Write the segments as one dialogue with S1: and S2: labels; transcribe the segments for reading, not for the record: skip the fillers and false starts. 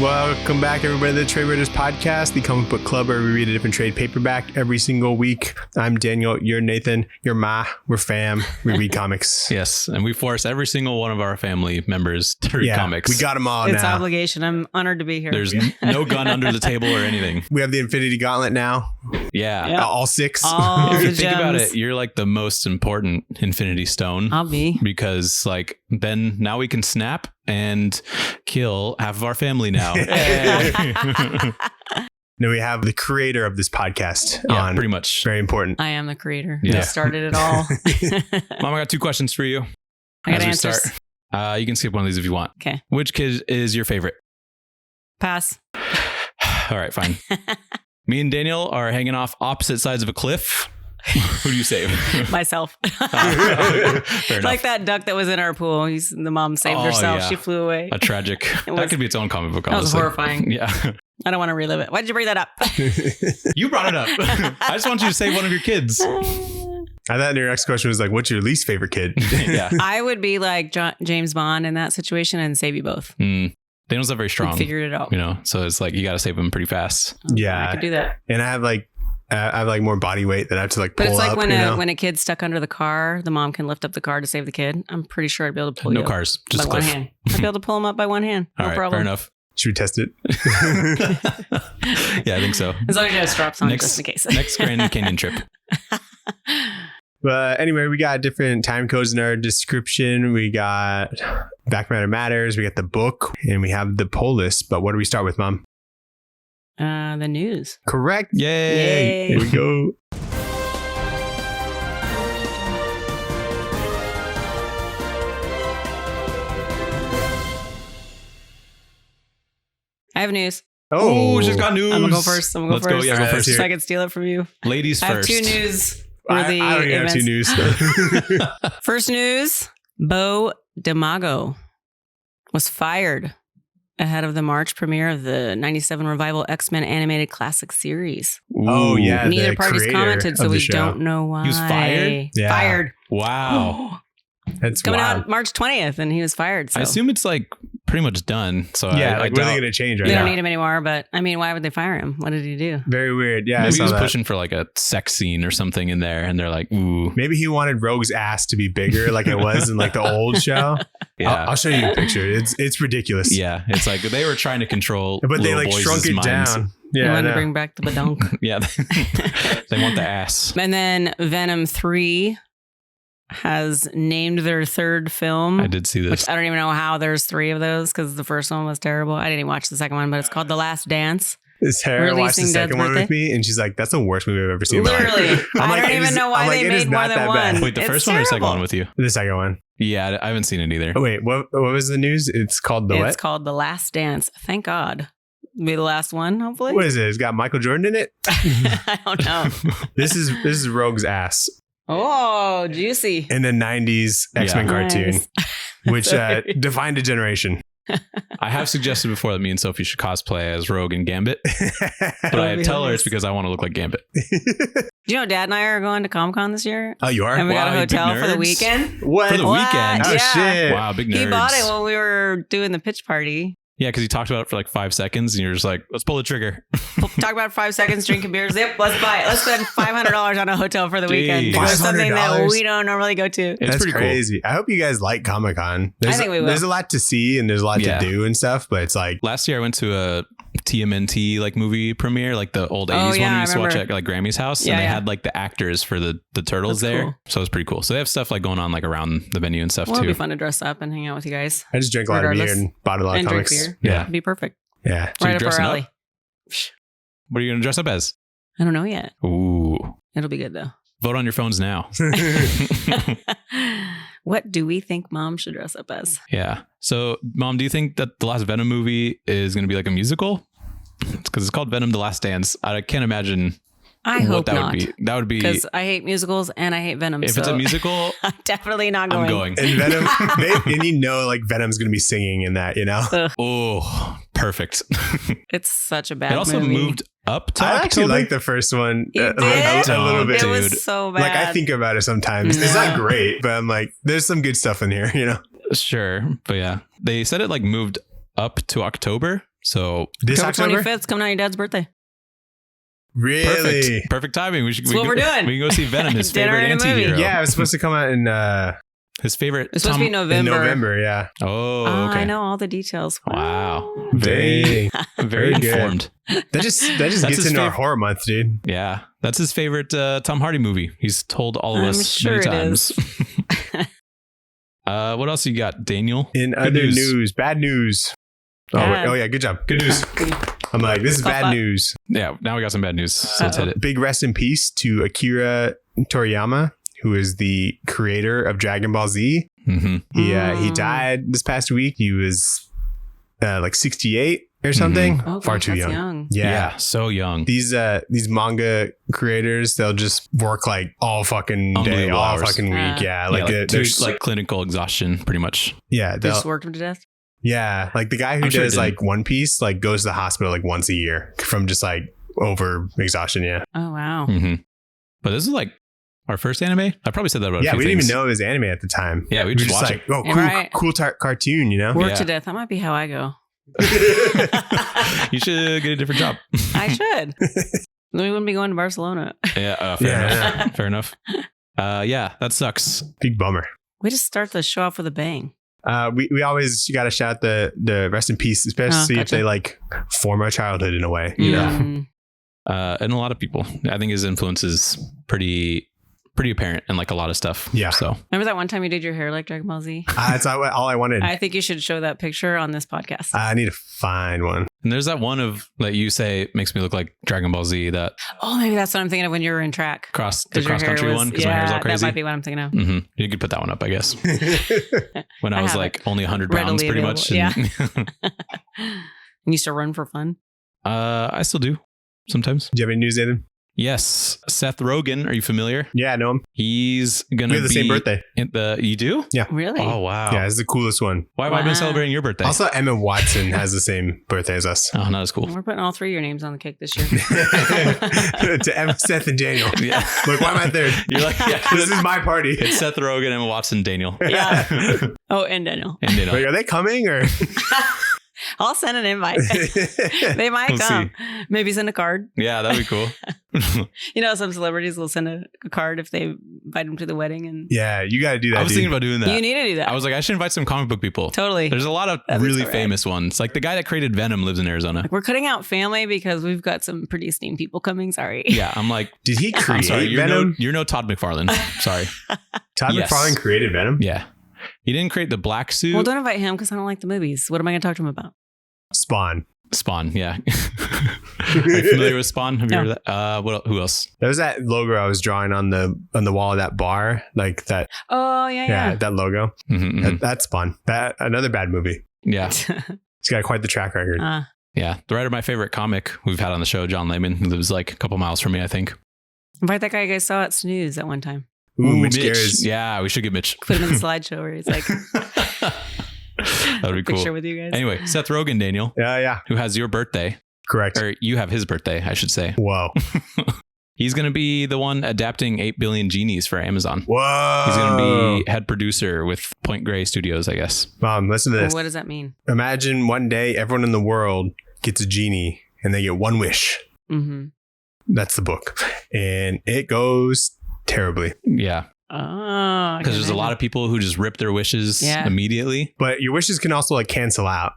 S1: Welcome back, everybody, to the Tradewaiters podcast, the comic book club where we read a different trade paperback every single week. I'm Daniel. You're Nathan. You're Ma. We're fam. We read comics.
S2: Yes, and we force every single one of our family members to read comics.
S1: We got them all
S3: It's
S1: now.
S3: obligation. I'm honored to be here.
S2: There's no gun under the table or anything.
S1: We have the Infinity Gauntlet now.
S2: Yeah.
S3: Yep.
S1: All 6.
S3: All
S2: If you
S3: the
S2: think about
S3: gems.
S2: it, you're like the most important Infinity Stone.
S3: I'll be.
S2: Because like then now we can snap and kill half of our family now.
S1: Now we have the creator of this podcast
S2: Yeah,
S1: on.
S2: pretty much.
S1: Very important.
S3: I am the creator.
S2: Yeah.
S3: I started it all.
S2: Mom, I got 2 questions for you.
S3: I got
S2: as we
S3: answers.
S2: start. You can skip one of these if you want.
S3: Okay.
S2: Which kid is your favorite?
S3: Pass.
S2: All right, fine. Me and Daniel are hanging off opposite sides of a cliff. Who do you save?
S3: Myself.
S2: Fair enough.
S3: Like that duck that was in our pool. The mom saved
S2: Oh,
S3: herself.
S2: yeah.
S3: She flew away.
S2: A tragic. That could be its own comic book.
S3: That was
S2: honestly.
S3: horrifying.
S2: Yeah.
S3: I don't want to relive it. Why did you bring that up?
S2: You brought it up. I just want you to save one of your kids.
S1: I thought your next question was like, what's your least favorite kid?
S2: Yeah.
S3: I would be like James Bond in that situation and save you both.
S2: Daniel's not very strong.
S3: Figured it out.
S2: You know, so it's like you got to save him pretty fast.
S1: Yeah.
S3: I could do that.
S1: And I have like more body weight that I have to like pull
S3: But it's like
S1: up,
S3: when a kid's stuck under the car, the mom can lift up the car to save the kid. I'm pretty sure I'd be able to pull
S2: No
S3: you
S2: cars,
S3: up
S2: just
S3: by one
S2: cliff.
S3: hand. I'd be able to pull him up by one hand. No
S2: All right,
S3: problem.
S2: fair enough.
S1: Should we test it?
S2: Yeah, I think so.
S3: As long as you have straps on just in case.
S2: Next Grand Canyon trip.
S1: But anyway, we got different time codes in our description. We got Back Matter Matters. We got the book and we have the poll list. But what do we start with, Mom?
S3: The news.
S1: Correct.
S2: Yay.
S1: Here we go.
S3: I have news.
S2: Oh, she's got news.
S3: I'm gonna go first.
S2: Let's go. Yeah, go
S1: Alright,
S2: first.
S1: let's
S3: So I can steal it from you.
S2: Ladies
S3: I have
S2: first.
S3: 2 news.
S1: I don't even have 2 news.
S3: First news: Bo DiMaggio was fired ahead of the March premiere of the '97 revival X-Men animated classic series.
S1: Oh, yeah.
S3: Neither
S1: the
S3: party's
S1: creator
S3: commented, so
S1: of the
S3: we
S1: show.
S3: don't know why.
S2: He was fired?
S1: Yeah.
S3: Fired.
S2: Wow.
S1: That's
S3: Coming
S1: wild.
S3: out March 20th, and he was fired. So.
S2: I assume it's like pretty much done. So
S1: Yeah,
S2: I
S1: like what are they
S2: doubt-
S1: going to change right
S3: They
S1: now?
S3: don't need him anymore, but I mean, why would they fire him? What did he do?
S1: Very weird. Yeah, I
S2: Maybe he
S1: saw
S2: was
S1: that.
S2: pushing for like a sex scene or something in there, and they're like, "Ooh,
S1: Maybe he wanted Rogue's ass to be bigger like it was in like the old show.
S2: yeah,
S1: I'll show you a picture. It's ridiculous.
S2: yeah." It's like they were trying to control,
S1: But they
S2: little
S1: like
S2: boys'
S1: shrunk it
S2: minds.
S1: down.
S3: They
S1: Yeah, I
S3: wanted to
S1: know.
S3: bring back the badonk.
S2: Yeah, they want the ass.
S3: And then Venom 3 has named their 3rd film.
S2: I did see this.
S3: Which I don't even know how there's 3 of those because the first one was terrible. I didn't even watch the second one, but it's called The Last Dance.
S1: Sarah watched the
S3: Releasing
S1: second
S3: Dad's
S1: one with
S3: birthday?
S1: me, and she's like, "That's the worst movie I've ever seen." in my life."
S3: Literally.
S1: I'm
S3: I
S1: like,
S3: don't
S1: it
S3: even
S1: is-
S3: know why
S1: I'm like,
S3: they
S1: it is
S3: made more
S1: not
S3: than
S1: that
S3: one.
S1: bad.
S2: Wait, the
S3: It's
S2: first one or the second
S3: terrible.
S2: one with you?
S1: The second one.
S2: Yeah, I haven't seen it either.
S1: Oh wait, what was the news? It's called the
S3: It's
S1: what?
S3: called The Last Dance. Thank God. Be the last one, hopefully.
S1: What is it? It's got Michael Jordan in it.
S3: I don't know.
S1: This is Rogue's ass
S3: Oh, juicy.
S1: in the '90s X-Men
S2: Yeah.
S1: cartoon,
S3: Nice.
S1: which defined a generation.
S2: I have suggested before that me and Sophie should cosplay as Rogue and Gambit, but I
S3: be
S2: tell her
S3: hilarious.
S2: it's because I want to look like Gambit.
S3: Do you know Dad and I are going to Comic-Con this year?
S1: Oh, you are?
S3: And we got
S2: Wow,
S3: a
S2: you big
S3: hotel for the
S2: nerds.
S3: weekend.
S1: What?
S2: For the
S3: What?
S2: weekend.
S1: Oh
S3: Yeah.
S1: shit!
S2: Wow, big nerds.
S3: He bought it when we were doing the pitch party.
S2: Yeah, because he talked about it for like 5 seconds, and you're just like, "Let's pull the trigger."
S3: Talk about 5 seconds, drinking beers. Yep, let's buy it. Let's spend $500 on a hotel for the weekend to go to something that
S1: $500?
S3: we don't normally go to.
S2: It's
S1: That's
S2: pretty
S1: crazy. I hope you guys like Comic-Con.
S3: I think we will.
S1: There's a lot to see and there's a lot
S2: Yeah.
S1: to do and stuff, but it's like,
S2: Last year I went to a TMNT like movie premiere, like the old 80s
S3: Oh,
S2: one
S3: yeah,
S2: we
S3: I
S2: used to watch
S3: remember.
S2: at like Grammy's house,
S3: Yeah,
S2: and they
S3: yeah.
S2: had like the actors for the turtles
S3: That's
S2: there.
S3: cool.
S2: So it was pretty cool. So they have stuff like going on like around the venue and stuff
S3: Well, it'd
S2: too.
S3: be fun to dress up and hang out with you guys.
S1: I just drank a lot of beer
S3: Regardless.
S1: and bought a lot of
S3: And drink
S1: comics.
S3: beer.
S2: Yeah.
S3: It'd be perfect.
S1: Yeah.
S2: So
S3: Right
S2: you're
S3: up our
S2: dressing
S3: alley.
S2: What are you going to dress up as?
S3: I don't know yet.
S2: Ooh.
S3: It'll be good though.
S2: Vote on your phones now.
S3: What do we think Mom should dress up as?
S2: Yeah. So, Mom, do you think that the last Venom movie is going to be like a musical? Because it's called Venom: The Last Dance. I can't imagine
S3: I
S2: what
S3: hope
S2: that
S3: not.
S2: would be. That would be
S3: Because I hate musicals and I hate Venom.
S2: if it's a musical.
S3: I'm definitely not going.
S2: I'm going.
S1: And Venom, and you know, like Venom's going to be singing in that, you know?
S3: Ugh,
S2: Oh, perfect.
S3: it's such a bad
S2: It also
S3: movie.
S2: moved up to
S1: I actually
S2: October.
S1: like the first one
S3: It
S1: a little bit.
S3: It
S2: dude.
S3: was so bad.
S1: Like, I think about it sometimes. It's not great, but I'm like, there's some good stuff in here, you know?
S2: Sure, but yeah, they said it like moved up to October, So
S1: This
S3: October
S1: October?
S3: 25th, coming out your dad's birthday.
S1: Really?
S2: perfect timing.
S3: That's what we're doing.
S2: We can go see Venom, his
S3: Dinner
S2: favorite
S3: and a movie.
S2: anti-hero.
S1: Yeah, it was supposed to come out in
S2: His favorite.
S3: It's supposed to be
S1: in
S3: November.
S1: November. Yeah.
S2: Oh, okay.
S3: I know all the details.
S2: Wow.
S1: Dang.
S2: Very
S1: Very good.
S2: informed.
S1: That just
S2: That's
S1: gets
S2: his
S1: into our
S2: favorite-
S1: horror month, dude.
S2: Yeah. That's his favorite Tom Hardy movie. He's told all of
S3: I'm
S2: us
S3: sure
S2: many
S3: it
S2: times. What else you got, Daniel?
S1: In
S2: Good
S1: other
S2: news.
S1: news, bad news.
S3: Bad.
S1: Oh yeah, good job. Good news. I'm like, this is
S3: Cough
S1: bad
S3: up.
S1: news.
S2: Yeah, now we got some bad news. So let's hit it.
S1: Big rest in peace to Akira Toriyama, who is the creator of Dragon Ball Z.
S2: Mm-hmm.
S1: He died this past week. He was like 68 or something.
S3: Oh,
S1: Far
S3: gosh,
S1: too
S3: that's
S1: young.
S2: Yeah.
S1: Yeah.
S2: So young.
S1: These manga creators, they'll just work like all fucking day,
S2: Unbelievable
S1: all
S2: hours.
S1: fucking week. Yeah, like,
S2: yeah,
S1: they're
S2: like clinical exhaustion, pretty much.
S1: yeah,
S3: They
S1: they'll,
S3: just worked him to death.
S1: yeah, like the guy who
S2: I'm sure
S1: does
S2: it didn't.
S1: like One Piece, like goes to the hospital like once a year from just like over exhaustion. Yeah,
S3: Oh, wow.
S2: Mm-hmm. But this is like our first anime. I probably said that about a
S1: yeah,
S2: few
S1: we didn't
S2: things.
S1: even know it was anime at the time.
S2: Yeah, we
S1: We were
S2: just
S1: just
S2: watch
S1: like, oh, cool,
S3: Right.
S1: cool cartoon, you know?
S3: Work
S2: Yeah.
S3: to death. That might be how I go.
S2: You should get a different job.
S3: I should. Then we wouldn't be going to Barcelona.
S2: Yeah, fair
S1: Yeah.
S2: enough. Fair enough. Yeah, that sucks.
S1: Big bummer.
S3: We just start the show off with a bang.
S1: We always got to shout the rest in peace, especially if
S3: gotcha.
S1: they like form our childhood in a way. You know?
S3: Mm.
S2: And a lot of people. I think his influence is pretty apparent in like a lot of stuff.
S1: Yeah.
S2: So
S3: Remember that one time you did your hair like Dragon Ball Z?
S1: That's all I wanted.
S3: I think you should show that picture on this podcast.
S1: I need to find one.
S2: and there's that one of that you say makes me look like Dragon Ball Z, that
S3: Oh, maybe that's what I'm thinking of when you were in track.
S2: the
S3: 'Cause your
S2: cross country
S3: hair
S2: one,
S3: was-
S2: because my hair's all crazy.
S3: That might be what I'm thinking of.
S2: Mm-hmm. You could put that one up, I guess. When I
S3: I
S2: was
S3: have
S2: like only 100 pounds,
S3: Readily
S2: pretty much.
S3: available. You used to run for fun.
S2: I still do sometimes.
S1: Do you have any news, Nathan?
S2: Yes, Seth Rogen. Are you familiar?
S1: Yeah, I know him.
S2: He's gonna
S1: We have the
S2: be
S1: same birthday.
S2: You do?
S3: Really?
S2: Oh wow.
S1: Yeah, it's the coolest one.
S2: Why have I been
S3: Wow.
S2: celebrating your birthday?
S1: Also, Emma Watson has the same birthday as us.
S2: Oh, not as cool.
S3: We're putting all three of your names on the cake this year.
S1: To Emma, Seth, and Daniel.
S2: Yeah.
S1: Look, why am I third?
S2: You're like, yeah,
S1: This is my party.
S2: it's Seth Rogen, Emma Watson, Daniel.
S3: Yeah. Oh, and Daniel.
S2: And Daniel.
S1: Like, are they coming or?
S3: I'll send an invite. They might
S2: We'll
S3: come. Maybe send a card.
S2: Yeah, that'd be cool.
S3: You know, some celebrities will send a card if they invite them to the wedding, and
S1: Yeah, you got to do that.
S2: I was
S1: dude.
S2: thinking about doing that.
S3: you need to do that.
S2: I was like, I should invite some comic book people.
S3: Totally.
S2: There's a lot of
S3: That'd be
S2: really
S3: so rad.
S2: famous ones. Like the guy that created Venom lives in Arizona.
S3: We're cutting out family because we've got some pretty esteemed people coming. Sorry.
S2: Yeah, I'm like,
S1: Did he
S2: I'm
S1: create
S2: sorry,
S1: Venom?
S2: you're no Todd McFarlane. Sorry.
S1: Todd
S2: Yes.
S1: McFarlane created Venom?
S2: Yeah. He didn't create the black suit.
S3: Well, don't invite him because I don't like the movies. What am I going to talk to him about?
S1: Spawn.
S2: Spawn, yeah. Are you familiar with Spawn? Have you
S3: No.
S2: heard of that? Who else?
S1: There was that logo I was drawing on the wall of that bar, like that.
S3: Oh, yeah.
S1: That logo.
S2: Mhm.
S1: That's Spawn. That another bad movie.
S2: Yeah.
S1: He's got quite the track record.
S2: Yeah. The writer of my favorite comic we've had on the show, John Layman, who lives like a couple miles from me, I think.
S3: Invite that guy you guys saw at Snooze at one time.
S1: Ooh, Mitch Garris.
S2: Yeah, we should get Mitch.
S3: Put him in the slideshow where he's like,
S2: That would be
S3: picture
S2: cool.
S3: with you guys.
S2: Anyway, Seth Rogen, Daniel,
S1: Yeah,
S2: who has your birthday,
S1: correct.
S2: or you have his birthday, I should say.
S1: Whoa.
S2: He's going to be the one adapting 8 Billion Genies for Amazon.
S1: Whoa.
S2: He's going to be head producer with Point Grey Studios, I guess.
S1: Mom, listen to this.
S3: What does that mean?
S1: Imagine one day everyone in the world gets a genie and they get one wish.
S3: Mm-hmm.
S1: That's the book. And it goes terribly.
S2: Yeah.
S3: Oh,
S2: Because there's a lot of people who just rip their wishes
S3: Yeah.
S2: immediately.
S1: But your wishes can also like cancel out.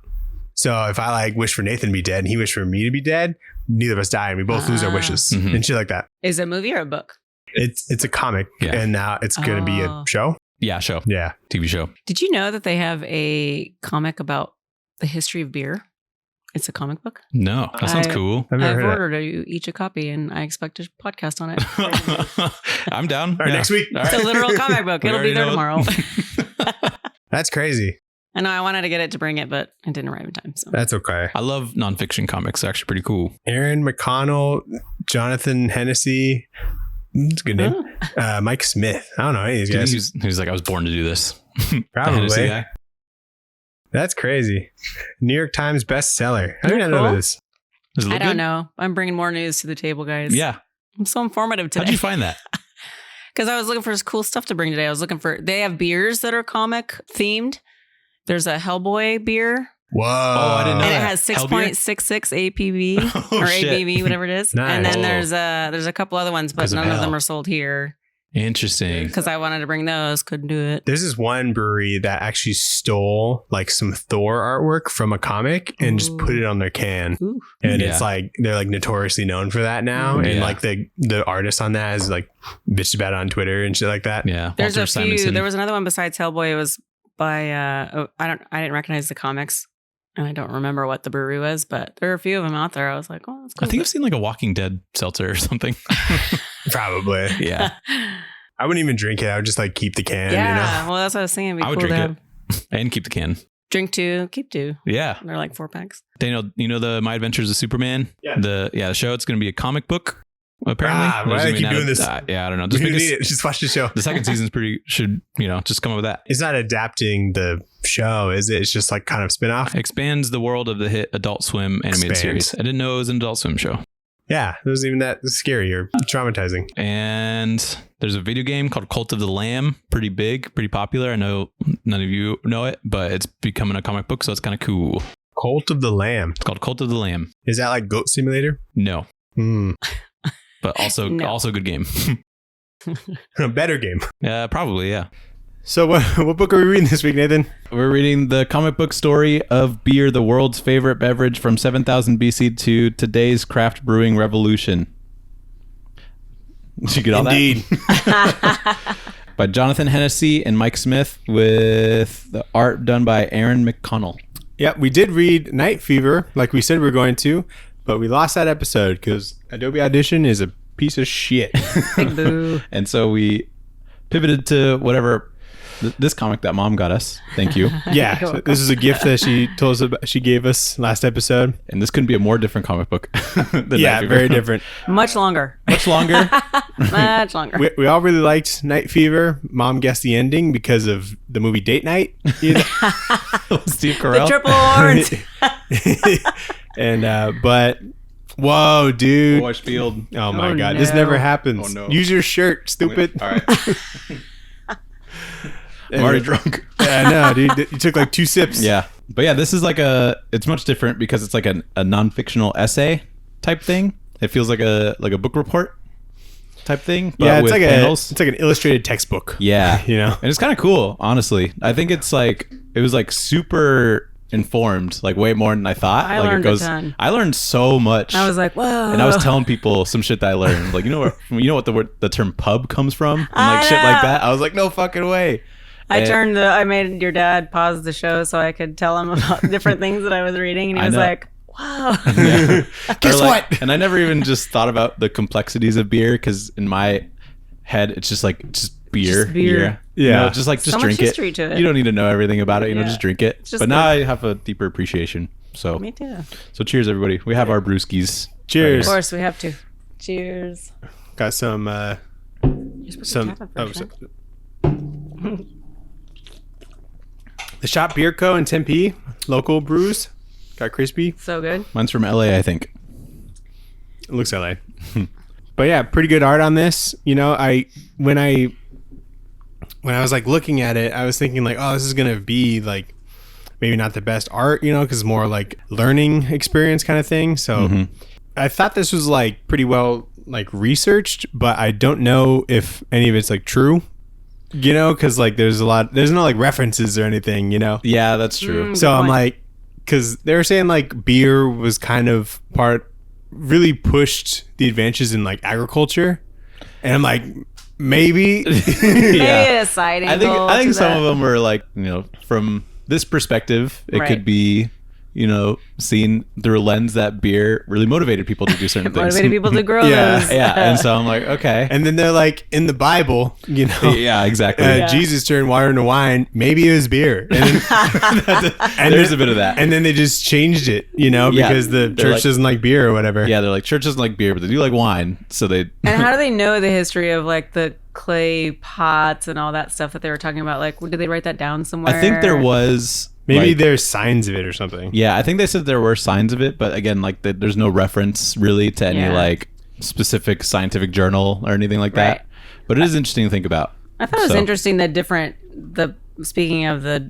S1: So if I like wish for Nathan to be dead and he wished for me to be dead, neither of us die and we both lose our wishes
S2: Mhm.
S1: and shit like that.
S3: Is it a movie or a book?
S1: It's a comic
S2: Yeah.
S1: and now it's going to be a
S3: Oh.
S1: show.
S2: Yeah, show.
S1: Yeah.
S2: TV show.
S3: Did you know that they have a comic about the history of beer? It's a comic book.
S2: No, that sounds
S3: I-
S2: cool.
S1: I've never
S3: I've
S1: heard
S3: ordered you each a copy, and I expect a podcast on it.
S2: I'm down.
S1: All right,
S2: Yeah.
S1: next week.
S2: All
S3: It's a
S2: right.
S3: literal comic book.
S2: We
S3: It'll be
S2: already
S3: there
S2: know
S3: tomorrow.
S1: that. That's crazy.
S3: I know I wanted to get it to bring it, but it didn't arrive in time. So
S1: That's okay.
S2: I love nonfiction comics. They're actually pretty cool.
S1: Aaron McConnell, Jonathan Hennessey. It's a good name.
S3: Oh.
S1: Mike Smith. I don't know any of these
S2: Dude,
S1: guys.
S2: he's like, I was born to do this. The
S1: Probably.
S2: Hennessy guy.
S1: That's crazy. New York Times bestseller. I
S3: Isn't
S1: didn't
S3: that
S1: know
S3: cool?
S1: this.
S2: Does it
S3: I
S2: look
S3: don't
S2: good?
S3: know. I'm bringing more news to the table, guys.
S2: Yeah.
S3: I'm so informative
S2: How'd
S3: today.
S2: you find that?
S3: Because I was looking for cool stuff to bring today. I was looking for, they have beers that are comic themed. There's a Hellboy beer.
S1: Whoa.
S2: Oh, I didn't know
S3: And it
S2: that.
S3: has
S2: Hellbeer?
S3: 6.66 APV
S2: Oh,
S3: or
S2: shit.
S3: ABV, whatever it is.
S1: Nice.
S3: And then
S2: Oh.
S3: there's a couple other ones, but
S2: 'Cause of
S3: none of them
S2: hell.
S3: are sold here
S2: Interesting.
S3: because I wanted to bring those. Couldn't do it.
S1: There's this one brewery that actually stole like some Thor artwork from a comic and just put it on their can.
S3: Ooh.
S1: And
S2: Yeah.
S1: it's like they're like notoriously known for that now. And
S2: Yeah.
S1: like the artist on that is like bitched about it on Twitter and shit like that.
S2: Yeah.
S3: There's
S2: Walter
S3: a few.
S2: Simonson.
S3: There was another one besides Hellboy. It was by I didn't recognize the comics, and I don't remember what the brewery was, but there are a few of them out there. I was like, oh, that's cool.
S2: I think I've seen like a Walking Dead seltzer or something.
S1: Probably.
S2: Yeah.
S1: I wouldn't even drink it. I would just like keep the can,
S3: yeah.
S1: you know?
S3: Well, that's what I was saying. It'd be
S2: I would
S3: cool to
S2: drink
S3: have.
S2: it and keep the can.
S3: Drink 2, keep 2.
S2: Yeah.
S3: They're like 4 packs.
S2: Daniel, you know the My Adventures of Superman?
S1: Yeah.
S2: The show, it's going to be a comic book, apparently.
S1: Ah, why
S2: There's
S1: do they
S2: gonna be
S1: keep doing this?
S2: Yeah, I don't know.
S1: We
S2: Just,
S1: don't
S2: make
S1: need
S2: us,
S1: it. Just watch the show.
S2: the second season's should just come up with that.
S1: It's not adapting the show, is it? It's just like kind of spin-off.
S2: Expands the world of the hit Adult Swim animated
S1: Expands.
S2: series. I didn't know it was an Adult Swim show.
S1: Yeah, it wasn't even that scary or traumatizing.
S2: And there's a video game called Cult of the Lamb. Pretty big, pretty popular. I know none of you know it, but it's becoming a comic book, so it's kind of cool.
S1: Cult of the Lamb.
S2: It's called Cult of the Lamb.
S1: Is that like Goat Simulator?
S2: No,
S1: Hmm.
S2: but also
S3: No.
S2: also a good game.
S1: A better game.
S2: Probably, yeah.
S1: So what book are we reading this week, Nathan?
S4: We're reading the comic book story of beer, the world's favorite beverage from 7000 BC to today's craft brewing revolution. Did you get all
S1: Indeed.
S4: that? By Jonathan Hennessey and Mike Smith with the art done by Aaron McConnell.
S1: Yeah, we did read Night Fever like we said we were going to, but we lost that episode because Adobe Audition is a piece of shit.
S3: Big boo.
S4: And so we pivoted to whatever this comic that mom got us. Thank you.
S1: Yeah, so this is a gift that she told us about. She gave us last episode.
S4: And this couldn't be a more different comic book. Than
S1: Yeah,
S4: Night Fever.
S1: very different.
S3: Much longer.
S4: Much longer.
S3: Much longer.
S1: We all really liked Night Fever. Mom guessed the ending because of the movie Date Night. You know?
S4: Steve
S3: The
S4: Carell.
S3: triple horns.
S1: And but whoa, dude.
S4: Boy Spield.
S1: Oh my
S3: Oh,
S1: god, this
S3: no.
S1: never happens.
S4: Oh, no.
S1: Use your shirt, stupid.
S4: All right. I'm already drunk.
S1: Yeah, I know, dude. You took like 2 sips.
S4: Yeah. But yeah, this is like it's much different because it's like a non-fictional essay type thing. It feels like a book report type thing. But
S1: Yeah, it's
S4: with
S1: like
S4: panels.
S1: it's like an illustrated textbook.
S4: Yeah.
S1: You know?
S4: And it's kind of cool, honestly. I think it was like super informed, like way more than I thought.
S3: I
S4: like
S3: learned a ton.
S4: I learned so much.
S3: I was like, whoa.
S4: and I was telling people some shit that I learned. Like, you know what the term pub comes from? And
S3: I
S4: like shit like
S3: know.
S4: that. I was like, no fucking way.
S3: I made your dad pause the show so I could tell him about different things that I was reading, and he
S4: I
S3: was
S4: know.
S3: like, wow.
S4: Yeah.
S1: Guess
S4: Or, like-
S1: what?
S4: And I never even just thought about the complexities of beer because in my head it's just beer.
S3: Just beer.
S4: Yeah.
S1: Yeah.
S4: Just like
S3: So much
S4: drink
S3: history
S4: it.
S3: to it.
S4: You don't need to know everything about it. You know,
S3: Yeah.
S4: just drink it.
S3: just
S4: But now I have a deeper appreciation. So
S3: Me too.
S4: so cheers everybody. We have our brewskis.
S1: Cheers.
S3: Of course, we have to. Cheers.
S1: Got some
S3: You're supposed
S1: some
S3: to tap it first, right?
S1: the Shop Beer Co. in Tempe, local brews. Got crispy.
S3: So good.
S4: Mine's from LA, I think.
S1: It looks LA. But yeah, pretty good art on this. You know, when I was like looking at it, I was thinking like, oh, this is gonna be like maybe not the best art, you know, because it's more like learning experience kind of thing. So I thought this was like pretty well like researched, but I don't know if any of it's like true. You know, because like there's no like references or anything. You know.
S4: Yeah, that's true.
S1: So
S3: Good
S1: I'm
S3: point.
S1: like, because they were saying like beer was kind of really pushed the advances in like agriculture, and I'm like, maybe.
S3: Maybe a side
S4: I
S3: angle.
S4: think
S3: to
S4: some
S3: that.
S4: of them are like, you know, from this perspective, it
S3: Right.
S4: could be, you know, seen through a lens that beer really motivated people to do certain things.
S3: Motivated people to grow
S1: Yeah.
S3: those.
S4: Yeah, and so I'm like, okay.
S1: And then they're like, in the Bible, you know,
S4: Yeah, exactly.
S3: Yeah.
S1: Jesus turned water into wine. Maybe it was beer. And then,
S4: There's a bit of that.
S1: And then they just changed it, you know,
S4: Yeah,
S1: because the
S4: they're
S1: church
S4: like-
S1: doesn't like beer or whatever.
S4: Yeah, they're like, church doesn't like beer, but they do like wine. So they.
S3: And how do they know the history of like the clay pots and all that stuff that they were talking about? Like, did they write that down somewhere?
S4: I think there was.
S1: Maybe
S4: like-
S1: there's signs of it or something.
S4: Yeah, I think they said there were signs of it, but again, like there's no reference really to any
S3: Yeah.
S4: like specific scientific journal or anything like that.
S3: Right.
S4: But it is interesting to think about.
S3: I thought it was
S4: So-
S3: interesting that the speaking of the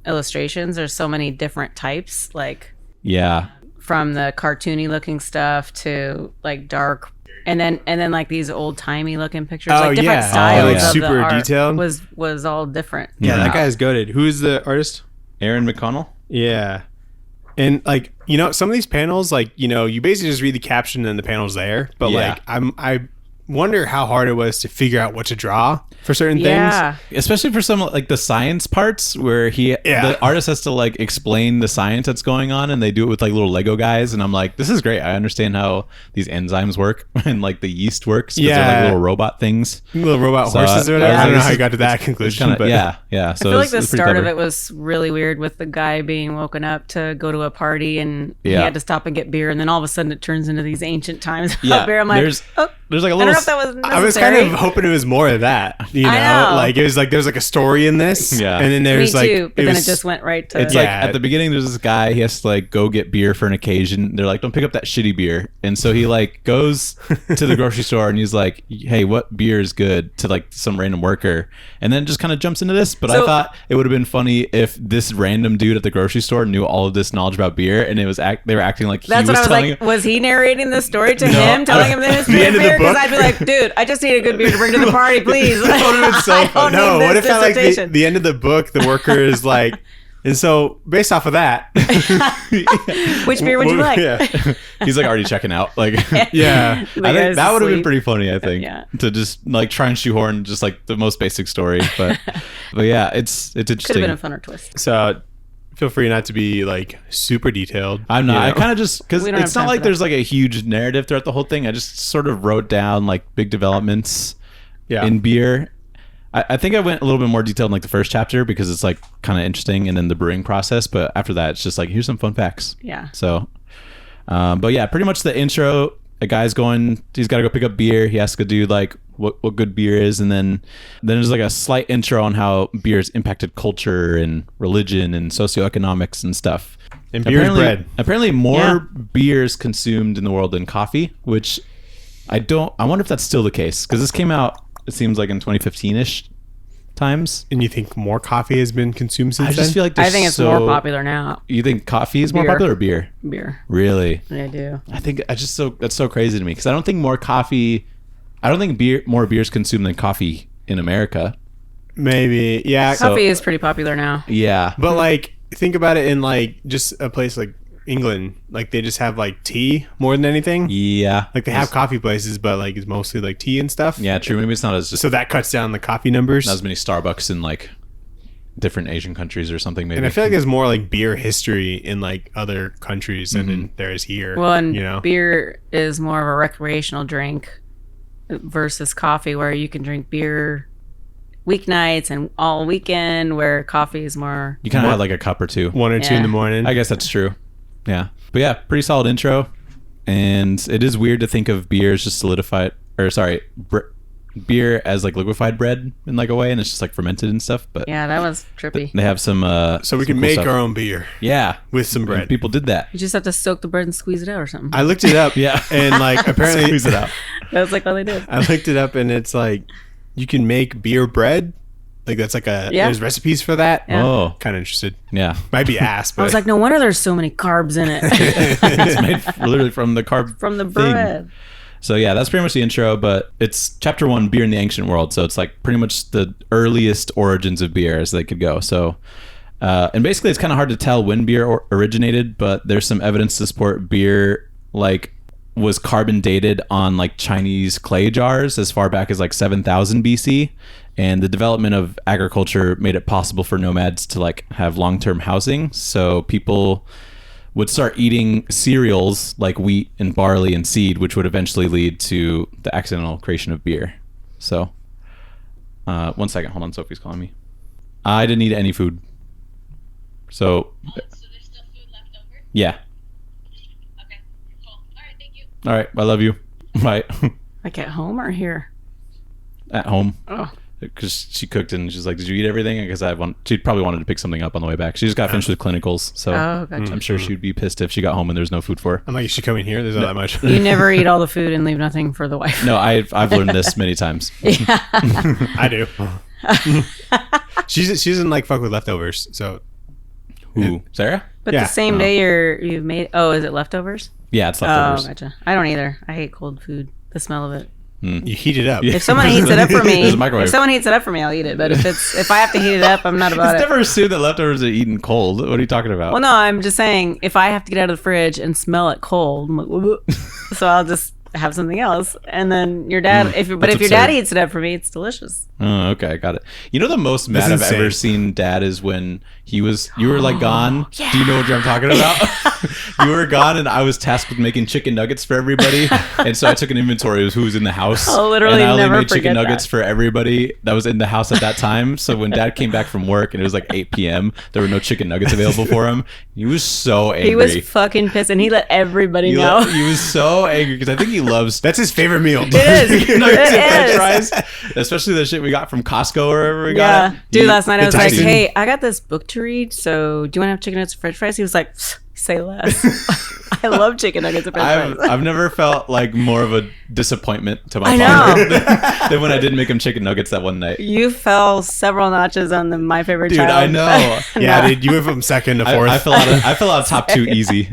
S3: illustrations, there's so many different types, like
S4: Yeah.
S3: from the cartoony looking stuff to like dark, and then like these old timey looking pictures,
S1: Oh,
S3: like different
S1: yeah.
S3: styles
S4: Like
S3: of
S1: super
S3: the art
S1: detailed.
S3: was all different.
S1: Yeah, that guy's goated. Who's the artist?
S4: Aaron McConnell?
S1: Yeah. And like, you know, some of these panels, like, you know, you basically just read the caption and the panel's there. But
S4: Yeah.
S1: like, I wonder how hard it was to figure out what to draw for certain
S3: Yeah.
S1: things.
S4: Especially for some like the science parts where the artist has to like explain the science that's going on, and they do it with like little Lego guys, and I'm like, this is great. I understand how these enzymes work and like the yeast works, because they're
S1: Yeah.
S4: like little robot things.
S1: Little robot
S4: So,
S1: horses or
S4: I
S1: whatever.
S4: was
S1: I don't
S4: like,
S1: know
S4: this
S1: how you
S4: is-
S1: got to that conclusion,
S4: Kinda,
S1: but
S4: yeah. So
S3: I feel like the
S4: it's pretty
S3: start of
S4: clever.
S3: it was really weird with the guy being woken up to go to a party, and he
S4: Yeah.
S3: had to stop and get beer, and then all of a sudden it turns into these ancient times of
S4: Yeah,
S3: beer. I'm like,
S4: there's like a
S3: I
S4: little.
S3: don't know if that was necessary.
S1: I was kind of hoping it was more of that. You know,
S3: I know.
S1: like it was like there's like a story in this,
S4: Yeah.
S1: and then
S3: Me
S1: there's like
S3: too, but then
S1: was-
S3: it just went right to.
S4: It's
S1: Yeah.
S4: like at the beginning, there's this guy. He has to like go get beer for an occasion. They're like, "Don't pick up that shitty beer," and so he like goes to the grocery store and he's like, "Hey, what beer is good?" to like some random worker, and then just kind of jumps into this. But I
S3: So-
S4: thought it would have been funny if this random dude at the grocery store knew all of this knowledge about beer, and it was they were acting like
S3: That's
S4: he
S3: what I was
S4: telling
S3: like. Was he narrating the story to
S4: No,
S3: him, telling him the history
S1: the
S3: of
S1: end of the
S3: beer? Because
S1: book?
S3: I'd be like, dude, I just need a good beer to bring to the party, please.
S1: That would have been so
S3: I
S1: fun.
S3: don't
S1: No,
S3: need
S1: what
S3: this
S1: if at like
S3: dissertation.
S1: the end of the book, the worker is like, and so based off of that,
S3: Which beer would you like?
S1: Yeah,
S4: he's like already checking out. Like,
S1: yeah.
S3: The
S4: I
S3: guy's
S4: think that would have been
S3: asleep.
S4: pretty funny. I think
S3: Yeah.
S4: to just like try and shoehorn just like the most basic story, but yeah, it's
S3: Could have
S4: interesting.
S3: been a funner twist.
S1: So feel free not to be like super detailed.
S4: I'm not.
S1: you
S4: I
S1: know?
S4: kind of just because
S3: We don't
S4: it's
S3: have
S4: not
S3: time
S4: like
S3: for
S4: there's like a huge narrative throughout the whole thing. I just sort of wrote down like big developments
S1: yeah.
S4: in beer. I think I went a little bit more detailed in like the first chapter because it's like kind of interesting, and then the brewing process. But after that, it's just like here's some fun facts.
S3: Yeah.
S4: So, but yeah, pretty much the intro. A guy's going. He's got to go pick up beer. He has to do like what good beer is, and then there's like a slight intro on how beer has impacted culture and religion and socioeconomics and stuff.
S1: And beer is bread.
S4: Apparently, more
S3: Yeah.
S4: beer is consumed in the world than coffee, which I wonder if that's still the case because this came out. It seems like in 2015-ish times.
S1: And you think more coffee has been consumed since
S4: I just
S1: then?
S4: feel like
S3: I think it's more popular now.
S4: You think coffee is more
S3: Beer.
S4: popular or beer?
S3: Beer.
S4: Really?
S3: I do.
S4: I think that's so crazy to me because I don't think more beer is consumed than coffee in America.
S1: Maybe, yeah.
S4: So-
S3: Coffee is pretty popular now.
S4: Yeah,
S1: But like, think about it in like just a place like England. Like they just have like tea more than anything.
S4: yeah,
S1: Like they have coffee places, but like it's mostly like tea and stuff.
S4: yeah. True. Maybe it's not as just
S1: So that cuts down the coffee numbers.
S4: not as many Starbucks in like different Asian countries or something. Maybe.
S1: And I feel like there's more like beer history in like other countries than there is here.
S3: Well, and
S1: you know,
S3: beer is more of a recreational drink versus coffee, where you can drink beer weeknights and all weekend, where coffee is more.
S4: you kind of had like a cup or two.
S1: 1 or 2 in the
S3: Yeah.
S1: morning.
S4: I guess that's true. Yeah. But yeah, pretty solid intro. And it is weird to think of beer as just beer as like liquefied bread in like a way, and it's just like fermented and stuff. But
S3: Yeah, that was trippy.
S4: they have some.
S1: so we
S4: some
S1: can
S4: cool
S1: make
S4: stuff.
S1: our own beer
S4: Yeah.
S1: with some
S4: And
S1: bread.
S4: people did that.
S3: You just have to soak the bread and squeeze it out or something.
S1: I looked it up.
S4: Yeah.
S1: And like apparently
S4: Squeeze it out.
S3: That's like all they did.
S1: I looked it up and it's like you can make beer bread. Like that's like
S3: Yeah.
S1: there's recipes for that.
S3: Yeah.
S4: Oh,
S1: Kind of interested.
S4: yeah.
S1: Might be ass, but
S3: I was like, no wonder there's so many carbs in it
S4: It's made literally from the carb
S3: from the
S4: thing.
S3: bread.
S4: So yeah, that's pretty much the intro, but it's chapter 1, beer in the ancient world. So it's like pretty much the earliest origins of beer as they could go. So, and basically it's kind of hard to tell when beer originated, but there's some evidence to support beer like was carbon dated on like Chinese clay jars as far back as like 7000 BC. And the development of agriculture made it possible for nomads to like have long-term housing. So people would start eating cereals like wheat and barley and seed, which would eventually lead to the accidental creation of beer. So, 1 second. Hold on. Sophie's calling me. I didn't eat any food. So,
S5: So there's still food left over?
S4: yeah.
S5: Okay, cool. All right, thank you.
S4: All right. I love you. Bye.
S3: Like at home or here?
S4: At home.
S3: Oh,
S4: Because she cooked and she's like, "Did you eat everything?" I guess she probably wanted to pick something up on the way back. She just got finished with clinicals, so
S3: oh, gotcha.
S4: I'm sure she'd be pissed if she got home and there's no food for her.
S1: I'm like, you should come in here. There's not that much.
S3: You never eat all the food and leave nothing for the wife.
S4: No, I've learned this many times.
S3: Yeah.
S1: I do. She doesn't like fuck with leftovers. So
S4: Who? Sarah?
S3: But
S1: Yeah.
S3: the same day you've made. Oh, is it leftovers?
S4: Yeah, it's
S3: Oh,
S4: leftovers.
S3: gotcha. I don't either. I hate cold food. The smell of it.
S1: you heat it up.
S4: Yeah.
S3: If someone heats it up for me,
S4: There's a microwave.
S3: if someone heats it up for me, I'll eat it. But if I have to heat it up, I'm not about
S4: It's
S3: it.
S4: never assumed that leftovers are eaten cold. What are you talking about?
S3: Well, no, I'm just saying if I have to get out of the fridge and smell it cold, I'm like, "Whoa." So I'll just have something else. And then your dad, if your
S4: that's
S3: dad
S4: absurd.
S3: heats it up for me, it's delicious.
S4: Oh, okay, got it. You know the most mad I've
S1: insane.
S4: ever seen Dad is when you were like gone. Do you know what I'm talking about? You were gone, and I was tasked with making chicken nuggets for everybody, and so I took an inventory of who was in the house.
S3: I'll literally
S4: and I only
S3: never
S4: made chicken
S3: forget
S4: nuggets
S3: that.
S4: for everybody that was in the house at that time. So when Dad came back from work and it was like 8 p.m., there were no chicken nuggets available for him. He was so angry.
S3: He was fucking pissed, and he let everybody
S4: He
S3: know.
S4: he was so angry because I think he loves
S1: That's his favorite meal.
S3: It is.
S1: Chicken nuggets
S3: It
S1: and
S3: is.
S1: French fries.
S4: especially the shit we got from Costco or wherever we got
S3: Yeah,
S4: it.
S3: dude. Last night I
S1: the
S3: was like,
S1: Tyson.
S3: "Hey, I got this book to read. So do you want to have chicken nuggets and French fries?" He was like, "Say less." I love chicken nuggets and French fries.
S4: I've never felt like more of a disappointment to my
S3: I
S4: father
S3: know.
S4: than when I did make him chicken nuggets that one night.
S3: You fell several notches on the my favorite
S4: Dude,
S3: child.
S4: I know.
S1: Yeah, dude, you went from second to fourth.
S4: I fell out of top 2 easy.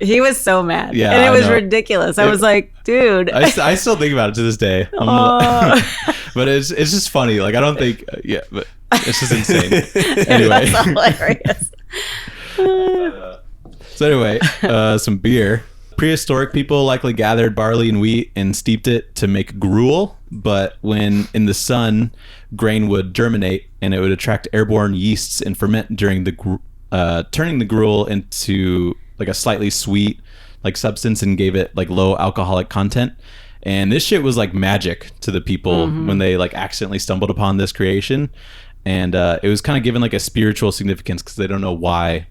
S3: He was so mad.
S4: Yeah,
S3: and it
S4: I
S3: was
S4: know.
S3: ridiculous. I was like, dude.
S4: I still think about it to this day. But it's just funny. Like I don't think yeah, but it's just insane. Anyway.
S3: That's hilarious.
S4: So anyway, some beer. Prehistoric people likely gathered barley and wheat and steeped it to make gruel, but when in the sun, grain would germinate and it would attract airborne yeasts and ferment during the turning the gruel into like a slightly sweet like substance and gave it like low alcoholic content. And this shit was like magic to the people when they like accidentally stumbled upon this creation. And it was kind of given like a spiritual significance because they don't know why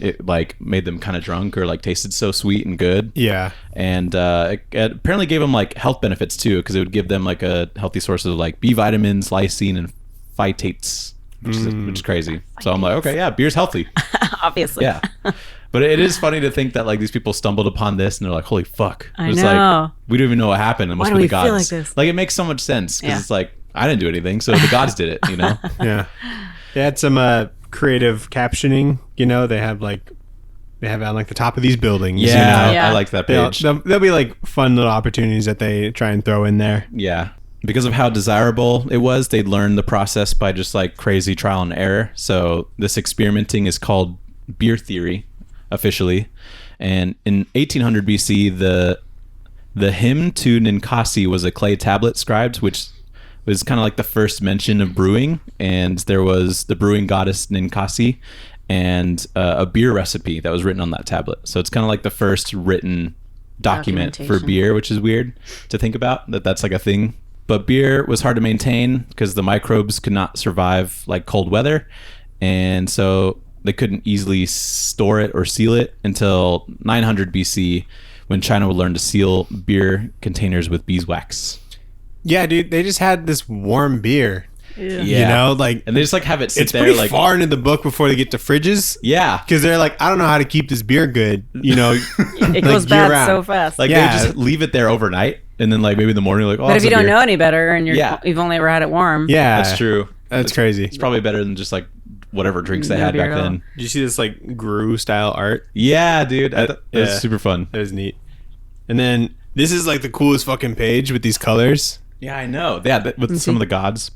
S4: it like made them kind of drunk or like tasted so sweet and good.
S1: Yeah.
S4: And it apparently gave them like health benefits too, because it would give them like a healthy source of like B vitamins, lysine, and phytates, which is crazy. So I'm like, okay, yeah, beer's healthy.
S3: Obviously.
S4: Yeah. But it is funny to think that like these people stumbled upon this and they're like, holy fuck.
S3: I
S4: It's
S3: know.
S4: like, we don't even know what happened. It must
S3: Why
S4: be
S3: do
S4: the
S3: we feel
S4: gods.
S3: like this?
S4: Like it makes so much sense because
S3: Yeah.
S4: it's like, I didn't do anything. So the gods did it, you know?
S1: Yeah. They had some creative captioning. You know, they have on like the top of these buildings.
S4: Yeah,
S1: You know?
S3: Yeah.
S4: I liked that
S1: They'll,
S4: page.
S1: there'll be like fun little opportunities that they try and throw in there.
S4: Yeah. Because of how desirable it was, they'd learn the process by just like crazy trial and error. So this experimenting is called beer theory officially. And in 1800 BC, the hymn to Ninkasi was a clay tablet scribed, which was kind of like the first mention of brewing. And there was the brewing goddess Ninkasi and a beer recipe that was written on that tablet. So it's kind of like the first written document for
S3: Documentation.
S4: beer, which is weird to think about that that's like a thing. But beer was hard to maintain because the microbes could not survive like cold weather, and so they couldn't easily store it or seal it until 900 BC, when China would learn to seal beer containers with beeswax.
S1: Yeah, dude, they just had this warm beer.
S3: Yeah.
S1: You know, like
S4: And they just like have it sit
S1: it's
S4: there
S1: pretty
S4: like
S1: far into the book before they get to fridges.
S4: yeah,
S1: Because they're like, I don't know how to keep this beer good. You know,
S3: It goes bad
S1: year-round.
S3: so fast.
S4: like
S1: Yeah.
S4: they just leave it there overnight, and then like maybe in the morning like, oh,
S3: but if
S4: it's
S3: you
S4: a
S3: don't
S4: beer.
S3: know any better and
S4: Yeah.
S3: you've only ever had it warm.
S1: Yeah,
S4: That's true.
S1: That's crazy.
S4: It's probably better than just like whatever drinks they
S3: No
S4: had
S3: beer
S4: back
S3: at all.
S4: then.
S1: Did you see this like Gru style art?
S4: Yeah, dude, it
S1: Yeah.
S4: was super fun.
S1: That was neat. And then this is like the coolest fucking page with these colors.
S4: Yeah, I know. Yeah, with some of the gods.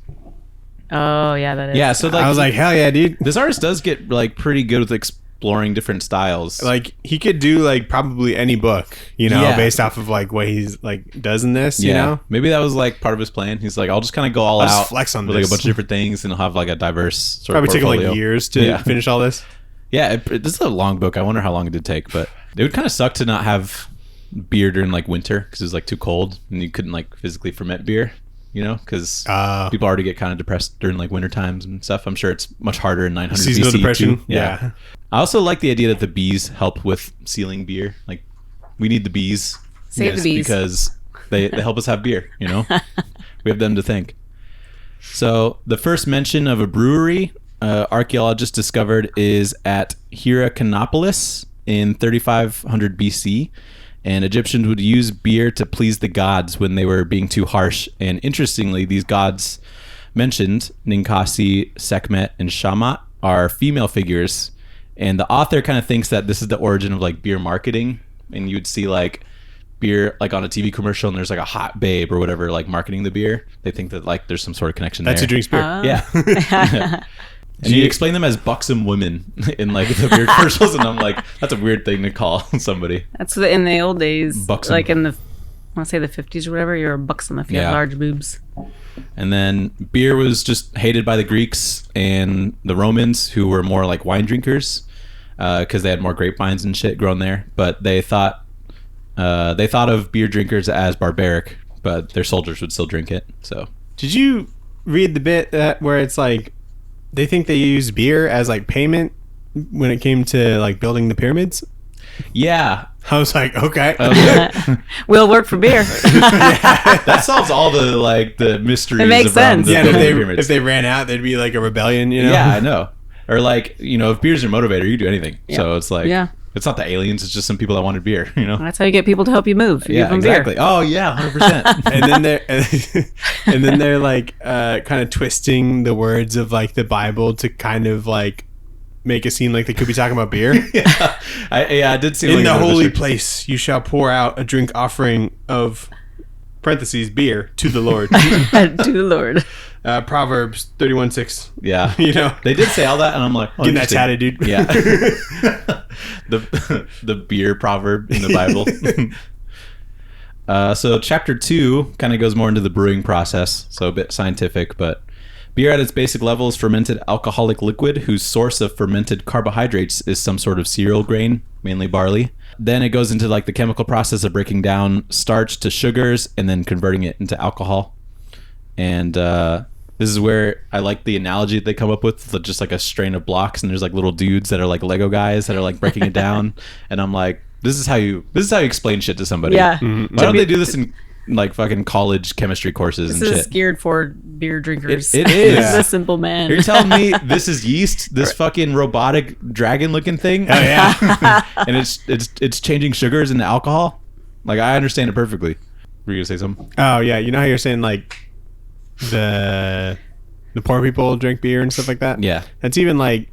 S3: Oh, yeah, that is.
S4: Yeah, so like
S1: I was like, hell yeah, dude.
S4: this artist does get like pretty good with exploring different styles.
S1: Like he could do like probably any book, you know,
S4: Yeah.
S1: based off of like what he's like does in this, you know.
S4: maybe that was like part of his plan. He's like, I'll just kind of go all
S1: I'll just
S4: out,
S1: flex on
S4: with like a
S1: this.
S4: bunch of different things, and I'll have like a diverse sort
S1: Probably
S4: of
S1: taking
S4: portfolio.
S1: like years to
S4: Yeah.
S1: finish all this.
S4: Yeah, this is a long book. I wonder how long it did take, but it would kind of suck to not have beer during like winter because it was like too cold and you couldn't like physically ferment beer, you know, because people already get kind of depressed during like winter times and stuff. I'm sure it's much harder in 900
S1: Seasonal
S4: BC
S1: depression.
S4: too.
S1: Yeah.
S4: I also like the idea that the bees help with sealing beer. Like, we need the bees.
S3: Save the bees.
S4: Because they help us have beer, you know? We have them to thank. So, the first mention of a brewery archaeologists discovered is at Hierakonpolis in 3500 BC. And Egyptians would use beer to please the gods when they were being too harsh. And interestingly, these gods mentioned, Ninkasi, Sekhmet, and Shamat, are female figures. And the author kind of thinks that this is the origin of like beer marketing. And you'd see like beer like on a TV commercial and there's like a hot babe or whatever like marketing the beer. They think that like there's some sort of connection
S1: That's
S4: there.
S1: who drinks beer.
S4: Yeah. And you explain them as buxom women in like the beer commercials, and I'm like, that's a weird thing to call somebody.
S3: That's in the old days,
S4: Buxom.
S3: like in the, I want to say the 50s or whatever. You're a buxom if you
S4: Yeah.
S3: had large boobs.
S4: And then beer was just hated by the Greeks and the Romans, who were more like wine drinkers because they had more grapevines and shit grown there. But they thought of beer drinkers as barbaric, but their soldiers would still drink it. So
S1: Did you read the bit where it's like they think they used beer as like payment when it came to like building the pyramids?
S4: yeah,
S1: I was like, okay.
S3: We'll work for beer.
S4: that solves all the mysteries.
S3: It makes
S4: around
S3: sense.
S4: the
S1: Yeah, and
S4: pyramids.
S1: if they ran out, there'd be like a rebellion, you know?
S4: Yeah, I know. Or like, if beer's your motivator, you do anything.
S3: Yeah.
S4: So it's like,
S3: Yeah.
S4: it's not the aliens, it's just some people that wanted beer,
S3: That's how you get people to help you move. You
S4: Yeah,
S3: give them
S4: exactly.
S3: Beer.
S4: Oh yeah, 100%.
S1: And then they're like kind of twisting the words of like the Bible to kind of like make it seem like they could be talking about beer.
S4: I did see
S1: In
S4: like
S1: the
S4: a
S1: holy
S4: mystery.
S1: place, you shall pour out a drink offering of parentheses beer to the Lord.
S3: To Lord.
S1: Proverbs 31:6.
S4: Yeah.
S1: You know,
S4: They did say all that, and I'm like, oh,
S1: getting that
S4: interesting.
S1: tatted, dude.
S4: Yeah. the beer proverb in the Bible. So chapter 2 kind of goes more into the brewing process, so a bit scientific, but beer at its basic level is fermented alcoholic liquid whose source of fermented carbohydrates is some sort of cereal grain, mainly barley. Then it goes into like the chemical process of breaking down starch to sugars and then converting it into alcohol. And this is where I like the analogy that they come up with, just like a strain of blocks, and there's like little dudes that are like Lego guys that are like breaking it down. And I'm like, this is how you explain shit to somebody.
S3: Yeah.
S4: Why don't they do this in like fucking college chemistry courses
S3: This
S4: and
S3: is
S4: shit?
S3: geared for beer drinkers.
S4: It is.
S3: This is a simple man.
S4: You're telling me this is yeast, this fucking robotic dragon looking thing?
S1: Oh yeah.
S4: And it's changing sugars into alcohol? Like, I understand it perfectly. Were you gonna say something?
S1: Oh yeah. You know how you're saying like the poor people drink beer and stuff like that?
S4: Yeah.
S1: That's even like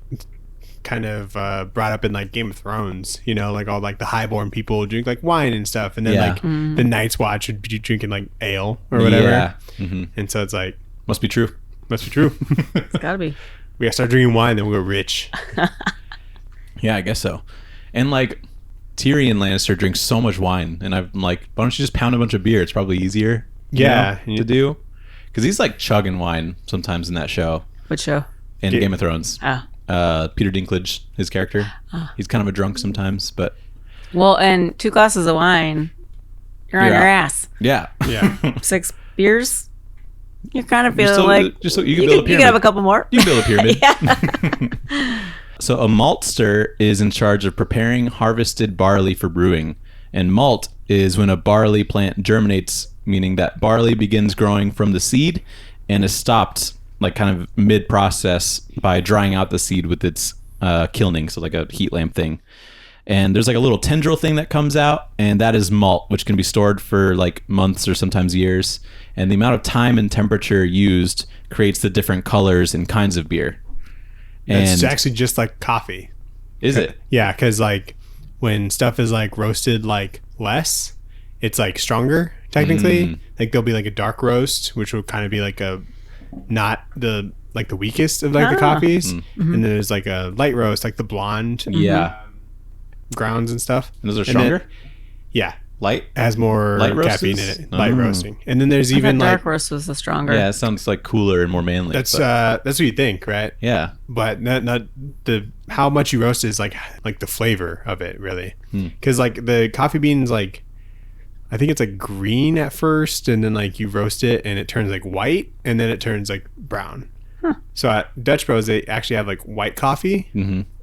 S1: kind of brought up in like Game of Thrones, you know, like all like the highborn people drink like wine and stuff, and then
S4: Yeah.
S1: like the Night's Watch would be drinking like ale or whatever.
S4: Yeah. Mm-hmm.
S1: And so it's like,
S4: Must be true.
S1: must be true.
S3: It's gotta be.
S1: We gotta start drinking wine, then we'll go rich.
S4: Yeah, I guess so. And like Tyrion Lannister drinks so much wine, and I'm like, why don't you just pound a bunch of beer? It's probably easier,
S1: Yeah.
S4: to do. Because he's like chugging wine sometimes in that show,
S3: What show?
S4: in
S1: Ga-
S4: Game of Thrones.
S3: Oh.
S4: Peter Dinklage, his character, he's kind of a drunk sometimes, but
S3: Well, and 2 glasses of wine, you're on
S4: Yeah.
S3: your ass.
S4: yeah,
S1: Yeah.
S3: 6 beers, you're kind of
S4: You're
S3: feeling
S4: still-
S3: like
S4: just so you can build a
S3: you can
S4: pyramid.
S3: have a couple more.
S4: You can build a pyramid. So a maltster is in charge of preparing harvested barley for brewing. And malt is when a barley plant germinates, meaning that barley begins growing from the seed and is stopped like kind of mid-process by drying out the seed with its kilning, so like a heat lamp thing. And there's like a little tendril thing that comes out, and that is malt, which can be stored for like months or sometimes years. And the amount of time and temperature used creates the different colors and kinds of beer.
S1: It's
S4: And
S1: actually just like coffee.
S4: is it?
S1: Yeah, because like when stuff is like roasted like less, it's like stronger technically. Like there'll be like a dark roast, which will kind of be like a not the like the weakest of like the coffees, and then there's like a light roast, like the blonde
S4: Yeah.
S1: grounds and stuff.
S4: And those are
S1: And then-
S4: stronger?
S1: Yeah,
S4: Light?
S1: has more
S4: Light
S1: caffeine
S4: roasters?
S1: in it. Light
S4: Oh.
S1: roasting, and then there's
S3: I
S1: even
S3: thought
S1: like
S3: dark roast was the stronger.
S4: Yeah, it sounds like cooler and more manly.
S1: that's
S4: but-
S1: what you think, right?
S4: yeah.
S1: But not the how much you roast is like the flavor of it really, because like the coffee beans like I think it's like green at first, and then like you roast it and it turns like white, and then it turns like brown. So at Dutch Bros they actually have like white coffee,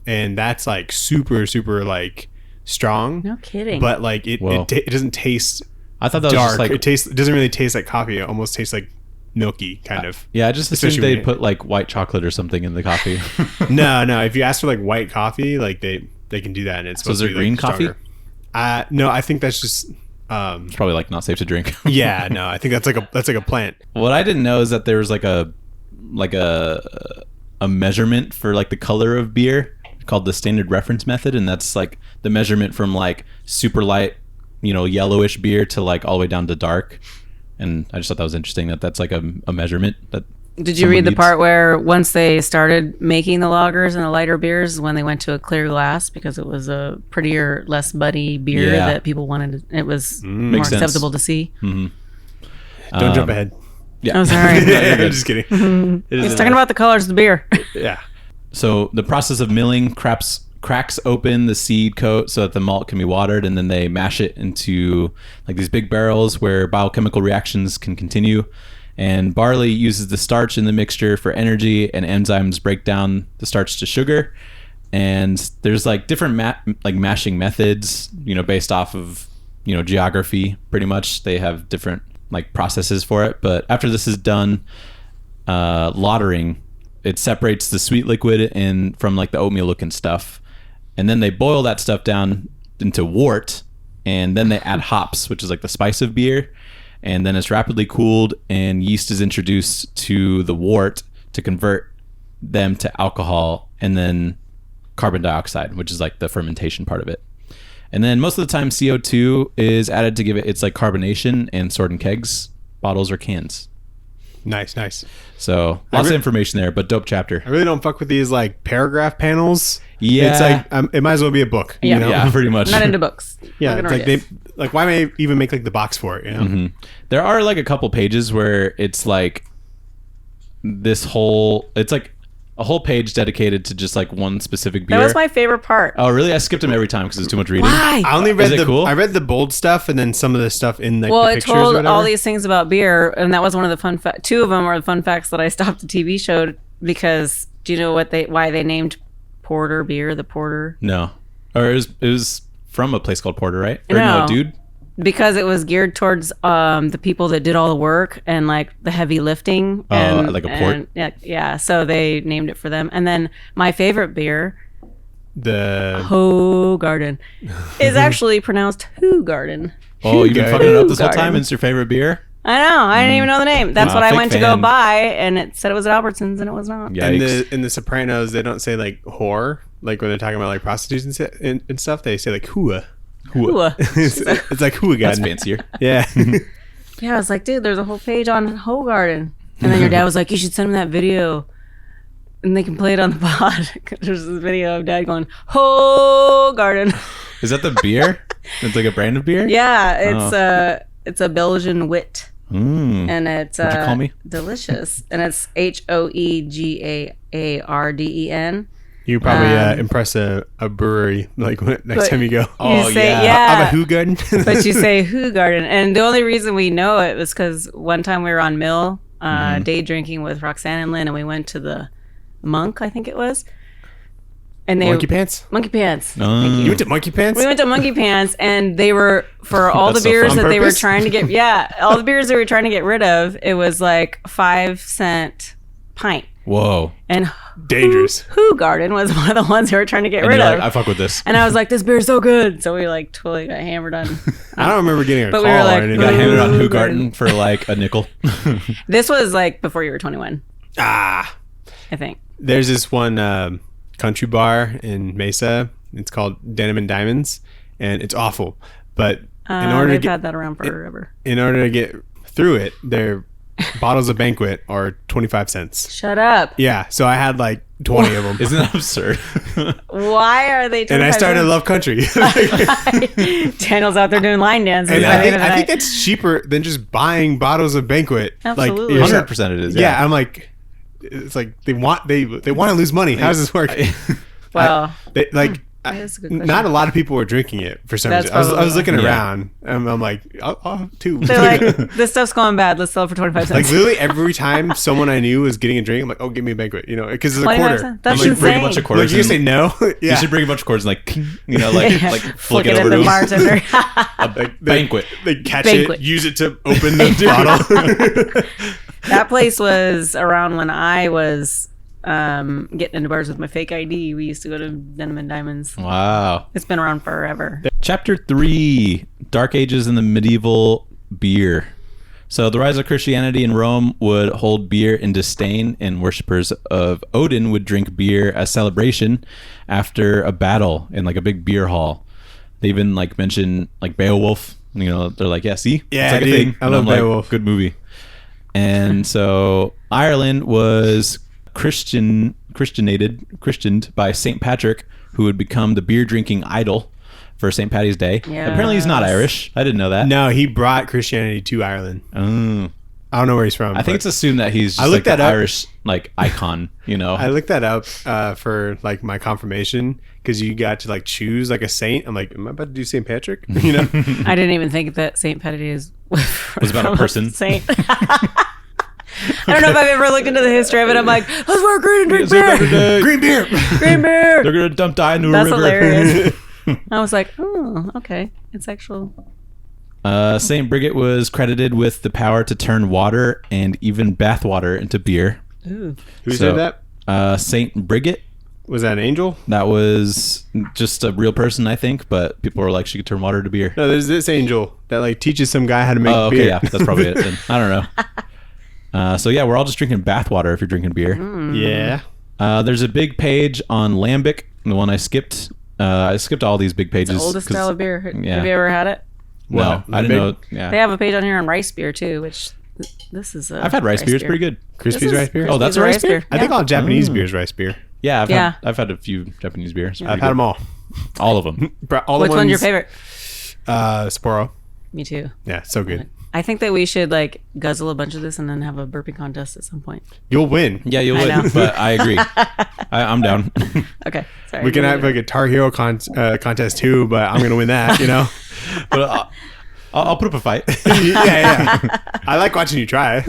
S1: and that's like super like strong.
S3: No kidding.
S1: But like
S4: Whoa.
S1: it doesn't taste
S4: I thought that was
S1: dark.
S4: just like
S1: It doesn't really taste like coffee. It almost tastes like milky kind of.
S4: yeah, I just assumed
S1: Especially when
S4: they'd
S1: you-
S4: put like white chocolate or something in the coffee.
S1: No. If you ask for like white coffee, like they can do that, and it's
S4: So is
S1: supposed
S4: there
S1: to be,
S4: green
S1: like,
S4: coffee?
S1: stronger. No, I think that's just.
S4: It's probably like not safe to drink.
S1: Yeah, no, I think that's like a plant.
S4: What I didn't know is that there was like a like a measurement for like the color of beer called the standard reference method, and that's like the measurement from like super light, yellowish beer to like all the way down to dark. And I just thought that was interesting that that's like a measurement that.
S3: Did you read the part where once they started making the lagers and the lighter beers, when they went to a clear glass because it was a prettier, less buddy beer that people wanted, it was more acceptable to see?
S4: Mm-hmm.
S1: Don't jump ahead.
S4: Yeah.
S3: Oh, sorry.
S1: I'm just kidding.
S3: He's talking about the colors of the beer.
S1: Yeah.
S4: So the process of milling cracks open the seed coat so that the malt can be watered, and then they mash it into like these big barrels where biochemical reactions can continue. And barley uses the starch in the mixture for energy, and enzymes break down the starch to sugar. And there's like different mashing methods, based off of geography. Pretty much, they have different like processes for it. But after this is done, lautering, it separates the sweet liquid from like the oatmeal looking stuff, and then they boil that stuff down into wort, and then they add hops, which is like the spice of beer. And then it's rapidly cooled, and yeast is introduced to the wort to convert them to alcohol, and then carbon dioxide, which is like the fermentation part of it. And then most of the time CO2 is added to give it its like carbonation, and stored in kegs, bottles, or cans.
S1: Nice.
S4: So lots of information there, but dope chapter.
S1: I really don't fuck with these like paragraph panels.
S4: Yeah.
S1: It's like it might as well be a book.
S3: Yeah.
S4: Yeah, pretty much.
S3: I'm not into books.
S1: Yeah.
S3: Not
S1: It's
S3: gonna
S1: like
S3: read it.
S1: why may even make like the box for it?
S4: Mm-hmm. There are like a couple pages where it's like it's like a whole page dedicated to just like one specific beer.
S3: That was my favorite part.
S4: Oh, really? I skipped them every time because it's too much reading.
S3: Why?
S1: I only read
S4: Is it cool?
S1: I read the bold stuff and then some of the stuff in like
S3: Well,
S1: the
S3: it
S1: pictures or
S3: told
S1: whatever.
S3: all these things about beer, and that was one of the fun two of them were the fun facts that I stopped the TV show because do you know why they named porter beer the porter?
S4: No, or it was from a place called Porter, right? Or
S3: No.
S4: dude.
S3: Because it was geared towards the people that did all the work and like the heavy lifting. And,
S4: like a port?
S3: Yeah. So they named it for them. And then my favorite beer,
S1: the
S3: Hoegaarden, is actually pronounced Hoegaarden.
S4: Oh, you've been fucking it up this whole time,
S3: Hoegaarden.
S4: and it's your favorite beer?
S3: I know. I didn't even know the name. That's
S4: Wow,
S3: what I
S4: fake
S3: went to
S4: fan.
S3: go buy, and it said it was at Albertsons, and it was not.
S4: Yikes.
S1: in the Sopranos they don't say like whore like when they're talking about like prostitutes and stuff. They say like hua.
S3: Hua.
S1: It's like hua.
S4: That's fancier.
S1: Yeah.
S3: Yeah, I was like, dude, there's a whole page on Hoegaarden. And then your dad was like, you should send him that video. And they can play it on the pod. There's this video of dad going, Hoegaarden.
S4: Is that the beer? It's like a brand of beer?
S3: Yeah, it's a Belgian wit. And it's
S4: What'd you call me?
S3: delicious. And it's Hoegaarden.
S1: You probably impress a brewery like next time you go.
S3: You say,
S1: I'm a
S3: yeah.
S1: who garden.
S3: But you say Hoegaarden. And the only reason we know it was because one time we were on Mill day drinking with Roxanne and Lynn, and we went to the Monk, I think it was. And they
S1: Monkey Pants.
S3: Monkey Pants.
S1: You went to Monkey Pants.
S3: We went to Monkey Pants, and they were for all the
S4: That's so
S3: beers
S4: fun.
S3: that
S1: On
S3: they were
S1: purpose?
S3: trying to get. All the beers they were trying to get rid of. It was like 5-cent pint,
S4: Whoa.
S3: and
S1: Dangerous.
S3: Hoegaarden was one of the ones they were trying to get
S4: And
S3: rid
S4: you're
S3: of.
S4: like, I fuck with this.
S3: And I was like, "This beer's so good!" So we like totally got hammered on.
S1: I don't remember getting a
S3: But
S1: call
S3: we were like,
S1: or anything.
S4: Got handed on
S3: Ooh,
S4: Hoegaarden for like a nickel.
S3: This was like before you were 21,
S1: Ah,
S3: I think.
S1: there's this one country bar in Mesa. It's called Denim and Diamonds, and it's awful. But in order
S3: They've
S1: to
S3: had that around forever.
S1: get through it, their bottles of Banquet are 25 cents.
S3: Shut up!
S1: Yeah, so I had like 20 of them.
S4: Isn't that absurd?
S3: Why are they?
S1: And I
S3: 25
S1: started to
S3: cents?
S1: love country.
S3: Daniel's out there doing line dances.
S1: And
S3: by the end of the
S1: I think
S3: night.
S1: it's cheaper than just buying bottles of Banquet.
S3: Absolutely.
S1: Like,
S4: 100% it is.
S1: yeah, I'm like, it's like they want to lose money. How does this work?
S3: Wow.
S1: They, like,
S3: That's a good question.
S1: not a lot of people were drinking it for some
S3: That's
S1: reason. I was
S3: probably
S1: looking
S4: why.
S1: around, and I'm like, I'll too.
S3: They're like, this stuff's going bad. Let's sell it for 25
S1: Like
S3: cents.
S1: literally every time someone I knew was getting a drink, I'm like, oh, give me a Banquet, because it's a
S3: 25
S1: quarter.
S3: cents? That's
S4: You should bring a
S3: insane.
S4: bunch of
S1: Like
S4: quarters.
S1: you can say
S4: and-
S1: no. Yeah.
S4: You should bring a bunch of quarters and like, like
S3: Yeah.
S4: flick
S3: Flick
S4: it
S3: it at
S4: over
S3: the
S4: to 'em.
S3: bartender.
S1: Like,
S4: Banquet.
S1: They catch
S3: Banquet.
S1: it, use it to open the bottle.
S3: That place was around when I was getting into bars with my fake ID. We used to go to Denim and Diamonds.
S4: Wow.
S3: It's been around forever.
S4: Chapter 3, Dark Ages and the Medieval Beer. So the rise of Christianity in Rome would hold beer in disdain, and worshippers of Odin would drink beer as celebration after a battle in like a big beer hall. They even like mention like Beowulf. You know, they're like, yeah, see,
S1: Yeah,
S4: it's like
S1: dude,
S4: a thing.
S1: I
S4: And
S1: love
S4: I'm
S1: Beowulf.
S4: Good movie. And so Ireland was Christianed by St. Patrick, who would become the beer drinking idol for St. Patty's Day. Apparently he's not Irish. I didn't know that.
S1: No, he brought Christianity to Ireland.
S4: Oh.
S1: I don't know where he's from.
S4: I think it's assumed that he's just
S1: I looked
S4: like the
S1: that up.
S4: Irish like icon, you know.
S1: I looked that up for like my confirmation because you got to like choose like a saint. I'm like, am I about to do St. Patrick? You know?
S3: I didn't even think that St. Patty's
S4: was about a person.
S3: Saint. I don't know if I've ever looked into the history of it. I'm like, let's wear green and drink beer.
S1: Green beer.
S3: Green beer.
S4: They're gonna dump dye into a
S3: That's
S4: river.
S3: hilarious. I was like, oh, okay. It's actual.
S4: Saint Bridget was credited with the power to turn water and even bath water into beer.
S3: Ooh.
S1: Who
S4: So,
S1: said that?
S4: Saint Bridget.
S1: Was that an angel?
S4: That was just a real person, I think, but people were like, she could turn water to beer.
S1: No, there's this angel that like teaches some guy how to make
S4: Oh, okay,
S1: beer.
S4: yeah, that's probably it. Then. I don't know. So yeah, we're all just drinking bath water if you're drinking beer.
S1: Yeah.
S4: There's a big page on lambic, the one I skipped. I skipped all these big pages.
S3: The oldest
S4: 'cause-
S3: style of beer.
S4: yeah.
S3: Have you ever had it?
S4: No,
S1: What?
S4: I didn't know.
S1: Lambic?
S3: They
S4: Yeah,
S3: have a page on here on rice beer too, which this is a
S4: I've had rice beer. It's pretty good.
S1: Crispy's rice beer.
S4: Oh, that's a rice beer?
S1: I think all Japanese
S4: Oh.
S1: beer is rice beer.
S4: Yeah,
S3: Yeah.
S4: I've had a few Japanese beers.
S1: I've had them all.
S4: All of them.
S1: All the
S3: Which one's your favorite?
S1: Sapporo.
S3: Me too.
S1: Yeah, so good.
S3: I think that we should like guzzle a bunch of this and then have a burping contest at some point.
S1: You'll win.
S4: Yeah, you
S3: I know.
S4: would, but I agree. I'm down.
S3: Okay, sorry.
S1: We can have like a Tar Hero contest too, but I'm gonna win that. You know.
S4: But I'll put up a fight.
S1: yeah. I like watching you try.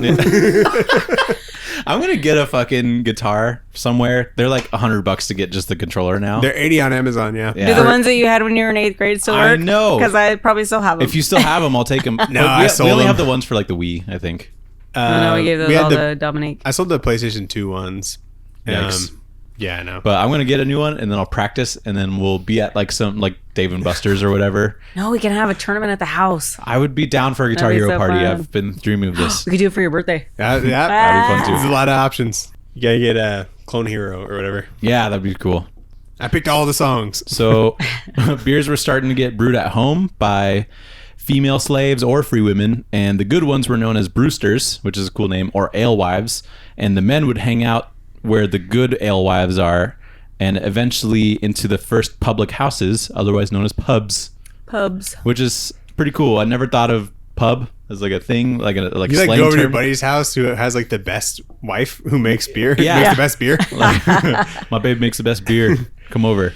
S4: I'm gonna get a fucking guitar somewhere. They're like $100 to get just the controller now.
S1: They're 80 on Amazon. Yeah.
S3: Do the ones that you had when you were in 8th grade still
S4: I
S3: work?
S4: know.
S3: Because I probably still have them.
S4: If you still have them, I'll take them.
S1: No,
S4: we,
S1: I sold
S4: we only
S1: them.
S4: have the ones for like the Wii, I think.
S3: no, we gave those
S1: had
S3: all
S1: the-
S3: to Dominique.
S1: I sold the PlayStation 2 ones.
S4: Yikes.
S1: Yeah, I know.
S4: But I'm gonna get a new one and then I'll practice and then we'll be at like some like Dave and Buster's or whatever.
S3: No, we can have a tournament at the house.
S4: I would be down for a Guitar
S3: That'd be
S4: Hero
S3: so
S4: party.
S3: fun.
S4: I've been dreaming of this.
S3: We could do it for your birthday.
S1: yeah,
S4: That'd be fun
S1: There's a
S4: too.
S1: lot of options. You gotta get a Clone Hero or whatever.
S4: Yeah, that'd be cool.
S1: I picked all the songs.
S4: So beers were starting to get brewed at home by female slaves or free women, and the good ones were known as brewsters, which is a cool name, or alewives, and the men would hang out where the good alewives are, and eventually into the first public houses, otherwise known as pubs,
S3: Pubs.
S4: which is pretty cool. I never thought of pub as like a thing, like a
S1: You like
S4: slang
S1: go over to your
S4: term.
S1: buddy's house who has like the best wife who makes beer.
S4: Yeah.
S1: Makes
S4: Yeah.
S1: the best beer.
S4: Like, my babe makes the best beer. Come over.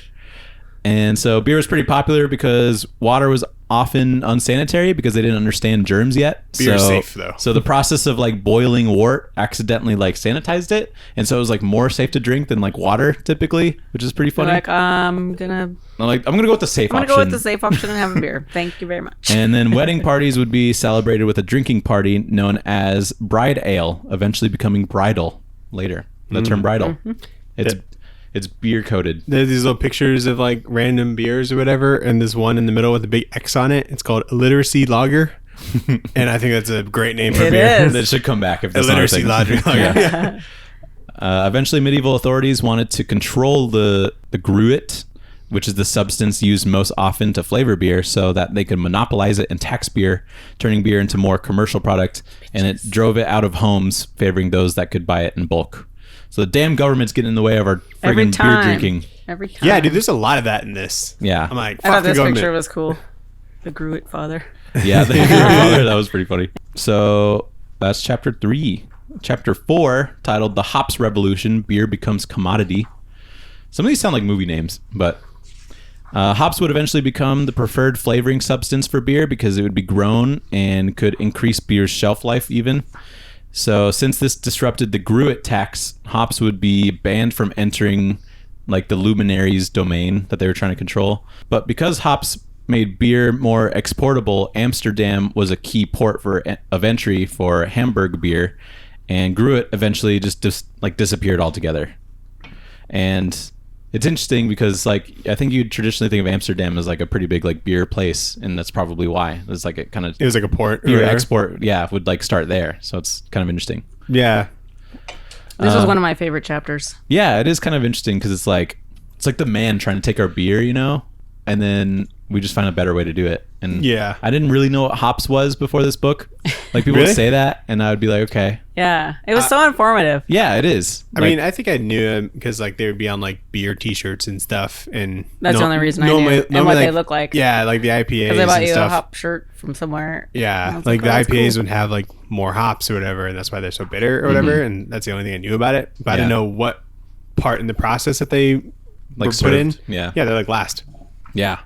S4: And so beer was pretty popular because water was often unsanitary because they didn't understand germs yet.
S1: Beer's
S4: so,
S1: safe, though.
S4: So the process of like boiling wort accidentally like sanitized it, and so it was like more safe to drink than like water typically, which is pretty funny.
S3: Like, I'm gonna
S4: I'm gonna go with the safe option.
S3: go with the safe option and have a beer. Thank you very much.
S4: And then wedding parties would be celebrated with a drinking party known as bride ale, eventually becoming bridal later. The term bridal. It's beer coated.
S1: There's these little pictures of like random beers or whatever, and this one in the middle with a big X on it. It's called Illiteracy Lager, and I think that's a great name for
S3: It
S1: beer.
S3: is.
S4: That should come back if that's not a
S1: Illiteracy
S4: thing.
S1: Lager. Yeah.
S4: Eventually, medieval authorities wanted to control the gruit, which is the substance used most often to flavor beer, so that they could monopolize it and tax beer, turning beer into more commercial product, and it drove it out of homes, favoring those that could buy it in bulk. So the damn government's getting in the way of our
S3: Every
S4: friggin' beer
S3: time.
S4: drinking.
S3: Every time.
S1: Yeah, dude, there's a lot of that in this.
S4: Yeah.
S1: I'm like,
S3: I thought
S1: fuck the
S3: this
S1: government.
S3: picture was cool. The Gruit father.
S4: Yeah, that was pretty funny. So that's chapter 3. Chapter 4, titled The Hops Revolution, Beer Becomes Commodity. Some of these sound like movie names, but hops would eventually become the preferred flavoring substance for beer because it would be grown and could increase beer's shelf life even. So since this disrupted the gruit tax, hops would be banned from entering like the luminaries' domain that they were trying to control. But because hops made beer more exportable, Amsterdam was a key port of entry for Hamburg beer, and gruit eventually just disappeared altogether. And it's interesting because like I think you traditionally think of Amsterdam as like a pretty big like beer place, and that's probably why it's like it kind of
S1: It was like a port. or
S4: beer
S1: whatever.
S4: export. Yeah, would like start there. So it's kind of interesting.
S1: Yeah.
S3: This was one of my favorite chapters.
S4: Yeah, it is kind of interesting because it's like the man trying to take our beer, you know, and then we just find a better way to do it. And
S1: Yeah.
S4: I didn't really know what hops was before this book. Like people
S1: Really?
S4: would say that, and I would be like, okay,
S3: Yeah, it was so informative.
S4: yeah, it is.
S1: I
S4: Like,
S1: mean, I think I knew him because like they would be on like beer T-shirts and stuff, and
S3: That's the only reason I knew, and what they look like.
S1: Yeah, like the IPAs
S3: Because I bought
S1: and
S3: you
S1: stuff.
S3: a hop shirt from somewhere. And I
S1: Yeah,
S3: was
S1: like the
S3: oh, that's
S1: IPAs
S3: cool.
S1: would have like more hops or whatever, and that's why they're so bitter or whatever. And that's the only thing I knew about it. But I didn't
S4: Yeah.
S1: know what part in the process that they
S4: like
S1: were put in.
S4: served. Yeah,
S1: Yeah, they're like last.
S4: yeah,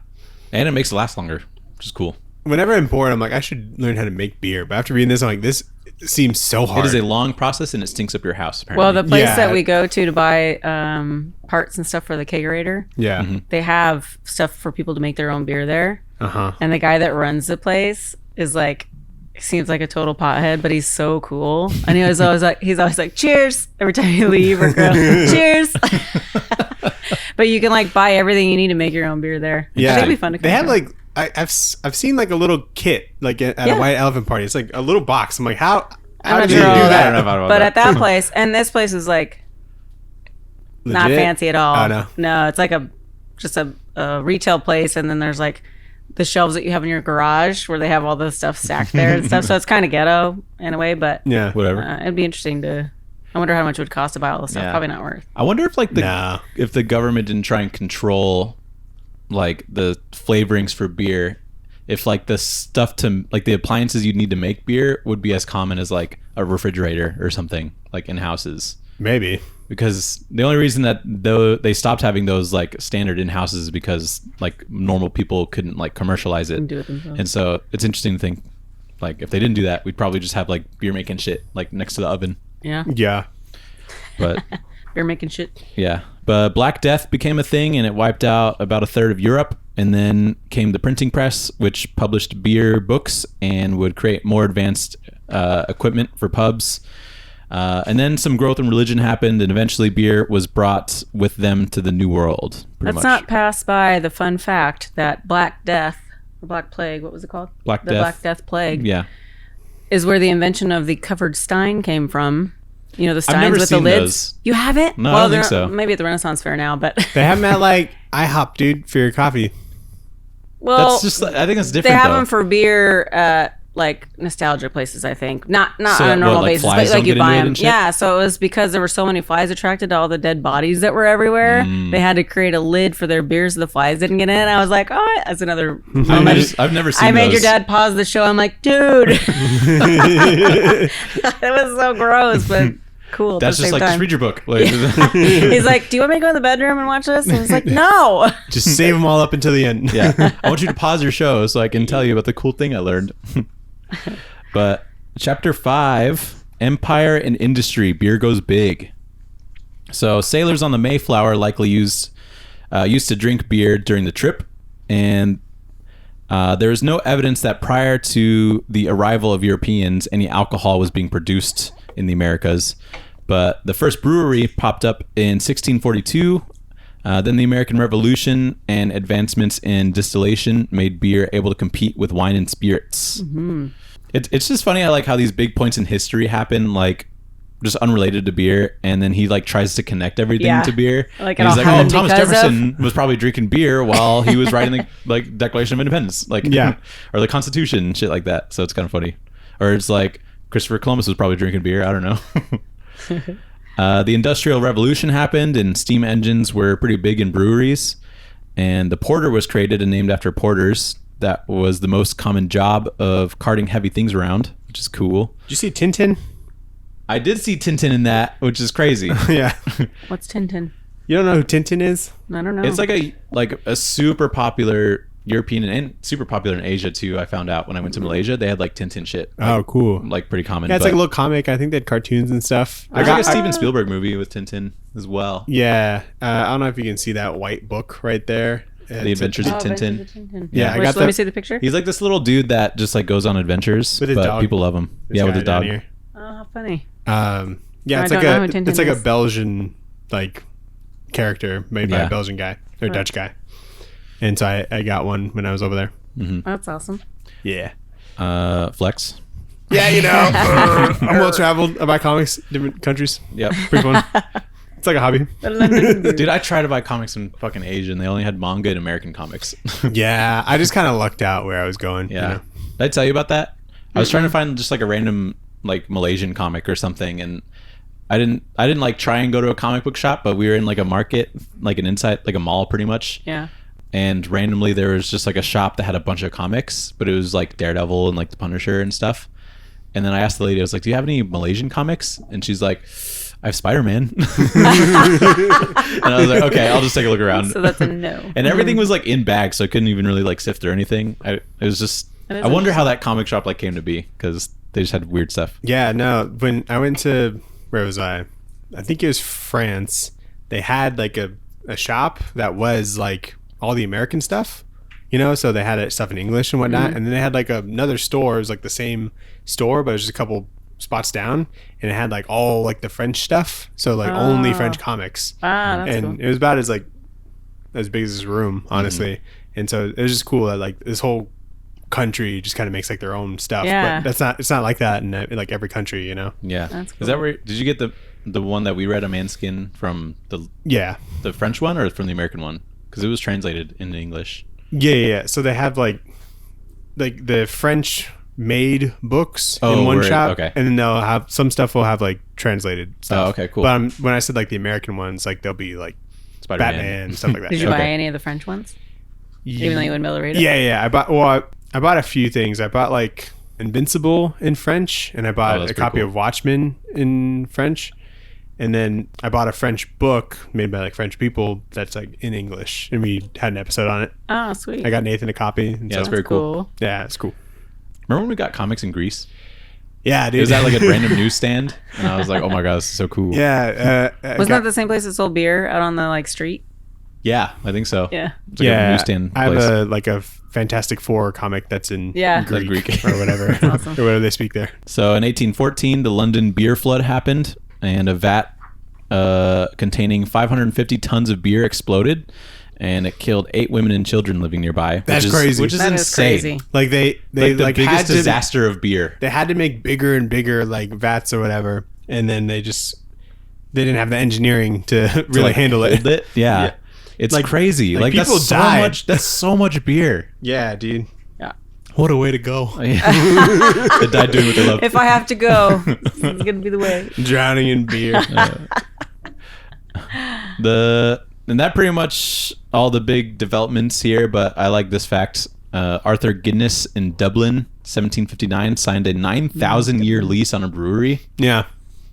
S4: and it makes it last longer, which is cool.
S1: Whenever I'm bored, I'm like, I should learn how to make beer. But after reading this, I'm like, this seems so hard.
S4: It is a long process, and it stinks up your house. Apparently.
S3: Well, the place
S1: Yeah.
S3: that we go to buy parts and stuff for the kegerator,
S1: yeah.
S3: they have stuff for people to make their own beer there.
S1: Uh-huh.
S3: And the guy that runs the place is like, seems like a total pothead, but he's so cool. And he's always like, cheers every time you leave or go, cheers. But you can like buy everything you need to make your own beer there.
S1: Yeah.
S3: I think it'd be fun to
S1: They have
S3: compare.
S1: like I've seen like a little kit like at
S3: Yeah.
S1: a white elephant party. It's like a little box. I'm like, how
S3: I'm not
S1: did
S3: sure
S1: they
S3: all
S1: do
S3: that.
S1: that?
S4: I don't know about
S3: But
S4: that.
S3: at that place, and this place is like not
S1: Legit?
S3: fancy at all.
S1: Oh, no.
S3: No, it's like just a retail place, and then there's like the shelves that you have in your garage where they have all the stuff stacked there and stuff. So it's kind of ghetto in a way, but
S1: Yeah.
S4: Whatever.
S3: it'd be interesting to. I wonder how much it would cost to buy all this stuff.
S4: Yeah.
S3: Probably not worth.
S4: I wonder if like
S1: No.
S4: if the government didn't try and control like the flavorings for beer, if like the stuff to like the appliances you'd need to make beer would be as common as like a refrigerator or something like in houses.
S1: Maybe.
S4: Because the only reason that though they stopped having those like standard in houses is because like normal people couldn't like commercialize it.
S3: Do it themselves.
S4: And so it's interesting to think like if they didn't do that, we'd probably just have like beer making shit like next to the oven.
S3: Yeah,
S1: Yeah.
S4: But
S3: beer making shit.
S4: yeah, but Black Death became a thing and it wiped out about a third of Europe. And then came the printing press, which published beer books and would create more advanced equipment for pubs. And then some growth in religion happened, and eventually beer was brought with them to the New World. Pretty
S3: Let's
S4: much.
S3: not pass by the fun fact that Black Death or Black Plague, what was it called?
S4: Black
S3: the
S4: Death.
S3: Black Death Plague
S4: Yeah,
S3: is where the invention of the covered stein came from. You know, the steins
S4: never
S3: with the
S4: seen
S3: lids.
S4: those.
S3: You haven't?
S4: No, I don't think
S3: they're-
S4: so.
S3: Maybe at the Renaissance Fair now, but
S1: They have them at like IHOP, dude, for your coffee.
S3: well,
S4: that's just. I think that's
S3: they
S4: different.
S3: have
S4: though.
S3: them for beer at like nostalgia places. I think not
S4: So
S3: on a
S4: what,
S3: normal
S4: like
S3: basis,
S4: flies
S3: but like
S4: don't
S3: you
S4: get
S3: buy
S4: into it
S3: them.
S4: and shit?
S3: Yeah, so it was because there were so many flies attracted to all the dead bodies that were everywhere.
S4: Mm.
S3: They had to create a lid for their beers so the flies didn't get in. I was like, oh, that's another.
S4: I've never seen.
S3: I made your
S4: those.
S3: dad pause the show. I'm like, dude, it was so gross, but cool. At
S4: That's
S3: the
S4: just
S3: same
S4: like
S3: time.
S4: just read your book. Like,
S3: He's like, do you want me to go in the bedroom and watch this? And I was like, no.
S1: Just save them all up until the end.
S4: yeah, I want you to pause your show so I can tell you about the cool thing I learned. But chapter 5, Empire and Industry, beer goes big. So sailors on the Mayflower likely used to drink beer during the trip, and there is no evidence that prior to the arrival of Europeans, any alcohol was being produced in the Americas. But the first brewery popped up in 1642. Then the American Revolution and advancements in distillation made beer able to compete with wine and spirits. It's just funny. I like how these big points in history happen, like just unrelated to beer, and then he like tries to connect everything
S3: Yeah.
S4: to beer.
S3: Like
S4: and
S3: it
S4: he's
S3: all
S4: like, "Oh,
S3: happened
S4: Thomas
S3: because of-"
S4: Jefferson was probably drinking beer while he was writing the like Declaration of Independence, like
S1: Yeah.
S4: or the Constitution and shit like that." So it's kind of funny. Or it's like Christopher Columbus was probably drinking beer. I don't know. The Industrial Revolution happened, and steam engines were pretty big in breweries. And the porter was created and named after porters. That was the most common job of carting heavy things around, which is cool.
S1: Did you see Tintin?
S4: I did see Tintin in that, which is crazy.
S1: Yeah.
S3: What's Tintin?
S1: You don't know who Tintin is?
S3: I don't know.
S4: It's like a super popular European and super popular in Asia too. I found out when I went to Malaysia, they had like Tintin shit,
S1: Oh, cool.
S4: like pretty common.
S1: Yeah, it's
S4: but
S1: like a little comic. I think they had cartoons and stuff.
S4: there's like a Steven Spielberg movie with Tintin as well.
S1: Yeah. I don't know if you can see that white book right there.
S4: The Adventures of Tintin.
S1: Yeah, I
S3: Which,
S1: got
S3: let me
S1: that-
S3: see the picture.
S4: He's like this little dude that just like goes on adventures,
S1: With his
S4: but
S1: dog.
S4: people love him.
S1: This
S4: Yeah, with
S1: guy
S4: his
S1: down
S4: dog.
S3: Oh, how funny.
S1: Yeah,
S3: I
S1: it's
S3: don't
S1: like
S3: know
S1: a
S3: who Tintin
S1: it's like a
S3: is.
S1: Belgian like character made by a Belgian guy or Dutch guy. And so I got one when I was over there.
S3: That's awesome.
S1: Yeah.
S4: Flex.
S1: Yeah, you know, I'm well traveled. I buy comics, different countries.
S4: Yep.
S1: Pretty fun. It's like a hobby.
S4: Dude, I tried to buy comics in fucking Asia and they only had manga and American comics.
S1: Yeah, I just kind of lucked out where I was going.
S4: Yeah.
S1: You know?
S4: Did I tell you about that? I was trying to find just like a random like Malaysian comic or something, and I didn't like try and go to a comic book shop, but we were in like a market, like an inside, like a mall pretty much.
S3: Yeah.
S4: And randomly there was just like a shop that had a bunch of comics, but it was like Daredevil and like the Punisher and stuff. And then I asked the lady, I was like, do you have any Malaysian comics? And she's like, I have Spider-Man. And I was like, okay, I'll just take a look around.
S3: So that's a no.
S4: And everything was like in bags, so I couldn't even really like sift through anything. It was just, I wonder how that comic shop like came to be, because they just had weird stuff.
S1: Yeah, no. When I went to, where was I? I think it was France. They had like a shop that was like all the American stuff, you know? So they had stuff in English and whatnot. And then they had like another store. It was like the same store, but it was just a couple spots down. And it had like all like the French stuff. So like only French comics.
S3: That's
S1: and
S3: cool.
S1: it was about as big as this room, honestly. And so it was just cool that like this whole country just kind of makes like their own stuff.
S3: Yeah.
S1: But it's not like that in like every country, you know?
S4: Yeah.
S3: That's
S4: Is that where, did you get the one that we read, A Manskin, from
S1: Yeah.
S4: the French one or from the American one? Because it was translated into English.
S1: Yeah. So they have like the French made books in one
S4: right,
S1: shop,
S4: okay.
S1: and then they'll have some stuff will have like translated stuff.
S4: Oh, okay, cool.
S1: But when I said like the American ones, like they'll be like
S4: Spider-Man.
S1: Batman and stuff like that.
S3: Did you
S4: Okay.
S3: buy any of the French ones? Even though you wouldn't be able to read it?
S1: Yeah. I bought a few things. I bought like Invincible in French, and I bought
S4: that's
S1: a
S4: pretty
S1: copy
S4: cool.
S1: of Watchmen in French. And then I bought a French book made by like French people that's like in English, and we had an episode on it.
S3: Oh, sweet.
S1: I got Nathan a copy. And
S4: Yeah,
S1: so,
S4: it's very cool.
S1: yeah, it's cool.
S4: Remember when we got comics in Greece?
S1: Yeah, dude.
S4: It was at like a random newsstand, and I was like, "Oh my god, this is so cool!"
S1: Yeah,
S3: Wasn't that the same place that sold beer out on the like street?
S4: Yeah, I think so.
S3: Yeah.
S4: It's like a newsstand
S1: I have
S4: place.
S1: a Fantastic Four comic that's in
S3: Yeah.
S1: Greek,
S4: Greek.
S1: or whatever,
S3: awesome.
S1: or whatever they speak there.
S4: So in 1814, the London beer flood happened, and a vat containing 550 tons of beer exploded, and it killed 8 women and children living nearby.
S1: That's crazy.
S4: Which is
S3: That is
S4: insane.
S3: crazy.
S1: Like they
S4: Like the
S1: like
S4: biggest
S1: had to,
S4: disaster of beer.
S1: they had to make bigger and bigger like vats or whatever, and then they didn't have the engineering to really
S4: like,
S1: handle
S4: hold it. Yeah.
S1: Yeah.
S4: It's
S1: Like-
S4: crazy.
S1: like
S4: Like
S1: people
S4: that's so
S1: died.
S4: much. That's so much beer.
S1: Yeah, dude.
S3: Yeah.
S1: What a way to go.
S4: They died doing what they love.
S3: If I have to go, this is going to be the way.
S1: Drowning in beer.
S4: And that pretty much all the big developments here, but I like this fact. Arthur Guinness in Dublin, 1759, signed a 9,000 year lease on a brewery.
S1: Yeah.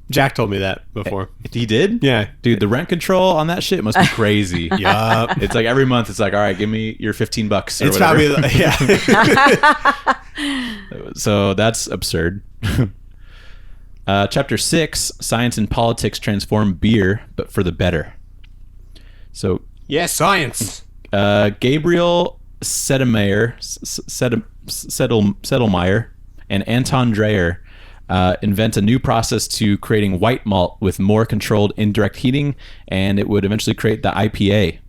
S1: Jack told me that before.
S4: He did?
S1: Yeah.
S4: Dude, the rent control on that shit must be crazy.
S1: Yup.
S4: It's like every month it's like, all right, give me your $15 or
S1: It's
S4: whatever.
S1: probably yeah.
S4: So that's absurd. Chapter 6, Science and Politics Transform Beer, but for the better. So
S1: Yeah, science.
S4: Gabriel Settlemeyer and Anton Dreyer invent a new process to creating white malt with more controlled indirect heating, and it would eventually create the IPA,